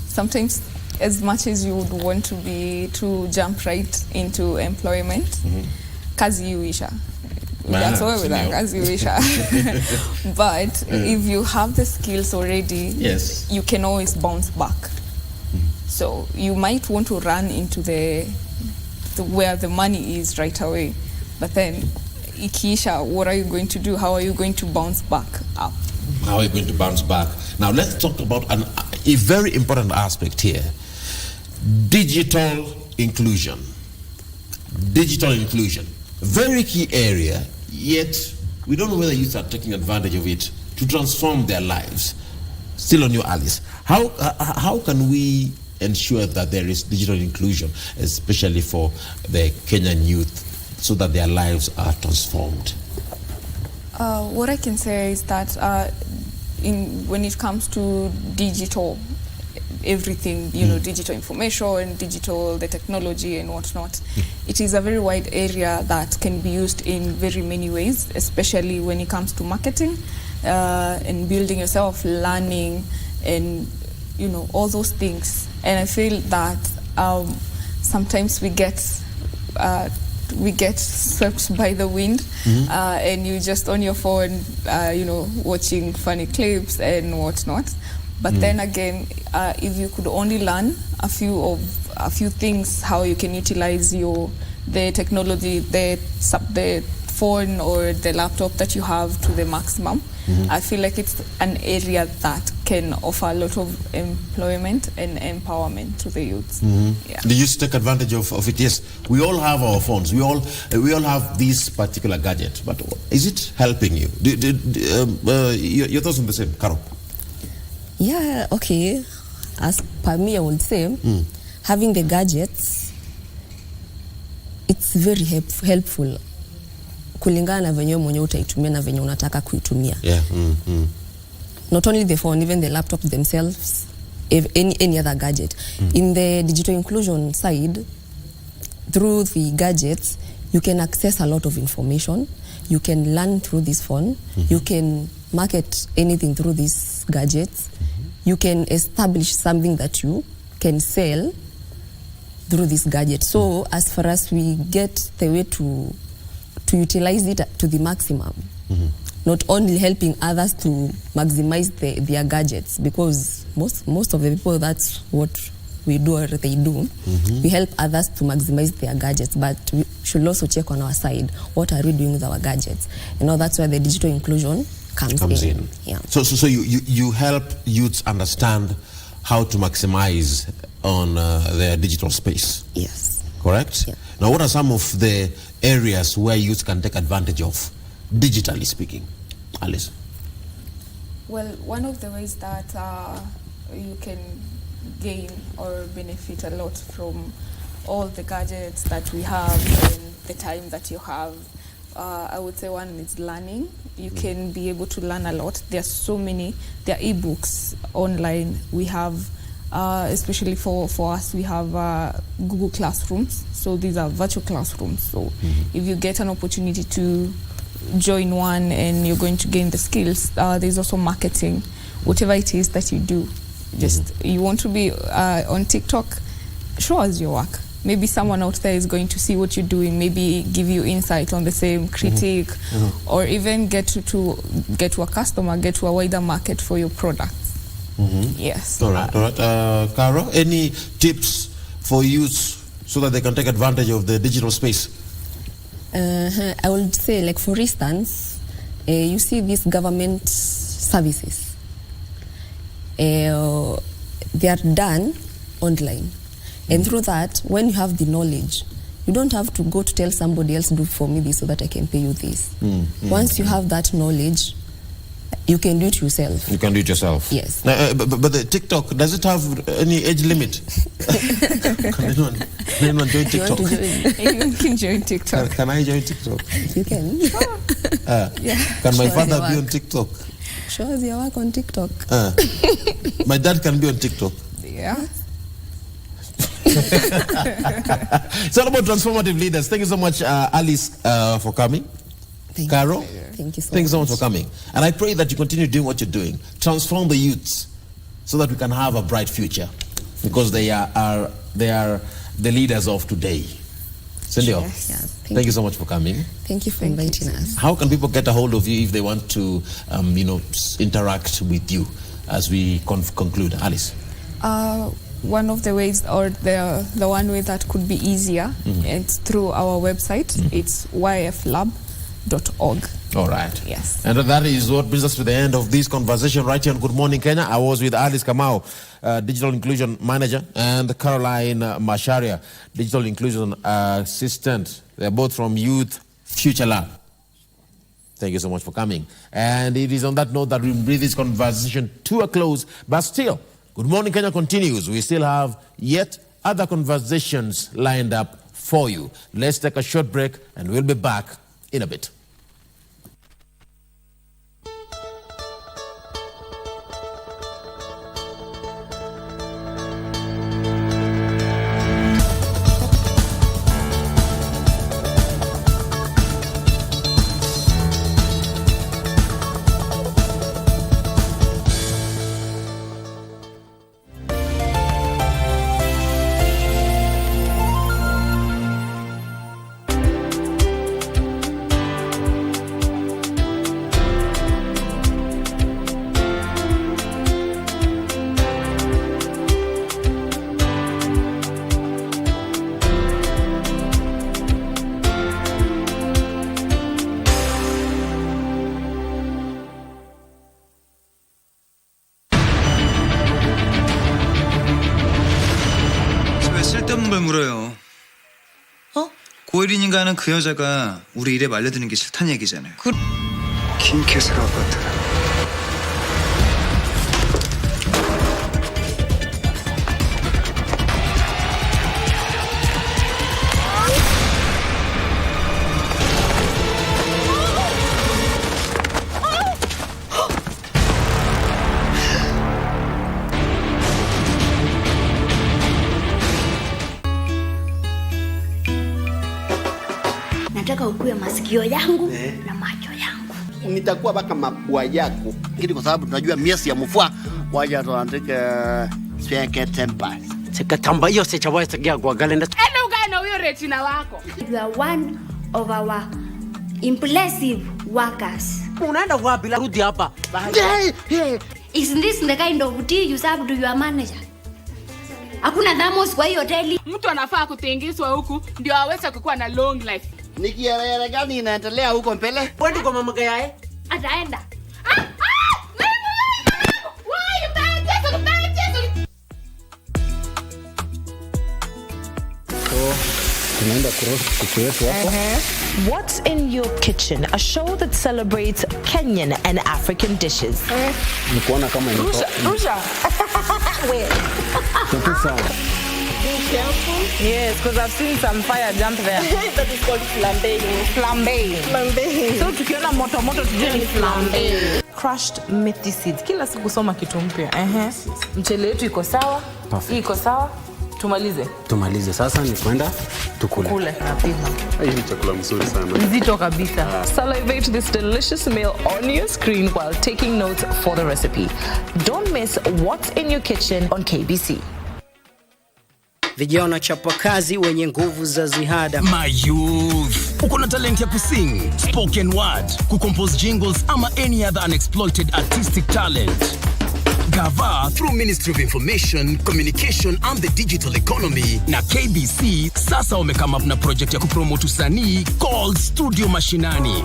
sometimes, as much as you would want to jump right into employment, kazi huisha. That's why we're like, kazi huisha. But if you have the skills already, yes, you can always bounce back. So you might want to run into the where the money is right away, but then ikiisha, what are you going to do? How are you going to bounce back up? How are you going to bounce back? Now let's talk about a very important aspect here. Digital inclusion. Digital inclusion. Very key area, yet we don't know whether youth are taking advantage of it to transform their lives. Still on you, Alice. How can we ensure that there is digital inclusion, especially for the Kenyan youth, so that their lives are transformed? What I can say is that when it comes to digital, everything, digital information, the technology and whatnot, it is a very wide area that can be used in very many ways, especially when it comes to marketing and building yourself, learning, and all those things. And I feel that sometimes we get swept by the wind, and you just on your phone, watching funny clips and whatnot. But then again, if you could only learn a few things, how you can utilize the technology, the phone or the laptop that you have to the maximum, I feel like it's an area that can offer a lot of employment and empowerment to the youth. Yeah. The youth take advantage of it. Yes, we all have our phones. We all have this particular gadget. But is it helping you? Your thoughts on the same, Carol? Yeah, okay. As per me, I would say, having the gadgets, it's very helpful. Kulingana na venye mwenye utaitumia na venye unataka kuitumia. Yeah. Not only the phone, even the laptop themselves, any other gadget. In the digital inclusion side, through the gadgets, you can access a lot of information. You can learn through this phone. You can market anything through these gadgets. You can establish something that you can sell through this gadget. So as far as we get the way to utilize it to the maximum, not only helping others to maximize their gadgets, because most of the people, that's what we do or they do. We help others to maximize their gadgets, but we should also check on our side, what are we doing with our gadgets? That's where the digital inclusion comes in. Yeah. So you help youths understand how to maximize on their digital space. Yes. Correct? Yeah. Now, what are some of the areas where youth can take advantage of, digitally speaking? Alice? Well, one of the ways that you can gain or benefit a lot from all the gadgets that we have and the time that you have, I would say one is learning. You can be able to learn a lot. There are ebooks online. We have, especially for us, we have Google Classrooms. So these are virtual classrooms. So if you get an opportunity to join one and you're going to gain the skills, there's also marketing. Whatever it is that you do, just you want to be on TikTok, show us your work. Maybe someone out there is going to see what you're doing, maybe give you insight on the same, critique, or even get to a customer, get to a wider market for your products. Yes. All right. Caro, any tips for youths so that they can take advantage of the digital space? I would say, like, for instance, you see these government services. They are done online. And through that, when you have the knowledge, you don't have to go to tell somebody else, do for me this so that I can pay you this. Once you have that knowledge, you can do it yourself. You can do it yourself? Yes. But the TikTok, does it have any age limit? Can anyone join TikTok? You can join TikTok. Can I join TikTok? You can. Can my father be on TikTok? Show us your work on TikTok. My dad can be on TikTok. Yeah. It's all about transformative leaders. Thank you so much, Alice, for coming. Thank Caro, thank you so thanks so much. much for coming. And I pray that you continue doing what you're doing. Transform the youths so that we can have a bright future, because they are the leaders of today. Cindy, thank you so much for coming. Thank you for inviting us. How can people get a hold of you if they want to, interact with you as we conclude? Alice? One of the ways, or the one way that could be easier, it's through our website. It's yflab.org. All right. Yes. And that is what brings us to the end of this conversation right here on Good Morning Kenya. I was with Alice Kamau, Digital Inclusion Manager, and Caroline Masharia, Digital Inclusion Assistant. They're both from Youth Future Lab. Thank you so much for coming. And it is on that note that we bring this conversation to a close. But still, Good Morning Kenya continues. We still have yet other conversations lined up for you. Let's take a short break and we'll be back in a bit. 쓸데없는 걸 물어요. 고일인인가 하는 그 여자가 우리 일에 말려드는 게 싫다는 얘기잖아요. 킹캐스가 아파트. Nataka ukue masikio yangu na macho yangu. Nitakuwa baka mapua yako. Lakini kwa sababu tunajua miezi ya mvua waja tuandike sweke tempa. Sika tamba hiyo sichawahi sikia kwa galenda. Enda ukae na huyo retina wako. You are one of our impressive workers. Unaenda wapi? Rudi hapa. Isn't this the kind of tea you serve to your manager? Hakuna thamos kwa hiyo hoteli. Mtu anafaa kutingiswa huku ndio aweze kukuwa na long life. Nikielele gani inaendelea huko mbele? Wewe kwa mama yae? Ataenda. What's in your kitchen? A show that celebrates Kenyan and African dishes. Nikuona kama Rusha. Wait. Be careful. Yes, because I've seen some fire jump there. That is called flambeing. Flambeing. So tukiona moto tujue ni flambeing. Crushed methi seeds. Kila siku soma kitu mpya. Mchele yetu iko sawa. Hii iko sawa. Tumalize. Sasa ni kwenda tukule. Hii ni chakula mzuri sana. Nzito kabisa. Salivate this delicious meal on your screen while taking notes for the recipe. Don't miss what's in your kitchen on KBC. Vijana chapa kazi wenye nguvu za ziada. My youth, uko na talent ya kusing, spoken word, kucompose jingles ama any other unexploited artistic talent. Gava through Ministry of Information, Communication and the Digital Economy na KBC sasa wamekama up na project ya kupromote usanii called Studio Mashinani.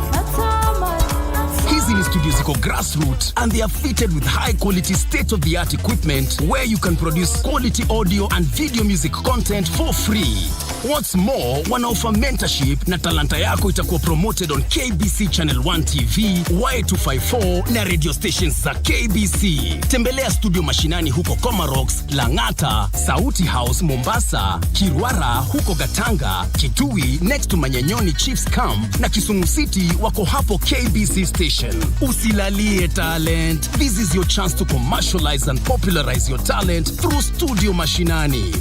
Hizi ni studios ziko grassroots and they are fitted with high quality state-of-the-art equipment where you can produce quality audio and video music content for free. What's more, wanaoffer mentorship na talanta yako itakuwa promoted on KBC Channel 1 TV, Y254 na radio stations za KBC. Tembelea Studio Mashinani huko Comarox, Langata, Sauti House Mombasa, Kirwara huko Gatanga, Kitui next to Manyanyoni Chiefs Camp na Kisumu City wako hapo KBC station. Usilalie talent. This is your chance to commercialize and popularize your talent through Studio Mashinani.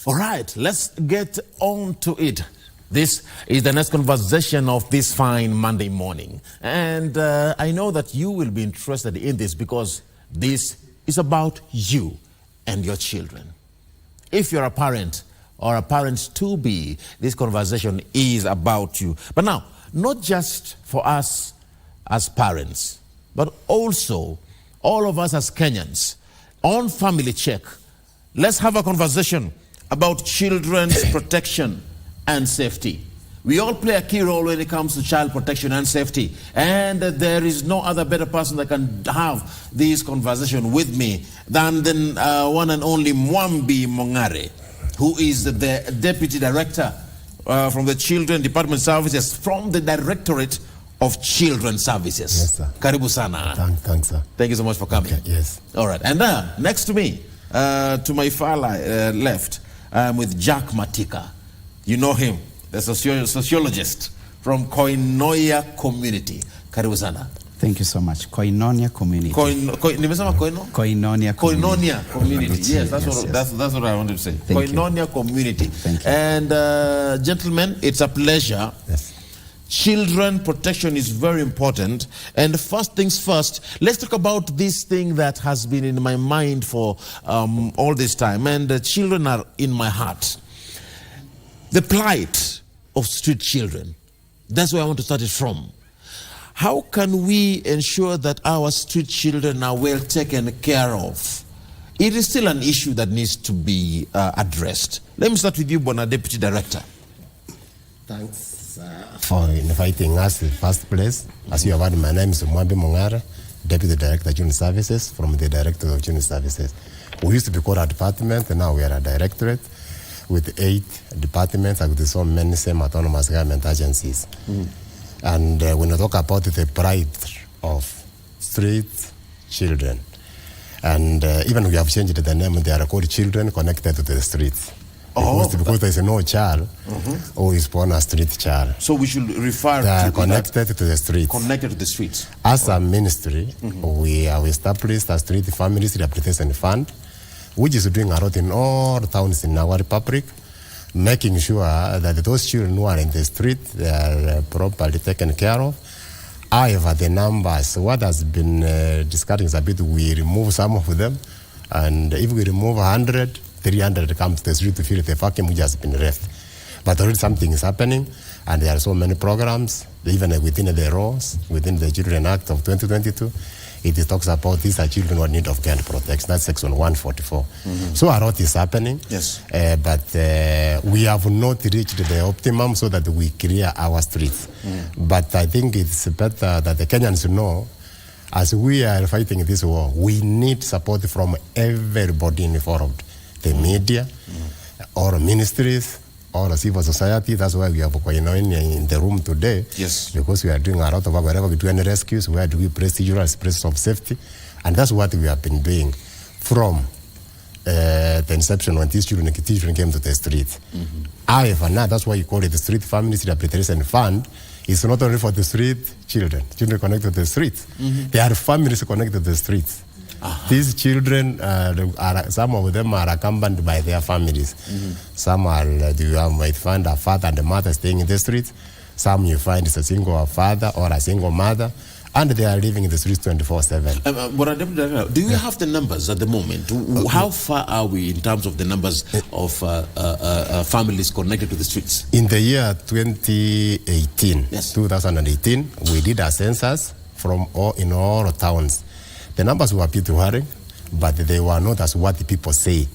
All right, let's get on to it. This is the next conversation of this fine Monday morning. And I know that you will be interested in this because this is about you and your children. If you're a parent or a parent-to-be, this conversation is about you. But now, not just for us as parents, but also all of us as Kenyans. On Family Check, let's have a conversation about children's protection and safety. We all play a key role when it comes to child protection and safety. And there is no other better person that can have this conversation with me than the one and only Mwambi Mongare, who is the Deputy Director from the Children Department Services from the Directorate of Children's Services. Yes, sir. Karibu sana. Thanks, sir. Thank you so much for coming. Okay, yes. All right. And next to me, to my far left, I'm with Jack Matika. You know him, the sociologist from Koinonia Community. Karibu sana. Thank you so much. Koinonia Community. Nimesema Koinonia Community. Yes, that's what I wanted to say. Koinonia Community. Thank you. And gentlemen, it's a pleasure. Yes. Children protection is very important. And first things first, let's talk about this thing that has been in my mind for all this time. And children are in my heart. the plight of street children. That's where I want to start it from. How can we ensure that our street children are well taken care of? It is still an issue that needs to be addressed. Let me start with you, Bona, Deputy Director. Thanks for inviting us in the first place. As you have heard, my name is Mwambi Mungara, Deputy Director of Children's Services from the Director of Children's Services. We used to be called a department, and now we are a directorate with 8 departments and with so many same autonomous government agencies. And when we talk about the pride of street children, and even we have changed the name, they are called children connected to the streets. Because there is no child who is born a street child. So we should refer to connected to the streets. Connected to the streets. As a ministry, we have established a street families rehabilitation fund, which is doing a lot in all towns in our republic, making sure that those children who are in the street, they are properly taken care of. However, the numbers, what has been discussed is a bit, we remove some of them, and if we remove 100, 300 come to the street to fill the vacuum which has been left. But already something is happening, and there are so many programs, even within the laws, within the Children Act of 2022, it talks about these are children who are in need of care and protection. That's section 144. So a lot is happening, yes. But we have not reached the optimum so that we clear our streets. But I think it's better that the Kenyans know, as we are fighting this war, we need support from everybody involved. The media, or ministries, or civil society. That's why we have Culinary in the room today. Yes. Because we are doing a lot of work. Wherever we do any rescues, where do we procedural places of safety? And that's what we have been doing from the inception when these children came to the street. However, now that's why you call it the Street Families Rehabilitation Fund. It's not only for the street children connected to the streets. There are families connected to the streets. These children, some of them are accompanied by their families. Some are, you might find a father and a mother staying in the streets. Some you find is a single father or a single mother, and they are living in the streets 24/7. Do you have the numbers at the moment? How far are we in terms of the numbers of families connected to the streets? In the year 2018, 2018, we did a census in all towns. The numbers were a bit worrying, but they were not as what the people say.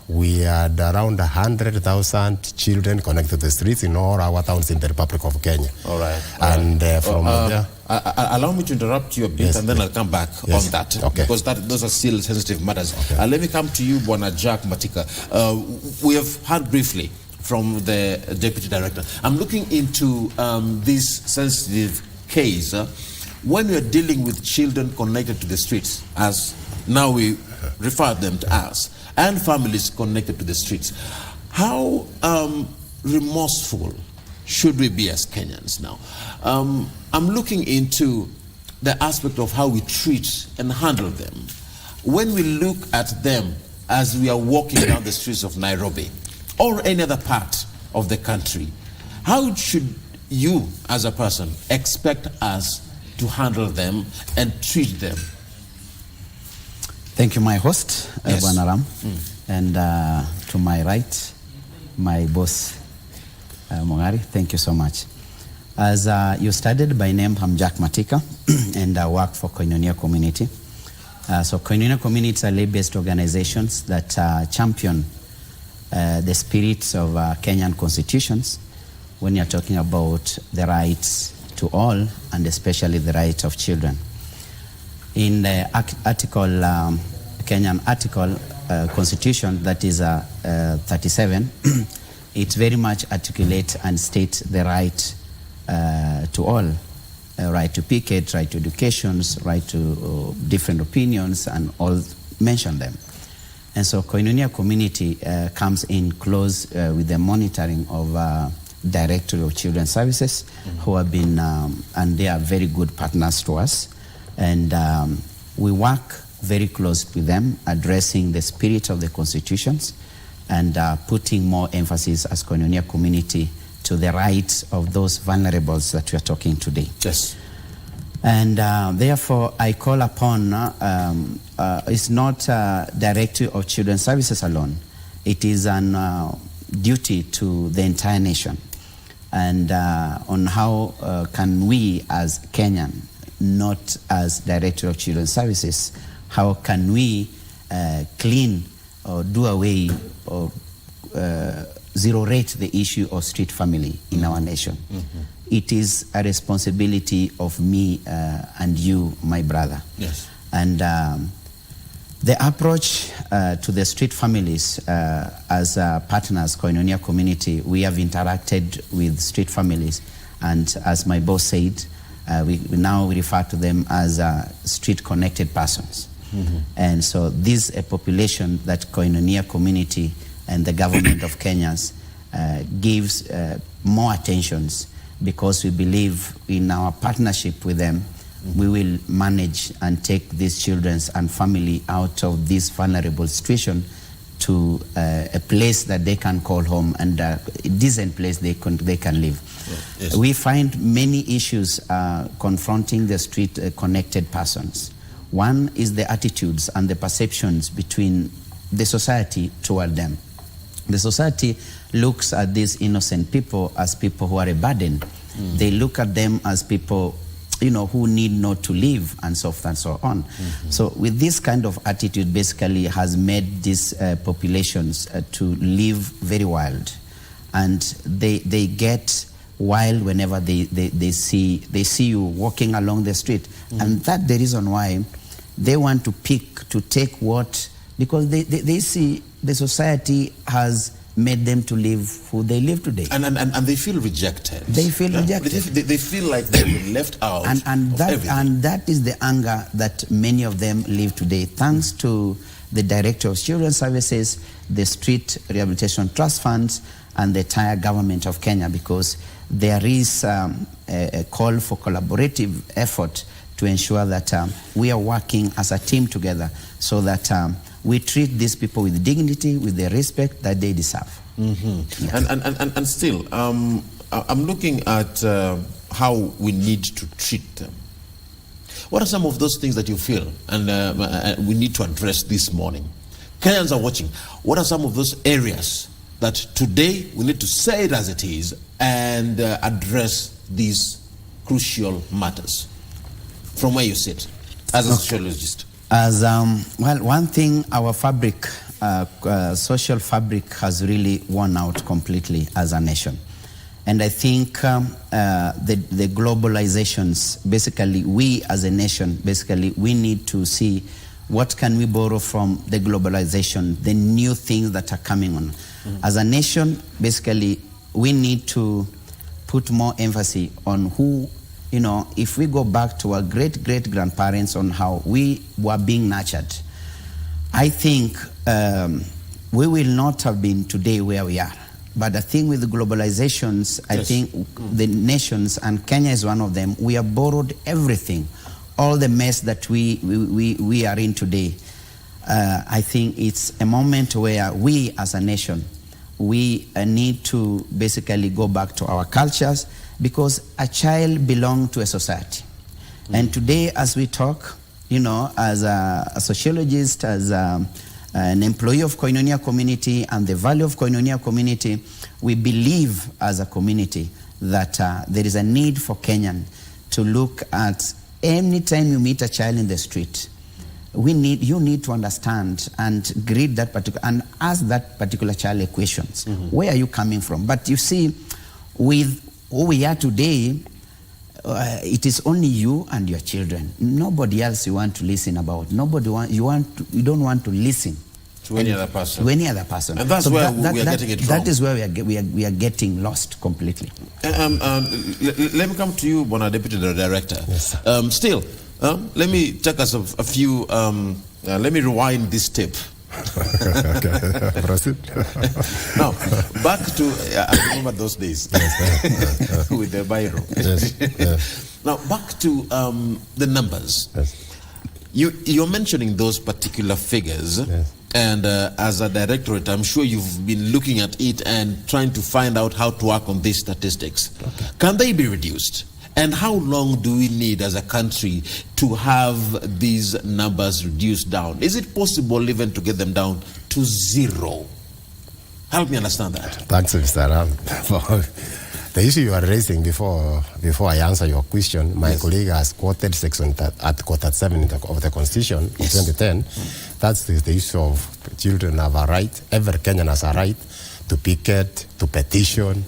We had around 100,000 children connected to the streets in all our towns in the Republic of Kenya. All right. And from there... allow me to interrupt you a bit, and then I'll come back on that. Okay. Because those are still sensitive matters. Okay. Let me come to you, Bwana Jack Matika. We have heard briefly from the Deputy Director. I'm looking into this sensitive case. When we are dealing with children connected to the streets, as now we refer them to us, and families connected to the streets, how remorseful should we be as Kenyans now? I'm looking into the aspect of how we treat and handle them. When we look at them as we are walking down the streets of Nairobi or any other part of the country, how should you as a person expect us to handle them and treat them? Thank you, my host, Bwana Ram. And to my right, my boss, Mongari. Thank you so much. As you studied, by name, I'm Jack Matika, and I work for Koinonia Community. So Koinonia Community is a lay-based organizations that champion the spirits of Kenyan constitutions when you're talking about the rights to all, and especially the rights of children. In the Kenyan article, constitution, that is 37, it very much articulates and states the right to all, right to picket, right to education, right to different opinions, and all mention them. And so Koinonia Community comes in close with the monitoring of Directory of Children's Services, who have been, and they are very good partners to us. And we work very close with them, addressing the spirit of the constitutions and putting more emphasis as Koinonia Community to the rights of those vulnerables that we are talking today. Yes. And therefore, I call upon, it's not Directory of Children's Services alone. It is an duty to the entire nation, and on how can we as Kenyan, not as Director of Children's Services, how can we clean or do away or zero rate the issue of street family in our nation. It is a responsibility of me and you, my brother. Yes. And the approach to the street families as partners, Koinonia community, we have interacted with street families, and as my boss said, we now refer to them as street connected persons. And so this is a population that Koinonia community and the government of Kenya gives more attentions, because we believe in our partnership with them, we will manage and take these children and family out of this vulnerable situation to a place that they can call home, and a decent place they can live. Yes. We find many issues confronting the street connected persons. One is the attitudes and the perceptions between the society toward them. The society looks at these innocent people as people who are a burden. They look at them as people, you know, who need not to live, and so forth and so on. So with this kind of attitude basically has made these populations to live very wild, and they get wild whenever they see you walking along the street. And that's the reason why they want to take what, because they see the society has made them to live who they live today. And they feel rejected. They feel rejected. They feel like they've been left out and that is the anger that many of them live today, thanks to the Director of Children's Services, the Street Rehabilitation Trust Funds, and the entire government of Kenya, because there is a call for collaborative effort to ensure that we are working as a team together, so that we treat these people with dignity, with the respect that they deserve. Yes. And still, I'm looking at how we need to treat them. What are some of those things that you feel and we need to address this morning? Kenyans are watching. What are some of those areas that today we need to say it as it is and address these crucial matters from where you sit as a sociologist? As well, one thing, our fabric, social fabric, has really worn out completely as a nation, and I think the globalizations, basically, we as a nation, basically, we need to see what can we borrow from the globalization, the new things that are coming on. As a nation, basically, we need to put more emphasis on who. You know, if we go back to our great-great-grandparents on how we were being nurtured, I think we will not have been today where we are. But I think with the globalizations, I think the nations, and Kenya is one of them, we have borrowed everything, all the mess that we are in today. I think it's a moment where we as a nation, we need to basically go back to our cultures, because a child belongs to a society. And today, as we talk, you know, as a sociologist, as an employee of Koinonia community and the value of Koinonia community, we believe as a community that there is a need for Kenyan to look at any time you meet a child in the street, you need to understand and greet that particular, and ask that particular child questions. Where are you coming from? But you see, with who we are today, it is only you and your children. Nobody else you want to listen about. You don't want to listen to any other person. To any other person. And that's where we are getting it wrong. That is where we are getting lost completely. Let me come to you, Bona, Deputy Director. Yes, still, let me take us a few. Let me rewind this tape. Okay. Proceed. Now, back to I remember those days with the biro. Yes. Now, back to the numbers. Yes. You're mentioning those particular figures, yes. And as a directorate, I'm sure you've been looking at it and trying to find out how to work on these statistics. Okay. Can they be reduced? And how long do we need as a country to have these numbers reduced down? Is it possible even to get them down to zero? Help me understand that. Thanks, Mr. Ram. The issue you are raising before I answer your question, my colleague has quoted section Article 37 of the Constitution in 2010. That's the issue of children have a right. Every Kenyan has a right to picket, to petition,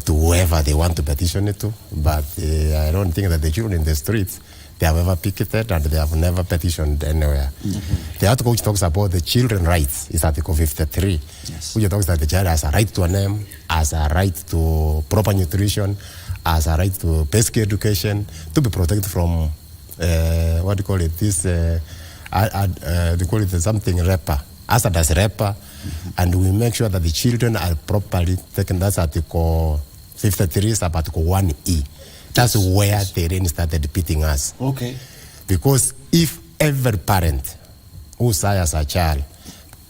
to whoever they want to petition it to. But I don't think that the children in the streets, they have ever picketed and they have never petitioned anywhere. The article which talks about the children's rights is Article 53, which talks that the child has a right to a name, has a right to proper nutrition, has a right to basic education, to be protected from, they call it something rapper, hazardous rapper, and we make sure that the children are properly taken. That's Article 53, sub Article 1E. That's where they then started beating us. Okay. Because if every parent who sires a child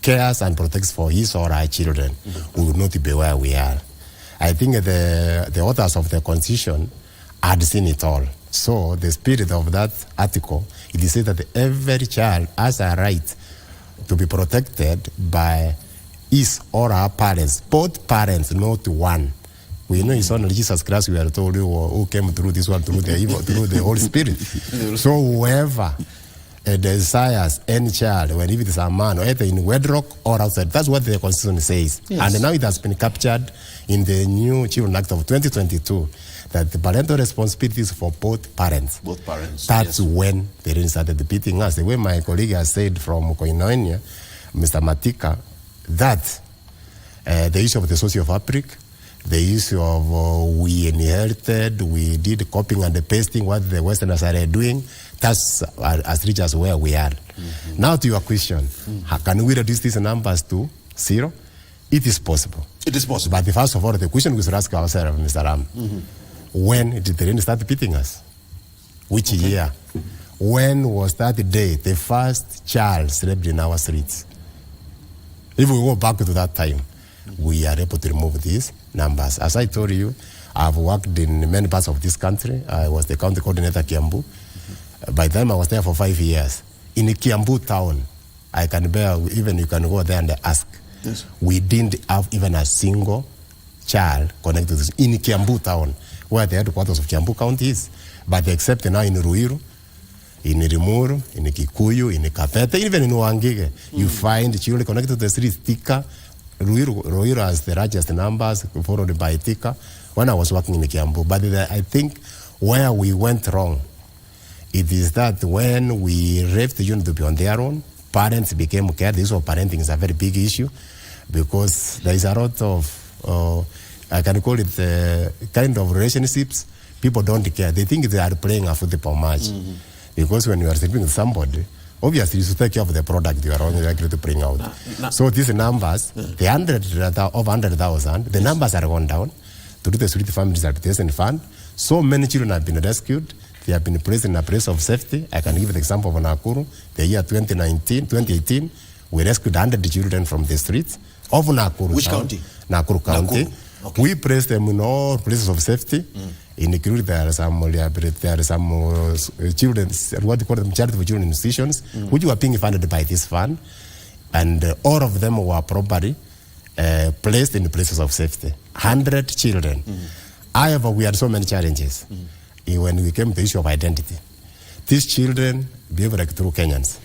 cares and protects for his or her children, we would not be where we are. I think the authors of the Constitution had seen it all. So the spirit of that article, it is said that every child has a right to be protected by his or her parents, both parents, not one. We know it's only Jesus Christ, we are told, who came through this one, through the Holy Spirit. So whoever desires any child, whether it is a man, or either in wedlock or outside, that's what the Constitution says. Yes. And now it has been captured in the new Children Act of 2022, that the parental responsibility is for both parents. Both parents. That's when they really started beating us. The way my colleague has said from Culinary, Mr. Matika, that the issue of the socio-fabric, the issue of we inherited, we did copying and pasting what the Westerners are doing, that's as rich as where we are. Now to your question, can we reduce these numbers to 0? It is possible. It is possible. But first of all, the question we should ask ourselves, Mr. Ram, when did they really start beating us? Which year? When was that day the first child slept in our streets? If we go back to that time, we are able to remove these numbers. As I told you, I've worked in many parts of this country. I was the county coordinator Kiambu. By the time I was there for 5 years, in Kiambu town, I can bear, even you can go there and ask. Yes. We didn't have even a single child connected to this in Kiambu town, where the headquarters of Kiambu County is. But except now in Ruiru, in Rimuru, in Kikuyu, in Kapete, even in Wangige, you find children connected to the streets. Tika, Ruiru has the largest numbers, followed by Tika, when I was working in Kiambu. But I think where we went wrong, it is that when we left the children to be on their own, parents became care. This of parenting is a very big issue, because there is a lot of, I can call it kind of relationships. People don't care. They think they are playing a football match. Because when you are sleeping with somebody, obviously you should take care of the product you are only likely to bring out. So these numbers, the 100,000, the numbers are gone down to the Street Families Rehabilitation Fund. So many children have been rescued. They have been placed in a place of safety. I can give the example of Nakuru. The year 2018, we rescued 100 children from the streets of Nakuru. Which county? Nakuru County. Okay. We placed them in all places of safety. In Nakuru, there are some children, what they call them, charitable children institutions, which were being funded by this fund, and all of them were properly placed in places of safety. 100 children. However, we had so many challenges when we came to the issue of identity. These children behave like true Kenyans.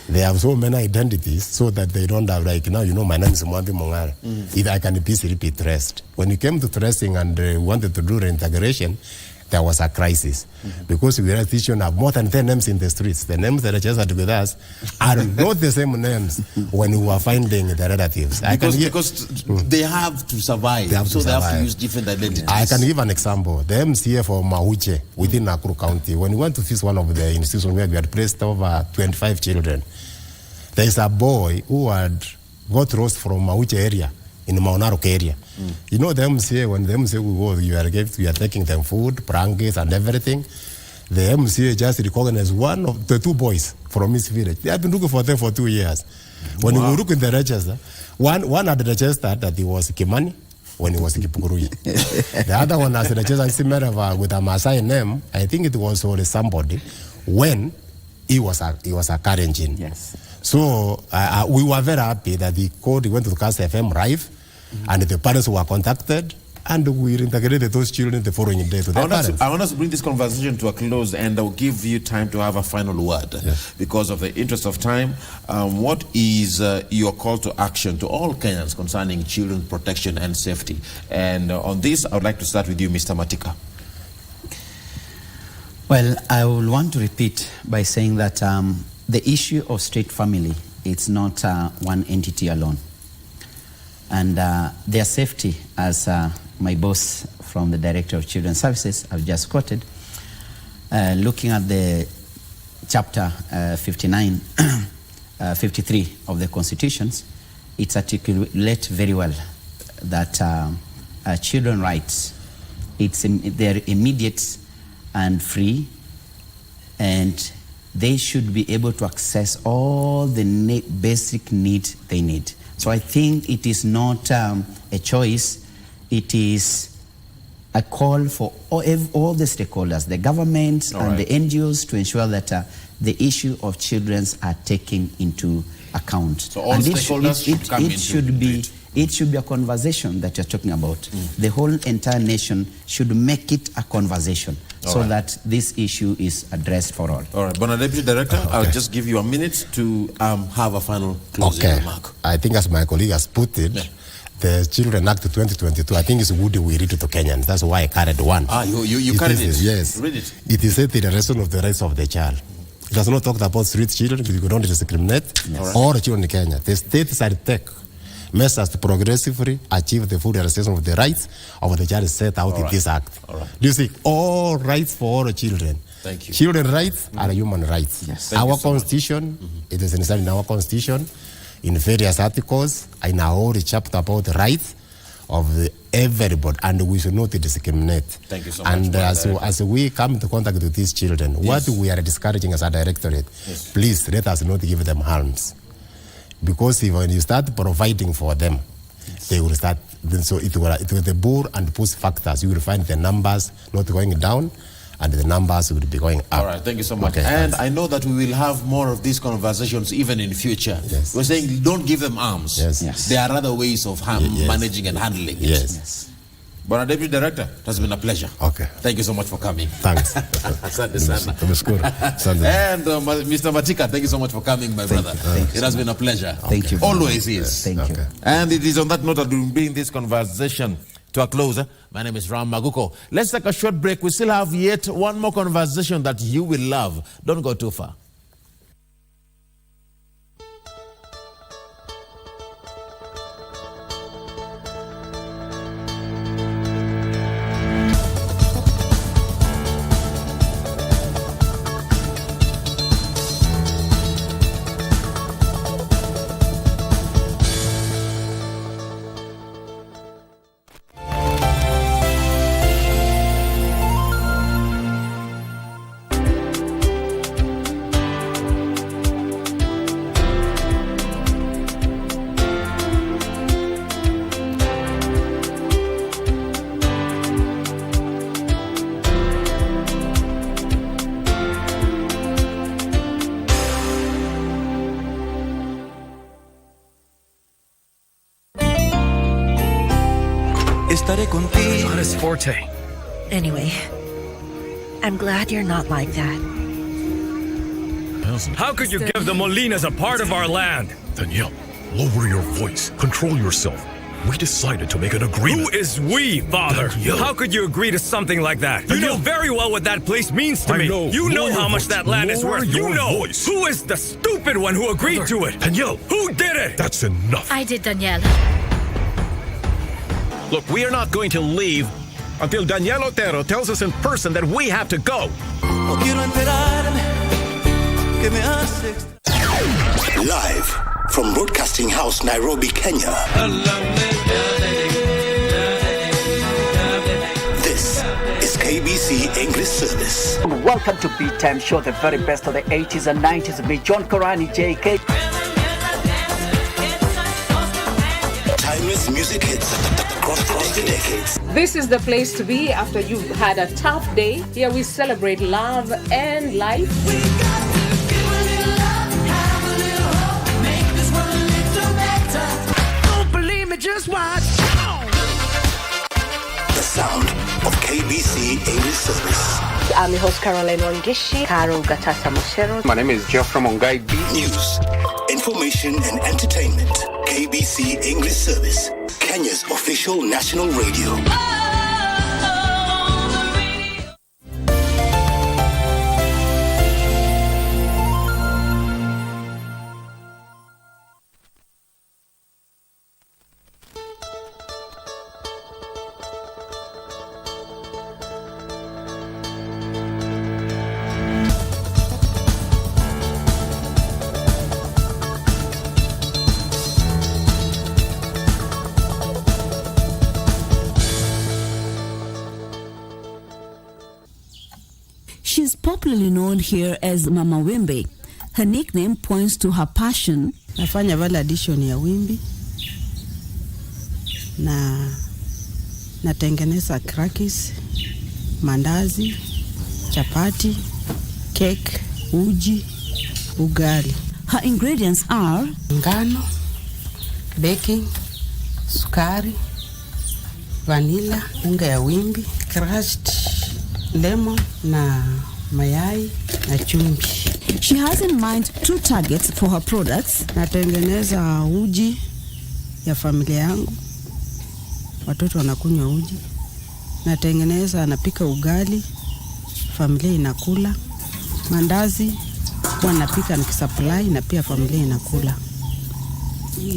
They have so many identities so that they don't have, like, now, you know, my name is Mwambi Mongara. If I can be traced. When we came to tracing and wanted to do reintegration, there was a crisis. Because we realized children have more than 10 names in the streets. The names that are just with us are not the same names when we were finding the relatives. Because they have to survive. They have to use different identities. I can give an example. The MCA for Mahuche within Nakuru County, when we went to visit one of the institutions where we had placed over 25 children, there is a boy who had got lost from Mahuche area in the Maunarok area. You know, the MCA, when the MCA will go, you are taking them food, blankets, and everything. The MCA just recognized one of the two boys from his village. They have been looking for them for 2 years. When we look in the register, one had registered that he was Kimani when he was Kipugurui. The other one has registered similar with a Maasai name. I think it was only somebody when he was a Karenjin. Yes. So we were very happy that the code went to the Cast FM Live, And the parents were contacted, and we integrated those children the following day to their parents. I want us to bring this conversation to a close, and I'll give you time to have a final word. Because of the interest of time, what is your call to action to all Kenyans concerning children's protection and safety? And on this, I would like to start with you, Mr. Matika. Well, I will want to repeat by saying that the issue of state family, it's not one entity alone. And their safety, as my boss from the Director of Children's Services I've just quoted, looking at the chapter 53 of the Constitutions, it articulates very well that children's rights, they're immediate and free, and they should be able to access all the basic needs they need. So I think it is not a choice, it is a call for all the stakeholders, the government and the NGOs, to ensure that the issue of children are taken into account. So all stakeholders should come into it. It should be a conversation that you're talking about. The whole entire nation should make it a conversation that this issue is addressed for all. All right, Bona Deputy Director, I'll just give you a minute to have a final closing remark. I think as my colleague has put it, the Children Act 2022, I think it's good we read it to Kenyans. That's why I carried one. You carried it? Yes. Read it. It is a declaration of the rights of the child. It does not talk about street children, because we don't discriminate, or children in Kenya. The state shall take measures to progressively achieve the full realization of the rights of the child set out in this act. Do you see? All rights for all children. Thank you. Children's rights are human rights. Yes. Our constitution, it is inside in our constitution, in various articles, in our whole chapter about the rights of everybody, and we should not discriminate. Thank you so much. And as we come into contact with these children, what we are discouraging as a directorate, please let us not give them harms. Because when you start providing for them, they will start. So it will the bull and push factors. You will find the numbers not going down, and the numbers will be going up. All right, thank you so much. And I know that we will have more of these conversations even in future. We're saying don't give them arms. There are other ways of managing and handling it. Bona Deputy Director, it has been a pleasure. Thank you so much for coming. Thanks. And Mr. Matika, thank you so much for coming, my brother. It has been a pleasure. Thank you. Always is. Thank you. And it is on that note that we will bring this conversation to a close. My name is Ram Maguko. Let's take a short break. We still have yet one more conversation that you will love. Don't go too far. Estaré contigo. Not his forte. Anyway, I'm glad you're not like that. How could you give the Molinas a part of our land? Danielle, lower your voice. Control yourself. We decided to make an agreement. Who is we, Father? Danielle. How could you agree to something like that? You know very well what that place means to me. You know how much that land is worth. You know. Who is the stupid one who agreed to it? Danielle. Who did it? That's enough. I did, Danielle. Look, we are not going to leave until Danielle Otero tells us in person that we have to go. Live from Broadcasting House, Nairobi, Kenya. This is KBC English Service. Welcome to Beat Time Show, the very best of the 80s and 90s. Me, John Korani, JK. Timeless music hits across the decades. This is the place to be after you've had a tough day. Here we celebrate love and life. Don't believe me, just watch. sound of KBC English Service. I'm your host, Caroline Wangishi. Karo Gatata Moshero. My name is Geoffrey Mongai B. News, information and entertainment. KBC English Service, Kenya's official national radio. She's popularly known here as Mama Wimbi. Her nickname points to her passion. Nafanya validation ya wimbi na natengeneza crackers, mandazi, chapati, cake, uji, ugali. Her ingredients are ngano, baking, sukari, vanilla, unga ya wimbi, crushed lemon na mayai na chumvi. She has in mind 2 targets for her products. Natengeneza uji ya familia yangu, watoto wanakunywa uji. Napika ugali, familia inakula. Mandazi napika nikisupply na pia familia inakula.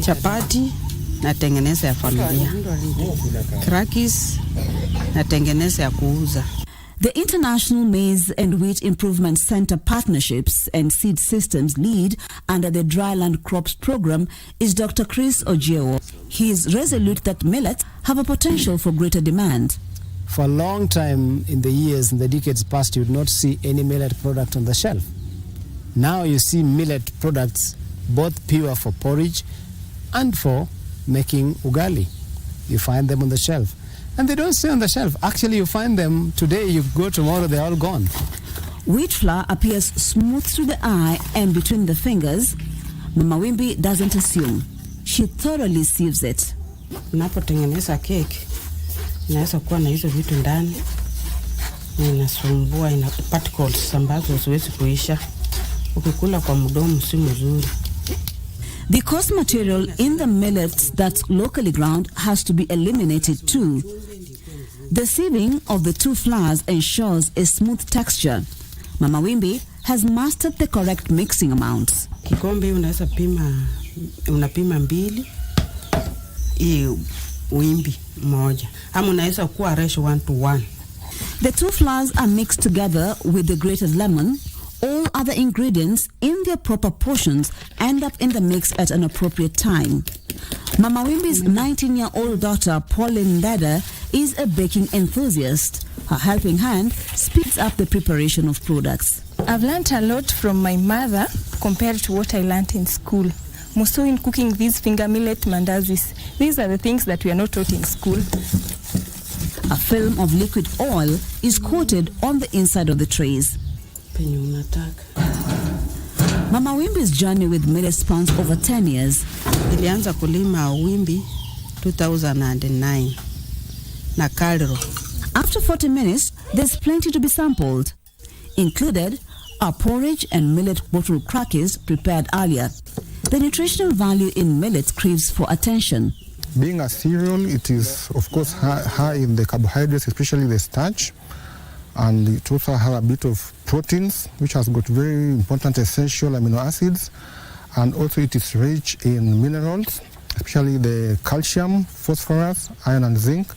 Chapati natengeneza ya familia. Crackers natengeneza ya kuuza. The International Maize and Wheat Improvement Center Partnerships and Seed Systems lead under the Dryland Crops Program is Dr. Chris Ojeo. He is resolute that millets have a potential for greater demand. For a long time in the years, in the decades past, you would not see any millet product on the shelf. Now you see millet products, both pure for porridge and for making ugali. You find them on the shelf. And they don't stay on the shelf. Actually, you find them today, you go tomorrow, they're all gone. Wheat flour appears smooth through the eye and between the fingers. Mama Wimbi doesn't assume. She thoroughly sieves it. Unapotengeneza cake, inaweza kuwa na hizo vitu ndani. Inasumbua, ina particles ambazo huwezi kuisha. Ukikula kwa mdomo si mzuri. The coarse material in the millets that's locally ground has to be eliminated too. The sieving of the 2 flours ensures a smooth texture. Mama Wimbi has mastered the correct mixing amounts. Kikombe unapima 2 hii wimbi moja. Ama unaweza kuwa ratio 1:1. The 2 flours are mixed together with the grated lemon. All other ingredients in their proper portions end up in the mix at an appropriate time. Mama Wimbi's 19-year-old daughter, Pauline Dada, is a baking enthusiast. Her helping hand speeds up the preparation of products. I've learned a lot from my mother compared to what I learned in school. More so in cooking these finger millet mandazis. These are the things that we are not taught in school. A film of liquid oil is coated on the inside of the trays. Mama Wimbi's journey with millet spans over 10 years. Nilianza kulima wimbi 2009 na Kalro. After 40 minutes, there's plenty to be sampled. Included are porridge and millet bottle crackers prepared earlier. The nutritional value in millet craves for attention. Being a cereal, it is of course high in the carbohydrates, especially the starch. And it also has a bit of proteins, which has got very important essential amino acids. And also it is rich in minerals, especially the calcium, phosphorus, iron and zinc.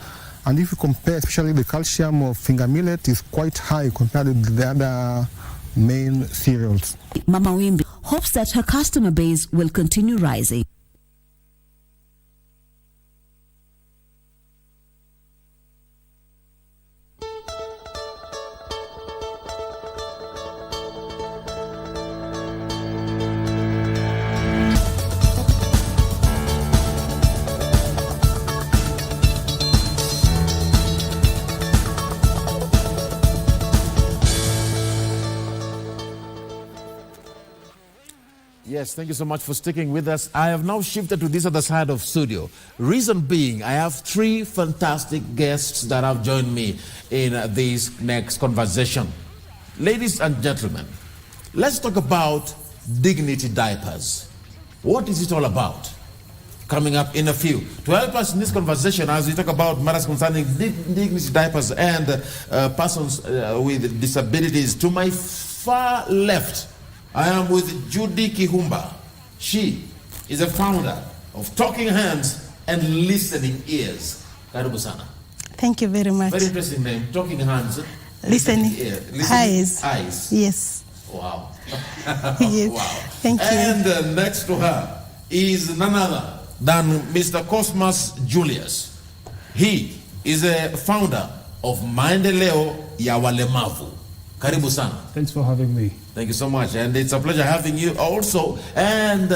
And if you compare, especially the calcium of finger millet is quite high compared to the other main cereals. Mama Wimbi hopes that her customer base will continue rising. Yes, thank you so much for sticking with us. I have now shifted to this other side of studio. Reason being, I have 3 fantastic guests that have joined me in this next conversation. Ladies and gentlemen, let's talk about dignity diapers. What is it all about? Coming up in a few. To help us in this conversation as we talk about matters concerning dignity diapers and persons with disabilities, to my far left, I am with Judy Kihumba. She is a founder of Talking Hands and Listening Ears. Karibu sana. Thank you very much. Very interesting name. Talking Hands. Listening Eyes. Eyes. Yes. Wow. Yes. Wow. Thank you. And next to her is none other than Mr. Cosmas Julius. He is a founder of Maendeleo ya Walemavu. Karibu sana. Thanks for having me. Thank you so much, and it's a pleasure having you also. And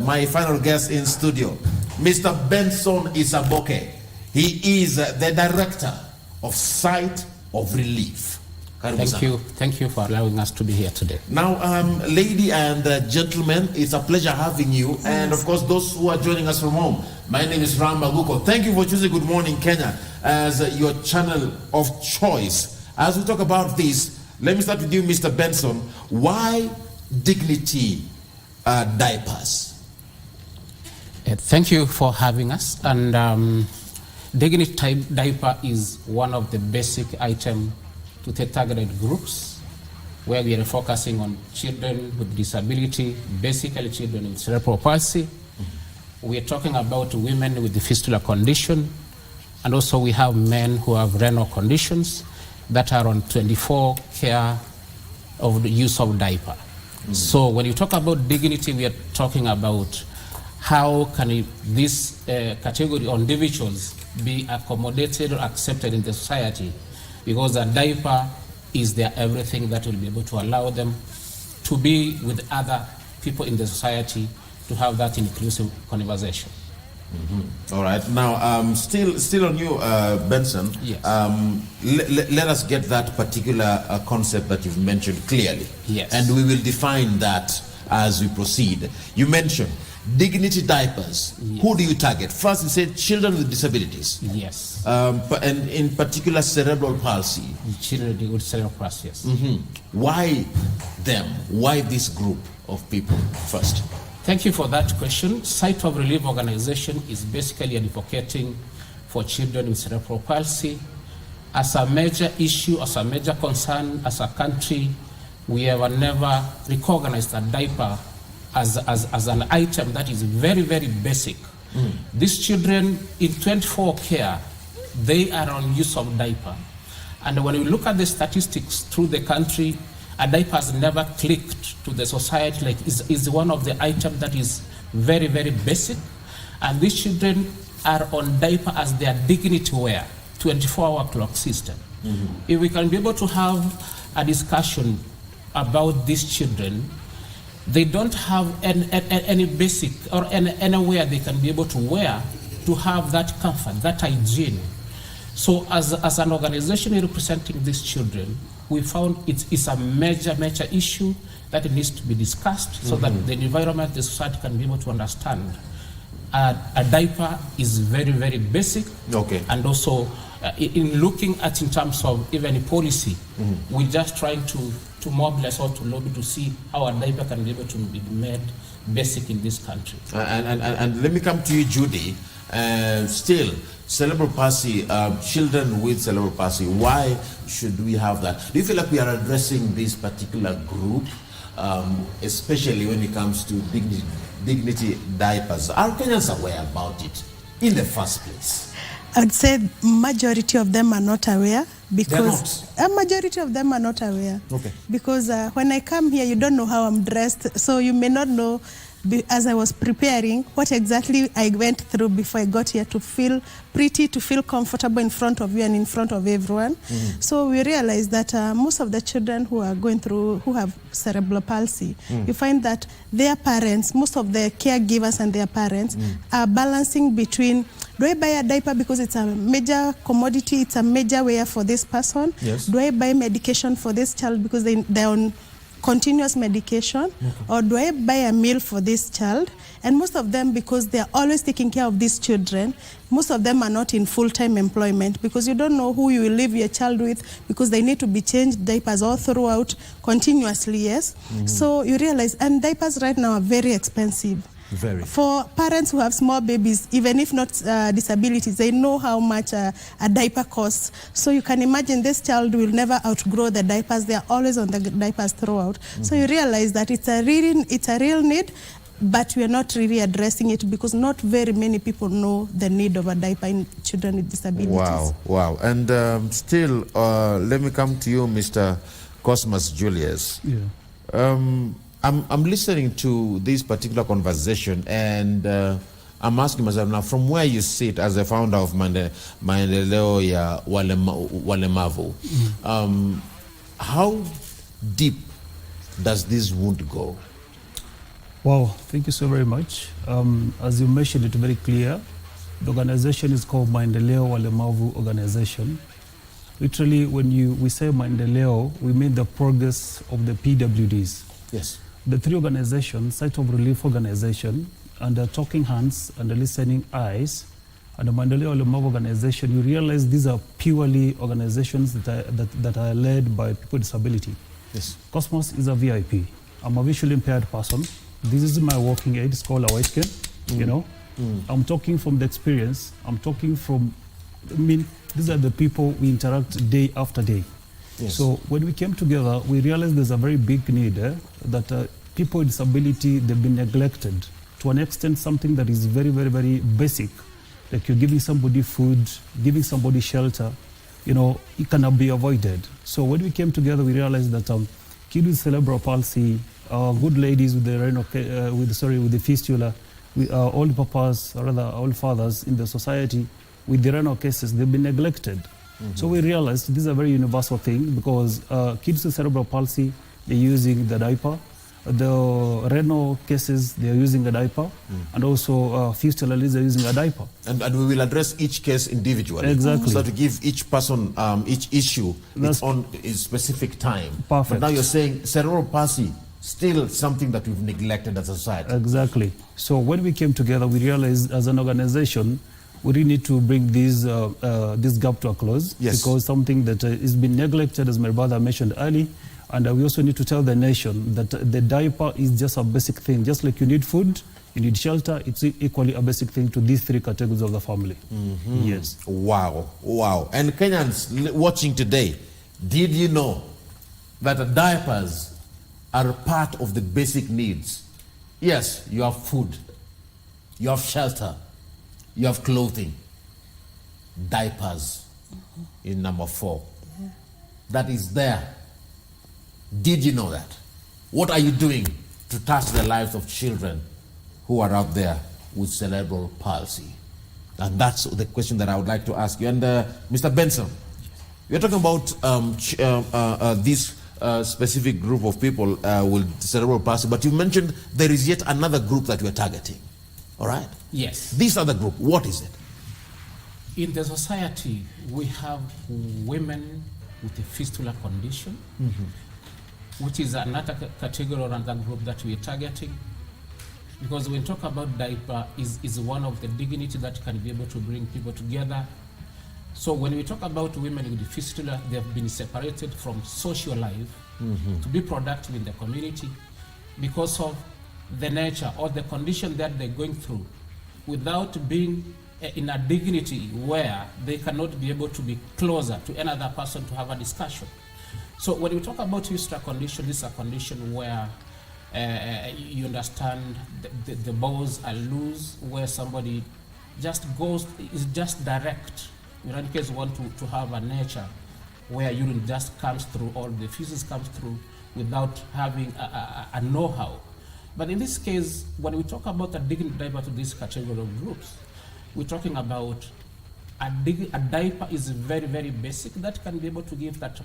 my final guest in studio, Mr. Benson Isaboke. He is the director of Sight of Relief. Thank you for allowing us to be here today. Now, lady and gentlemen, it's a pleasure having you. Yes. And of course, those who are joining us from home, my name is Ram Maguko. Thank you for choosing Good Morning Kenya as your channel of choice. As we talk about this, let me start with you, Mr. Benson. Why dignity diapers? Thank you for having us. And dignity diaper is one of the basic items to the targeted groups, where we are focusing on children with disability, basically children with cerebral palsy. We are talking about women with the fistula condition, and also we have men who have renal conditions that are on 24 care of the use of diaper. So when you talk about dignity, we are talking about how can this category of individuals be accommodated or accepted in the society, because a diaper is their everything that will be able to allow them to be with other people in the society, to have that inclusive conversation. All right. Now, still on you, Benson. Yes. Let us get that particular concept that you've mentioned clearly. Yes. And we will define that as we proceed. You mentioned dignity diapers. Yes. Who do you target? First, you said children with disabilities. Yes. And in particular, cerebral palsy. Children with cerebral palsy, yes. Why them? Why this group of people first? Thank you for that question. Sight of Relief Organization is basically advocating for children with cerebral palsy. As a major issue, as a major concern, as a country, we have never recognized a diaper as an item that is very, very basic. These children in 24 care, they are on use of diaper. And when we look at the statistics through the country, a diaper has never clicked to the society like is one of the items that is very, very basic. And these children are on diaper as their dignity wear, 24-hour clock system. If we can be able to have a discussion about these children, they don't have any basic or anywhere they can be able to wear to have that comfort, that hygiene. So as an organization representing these children, we found it's a major issue that it needs to be discussed so that the environment, the society can be able to understand. A diaper is very, very basic. Okay. And also in looking at in terms of even policy, we're just trying to mobilize or to lobby to see how a diaper can be able to be made basic in this country. And let me come to you, Judy. Still, cerebral palsy, children with cerebral palsy, why should we have that? Do you feel like we are addressing this particular group, especially when it comes to dignity diapers? Are Kenyans aware about it in the first place? I'd say majority of them are not aware because a majority of them are not aware. Okay. Because when I come here, you don't know how I'm dressed, so you may not know. As I was preparing, what exactly I went through before I got here to feel pretty, to feel comfortable in front of you and in front of everyone. So we realized that most of the children who are going through, who have cerebral palsy, you find that their parents, most of the caregivers and their parents are balancing between, do I buy a diaper because it's a major commodity, it's a major wear for this person? Yes. Do I buy medication for this child because they're on continuous medication, or do I buy a meal for this child? And most of them, because they are always taking care of these children, most of them are not in full-time employment, because you don't know who you will leave your child with, because they need to be changed diapers all throughout continuously, yes? So you realize, and diapers right now are very expensive. Very. For parents who have small babies, even if not disabilities, they know how much a diaper costs. So you can imagine this child will never outgrow the diapers. They are always on the diapers throughout. So you realize that it's a real need, but we are not really addressing it because not very many people know the need of a diaper in children with disabilities. Wow. And still, let me come to you, Mr. Cosmas Julius. Yeah. I'm listening to this particular conversation, and I'm asking myself now, from where you sit as the founder of Maendeleo ya Walemavu, how deep does this wound go? Wow, thank you so very much. As you mentioned it very clear, the organization is called Maendeleo Walemavu Organization. Literally, when we say Maendeleo, we mean the progress of the PWDs. Yes. The three organizations, Site of Relief Organization, and the Talking Hands and the Listening Eyes, and the Maendeleo Walemavu Organization, you realize these are purely organizations that are led by people with disability. Yes. Cosmos is a VIP. I'm a visually impaired person. This is my walking aid. It's called a white cane. You know, I'm talking from the experience. I'm talking from, these are the people we interact day after day. Yes. So when we came together, we realized there's a very big need that people with disability, they've been neglected to an extent, something that is very, very, very basic. Like you're giving somebody food, giving somebody shelter, it cannot be avoided. So when we came together, we realized that kids with cerebral palsy, good ladies with the with the fistula, old papas, or rather old fathers in the society with the renal cases, they've been neglected. So we realized this is a very universal thing because kids with cerebral palsy, they're using the diaper. The renal cases, they're using a diaper. And also fistula ladies are using a diaper. And we will address each case individually. Exactly. So to give each person, each issue its own specific time. Perfect. But now you're saying cerebral palsy, still something that we've neglected as a society. Exactly. So when we came together, we realized as an organization, we really need to bring this gap to a close. Yes. Because something that is been neglected, as my brother mentioned earlier, and we also need to tell the nation that the diaper is just a basic thing. Just like you need food, you need shelter, it's equally a basic thing to these three categories of the family. Yes. Wow. And Kenyans watching today, did you know that diapers are part of the basic needs? Yes, you have food, you have shelter, you have clothing. Diapers in number 4. That is there. Did you know that? What are you doing to touch the lives of children who are out there with cerebral palsy? And that's the question that I would like to ask you. And Mr. Benson, you're talking about this specific group of people with cerebral palsy, but you mentioned there is yet another group that we're targeting. All right? Yes. This other group, what is it? In the society, we have women with a fistula condition, which is another category or another group that we're targeting. Because when we talk about diaper, is one of the dignity that can be able to bring people together. So when we talk about women with the fistula, they have been separated from social life to be productive in the community because of the nature or the condition that they're going through, without being in a dignity where they cannot be able to be closer to another person to have a discussion. So when we talk about fistula condition, this is a condition where you understand the balls are loose, where somebody just goes, is just direct. In case you want to have a nature where urine just comes through, or the feces comes through without having a know-how. But in this case, when we talk about a dignity diaper to this category of groups, we're talking about a diaper is very, very basic that can be able to give that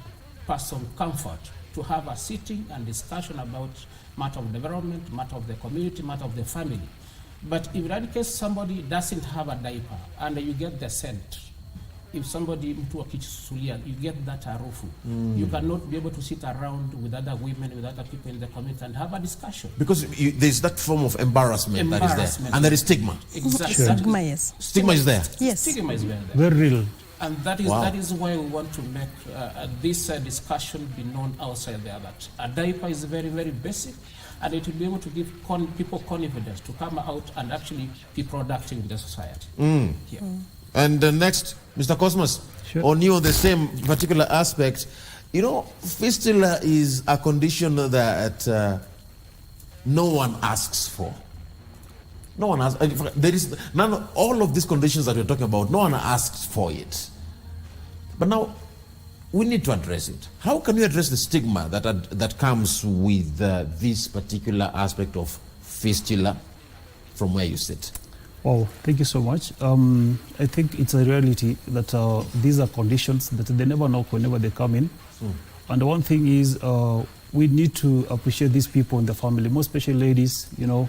person comfort to have a sitting and discussion about matter of development, matter of the community, matter of the family. But if in that case somebody doesn't have a diaper and you get the scent, if somebody mtu akisusulia, you get that harufu. You cannot be able to sit around with other women, with other people in the community and have a discussion. Because there's that form of embarrassment that is there. And there is stigma. Exactly. Sure. Stigma, yes. Stigma is there. Yes. Stigma is there. Very real. And that is why we want to make this discussion be known outside there, that a diaper is very, very basic, and it will be able to give people confidence to come out and actually be productive in the society. Yeah. And next, Mr. Cosmos, on you on the same particular aspect, you know, fistula is a condition that no one asks for. No one asks. There is none. All of these conditions that we're talking about, no one asks for it. But now, we need to address it. How can we address the stigma that comes with this particular aspect of fistula from where you sit? Oh, thank you so much. I think it's a reality that these are conditions that they never know whenever they come in. And the one thing is, we need to appreciate these people in the family, more especially ladies, you know,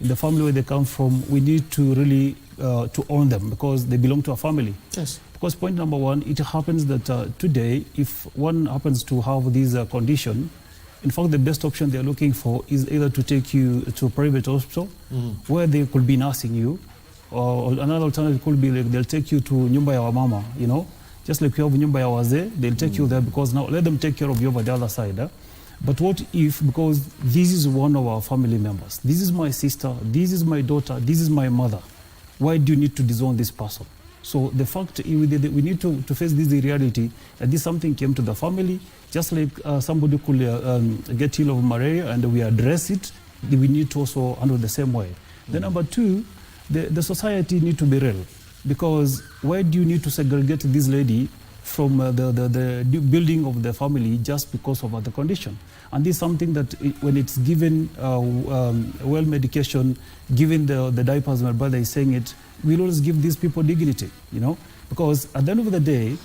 in the family where they come from. We need to really to own them because they belong to a family. Yes. Because point number one, it happens that today, if one happens to have this condition, in fact, the best option they're looking for is either to take you to a private hospital where they could be nursing you, or another alternative could be like they'll take you to nyumba ya wamama, you know, just like you have nyumba ya wazee, they'll take you there because now let them take care of you over the other side. But what if, because this is one of our family members, this is my sister, this is my daughter, this is my mother, why do you need to disown this person? So the fact we need to face this reality that this something came to the family, just like somebody could get ill of malaria and we address it, we need to also handle the same way. Then number two, the society need to be real, because why do you need to segregate this lady from the building of the family just because of the condition? And this is something that when it's given well medication, given the diapers, my brother is saying it, we'll always give these people dignity, you know, because at the end of the day,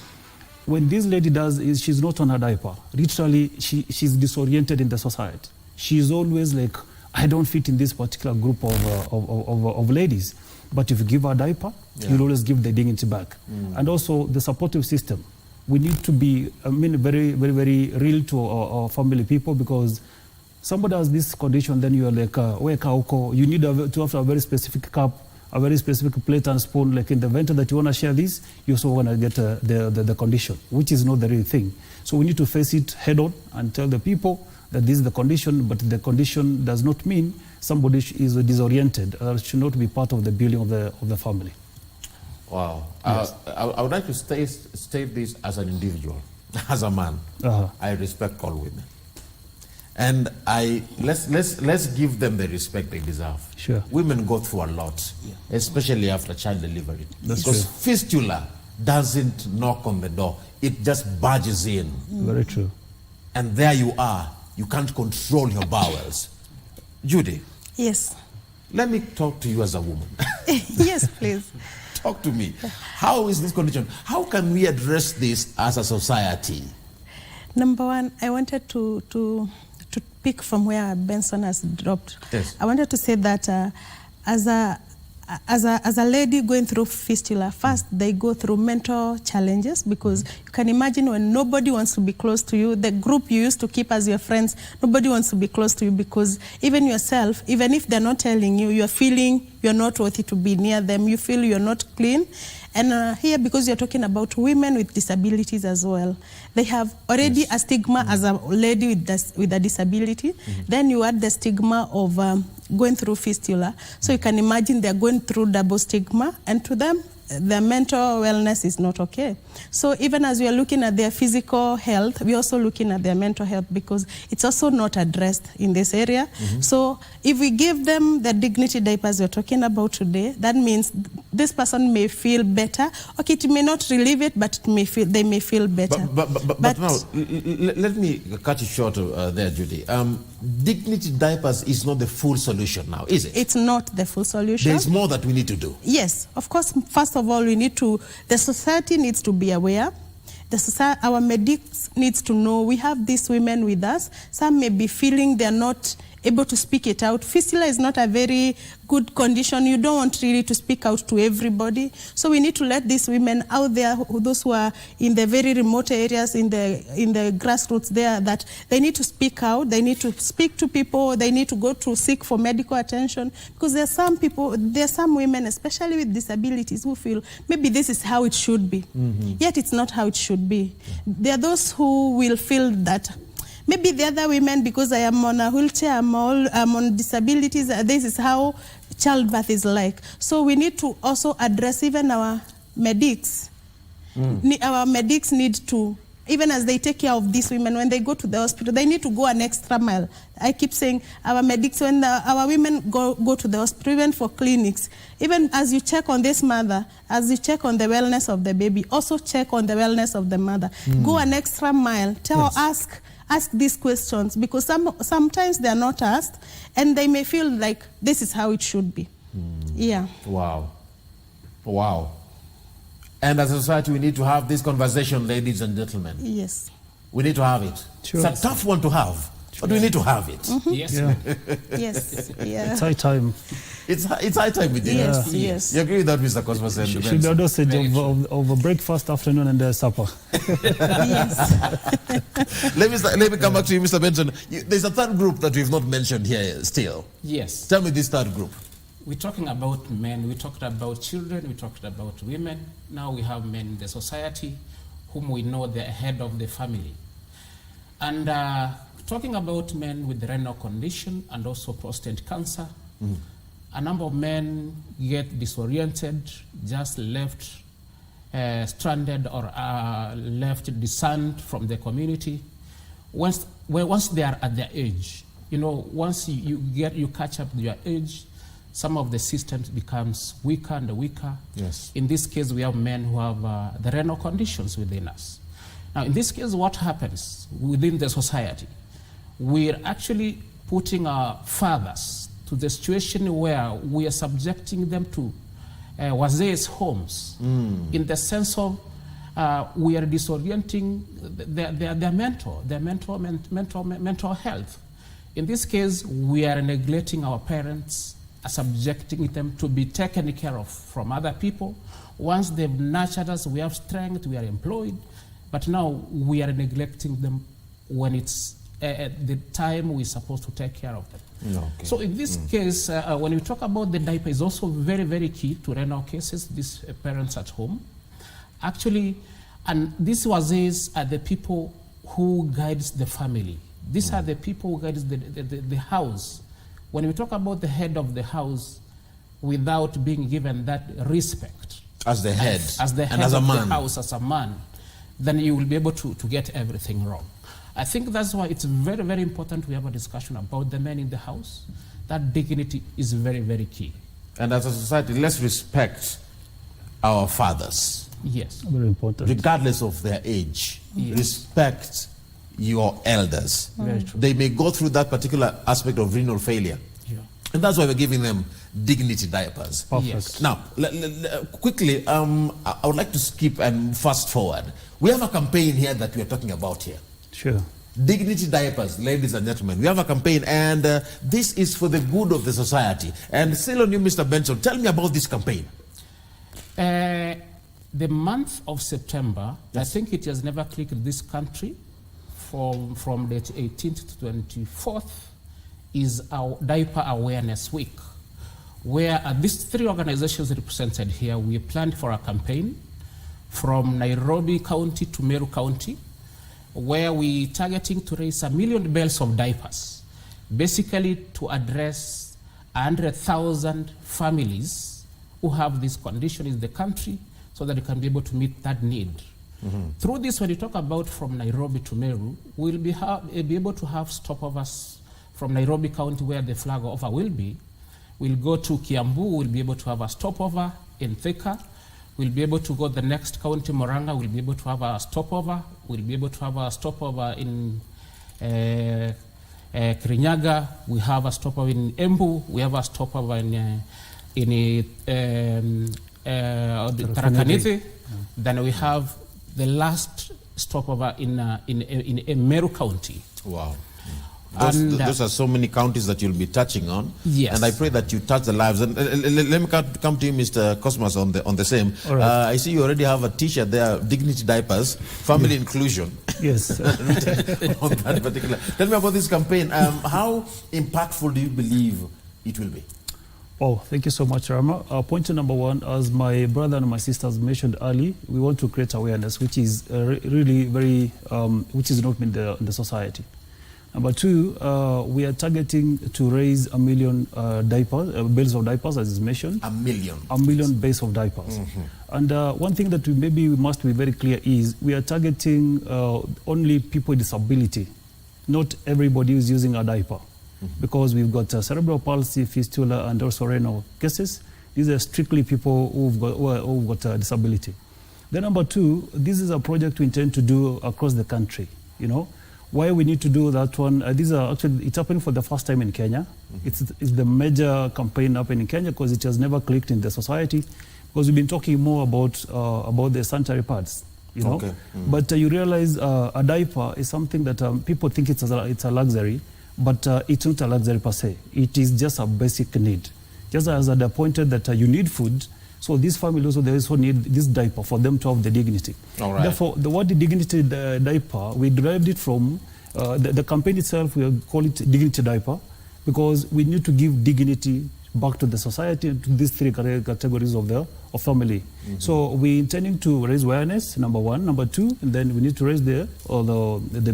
when this lady does is she's not on her diaper, literally she's disoriented in the society. She's always like, I don't fit in this particular group of ladies. But if you give her a diaper, you'll always give the dignity back. And also the supportive system. We need to be, very, very, very real to our family people, because somebody has this condition, then you are like, you need to have a very specific cup, a very specific plate and spoon. Like in the event that you want to share this, you also want to get the condition, which is not the real thing. So we need to face it head on and tell the people that this is the condition, but the condition does not mean somebody is disoriented or should not be part of the building of the family. Wow. Yes. I would like to state this as an individual, as a man. I respect all women. And let's give them the respect they deserve. Sure. Women go through a lot, especially after child delivery. That's because true. fistula doesn't knock on the door. It just barges in. Very true. And there you are. You can't control your bowels. Judy. Yes. Let me talk to you as a woman. Yes, please. Talk to me. How is this condition? How can we address this as a society? Number one, I wanted to pick from where Benson has dropped. Yes. I wanted to say that as a lady going through fistula, first they go through mental challenges, because you can imagine when nobody wants to be close to you, the group you used to keep as your friends, nobody wants to be close to you, because even yourself, even if they're not telling you, you're feeling you're not worthy to be near them, you feel you're not clean. And here, because you're talking about women with disabilities as well, they have already a stigma as a lady with a disability. Then you add the stigma of going through fistula. So you can imagine they're going through double stigma, and to them, their mental wellness is not okay. So even as we are looking at their physical health, we're also looking at their mental health, because it's also not addressed in this area. So if we give them the dignity diapers we're talking about today, that means this person may feel better. Okay, it may not relieve it, but they may feel better. But now, let me cut you short there, Judy. Dignity diapers is not the full solution now, is it? It's not the full solution. There's more that we need to do. Yes, of course. First of all, the society needs to be aware. Our medics needs to know we have these women with us. Some may be feeling they're not able to speak it out. Fistula is not a very good condition. You don't want really to speak out to everybody. So we need to let these women out there, those who are in the very remote areas, in the grassroots there, that they need to speak out, they need to speak to people, they need to go to seek for medical attention, because there are some women, especially with disabilities, who feel maybe this is how it should be. Yet it's not how it should be. There are those who will feel that maybe the other women, because I am on a wheelchair, I'm on disabilities, this is how childbirth is like. So we need to also address even our medics. Our medics need to, even as they take care of these women, when they go to the hospital, they need to go an extra mile. I keep saying our medics, when our women go to the hospital, even for clinics, even as you check on this mother, as you check on the wellness of the baby, also check on the wellness of the mother. Go an extra mile. Ask these questions, because sometimes they are not asked, and they may feel like this is how it should be. Yeah. Wow. Wow. And as a society, we need to have this conversation, ladies and gentlemen. Yes. We need to have it. Sure. It's a tough one to have, but we need to have it. Yes. Yeah. Yes. Yeah. It's high time. It's high time we did Yes. it. Yes. You agree with that, Mr. Cosmos? And Should be a dosage of a breakfast, afternoon, and supper. Yes. Let me come back to you, Mr. Benson. There's a third group that we've not mentioned here still. Yes. Tell me this third group. We're talking about men, we talked about children, we talked about women. Now we have men in the society whom we know they're head of the family. And talking about men with renal condition and also prostate cancer, a number of men get disoriented, just left stranded or left discerned from the community. Once they are at their age, once you catch up to your age, some of the systems becomes weaker and weaker. Yes. In this case, we have men who have the renal conditions within us. Now, in this case, what happens within the society? We're actually putting our fathers to the situation where we are subjecting them to wazees homes, in the sense of we are disorienting their mental health. In this case, we are neglecting our parents, subjecting them to be taken care of from other people. Once they've nurtured us, we have strength, we are employed, but now we are neglecting them when it's at the time we're supposed to take care of them. Okay. So in this case, when we talk about the diaper, is also very, very key to renal cases, these parents at home. Actually, and these wazees are the people who guides the family. These are the people who guides the house. When we talk about the head of the house, without being given that respect as the head, and as a man of the house, as a man, then you will be able to get everything wrong. I think that's why it's very, very important we have a discussion about the men in the house. That dignity is very, very key. And as a society, let's respect our fathers. Yes. Very important. Regardless of their age. Yes. Respect your elders. Very true. They may go through that particular aspect of renal failure. Yeah. And that's why we're giving them dignity diapers. Perfect. Yes. Now, quickly, I would like to skip and fast forward. We have a campaign here that we are talking about here. Sure. Dignity diapers, ladies and gentlemen. We have a campaign, and this is for the good of the society. And still on you, Mr. Benson, tell me about this campaign. The month of September, yes. I think it has never clicked in this country, from the 18th to 24th, is our Diaper Awareness Week, where these three organizations represented here, we planned for a campaign from Nairobi County to Meru County, where we targeting to raise 1 million bales of diapers, basically to address 100,000 families who have this condition in the country, so that they can be able to meet that need. Through this, when you talk about from Nairobi to Meru, we'll be able to have stopovers from Nairobi County, where the flag offer will be. We'll go to Kiambu, we'll be able to have a stopover in Thika. We'll be able to go the next county, Moranga, we'll be able to have a stopover. We'll be able to have a stopover in Kirinyaga. We have a stopover in Embu. We have a stopover in Tarakaniti. Then we have the last stopover in Meru County. Wow. Those are so many counties that you'll be touching on. Yes. And I pray that you touch the lives. And let me come to you, Mr. Cosmas, on the same. All right. I see you already have a T-shirt there, Dignity Diapers, Family Inclusion. Yes. On that particular. Tell me about this campaign. How impactful do you believe it will be? Oh, thank you so much, Rama. Point number one, as my brother and my sisters mentioned early, we want to create awareness, which is really very, which is not in the society. Number two, we are targeting to raise 1 million bales of diapers, as is mentioned. 1 million? 1 million bales of diapers. And one thing that we must be very clear is we are targeting only people with disability. Not everybody is using a diaper. Because we've got cerebral palsy, fistula, and also renal cases. These are strictly people who've got a disability. Then number two, this is a project we intend to do across the country. You know, why we need to do that one? These are actually, it's happening for the first time in Kenya. It's the major campaign happening in Kenya because it has never clicked in the society. Because we've been talking more about the sanitary pads. You know, but you realize a diaper is something that people think it's a luxury. But it's not a luxury per se. It is just a basic need. Just as I pointed that you need food, so this family also, they also need this diaper for them to have the dignity. All right. Therefore, the word dignity diaper, we derived it from the campaign itself. We call it dignity diaper because we need to give dignity back to the society and to these three categories of family. So we're intending to raise awareness, number one. Number two, and then we need to raise the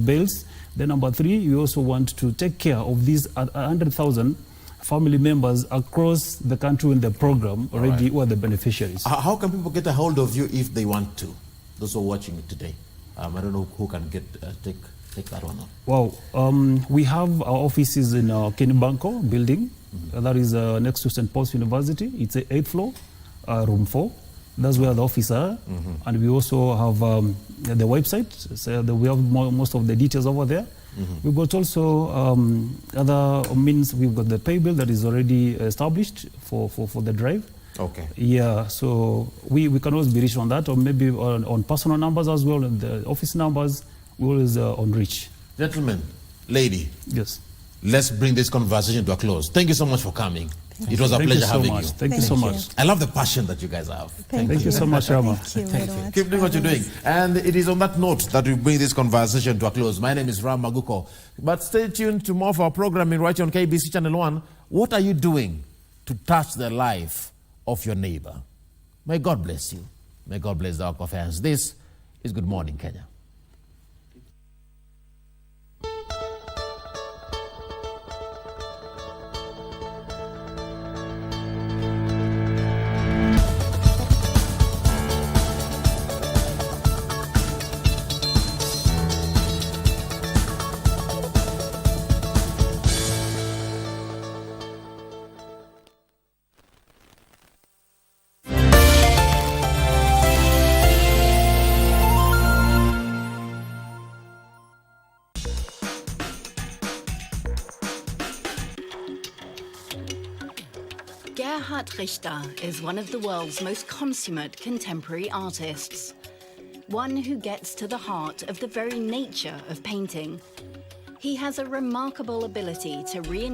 bales. Then number three, we also want to take care of these 100,000 family members across the country in the program already who are the beneficiaries. How can people get a hold of you if they want to? Those who are watching it today. I don't know who can take that one on. Wow. We have our offices in Kenibanko building. That is next to St. Paul's University. It's the 8th floor, room 4. That's where the office are. And we also have the website. So we have most of the details over there. We've got also other means. We've got the pay bill that is already established for the drive. Okay. Yeah, so we can always be reached on that, or maybe on personal numbers as well, and the office numbers, we always on reach. Gentlemen, lady. Yes. Let's bring this conversation to a close. Thank you so much for coming. It was a pleasure having you. Thank you so much. I love the passion that you guys have. Thank you so much, Rama. Thank you very much. Keep doing what you're doing. And it is on that note that we bring this conversation to a close. My name is Ram Maguko. But stay tuned to more of our programming right here on KBC Channel 1. What are you doing to touch the life of your neighbor? May God bless you. May God bless the Ark of Hands. This is Good Morning Kenya. Gerhard Richter is one of the world's most consummate contemporary artists. One who gets to the heart of the very nature of painting. He has a remarkable ability to reinvent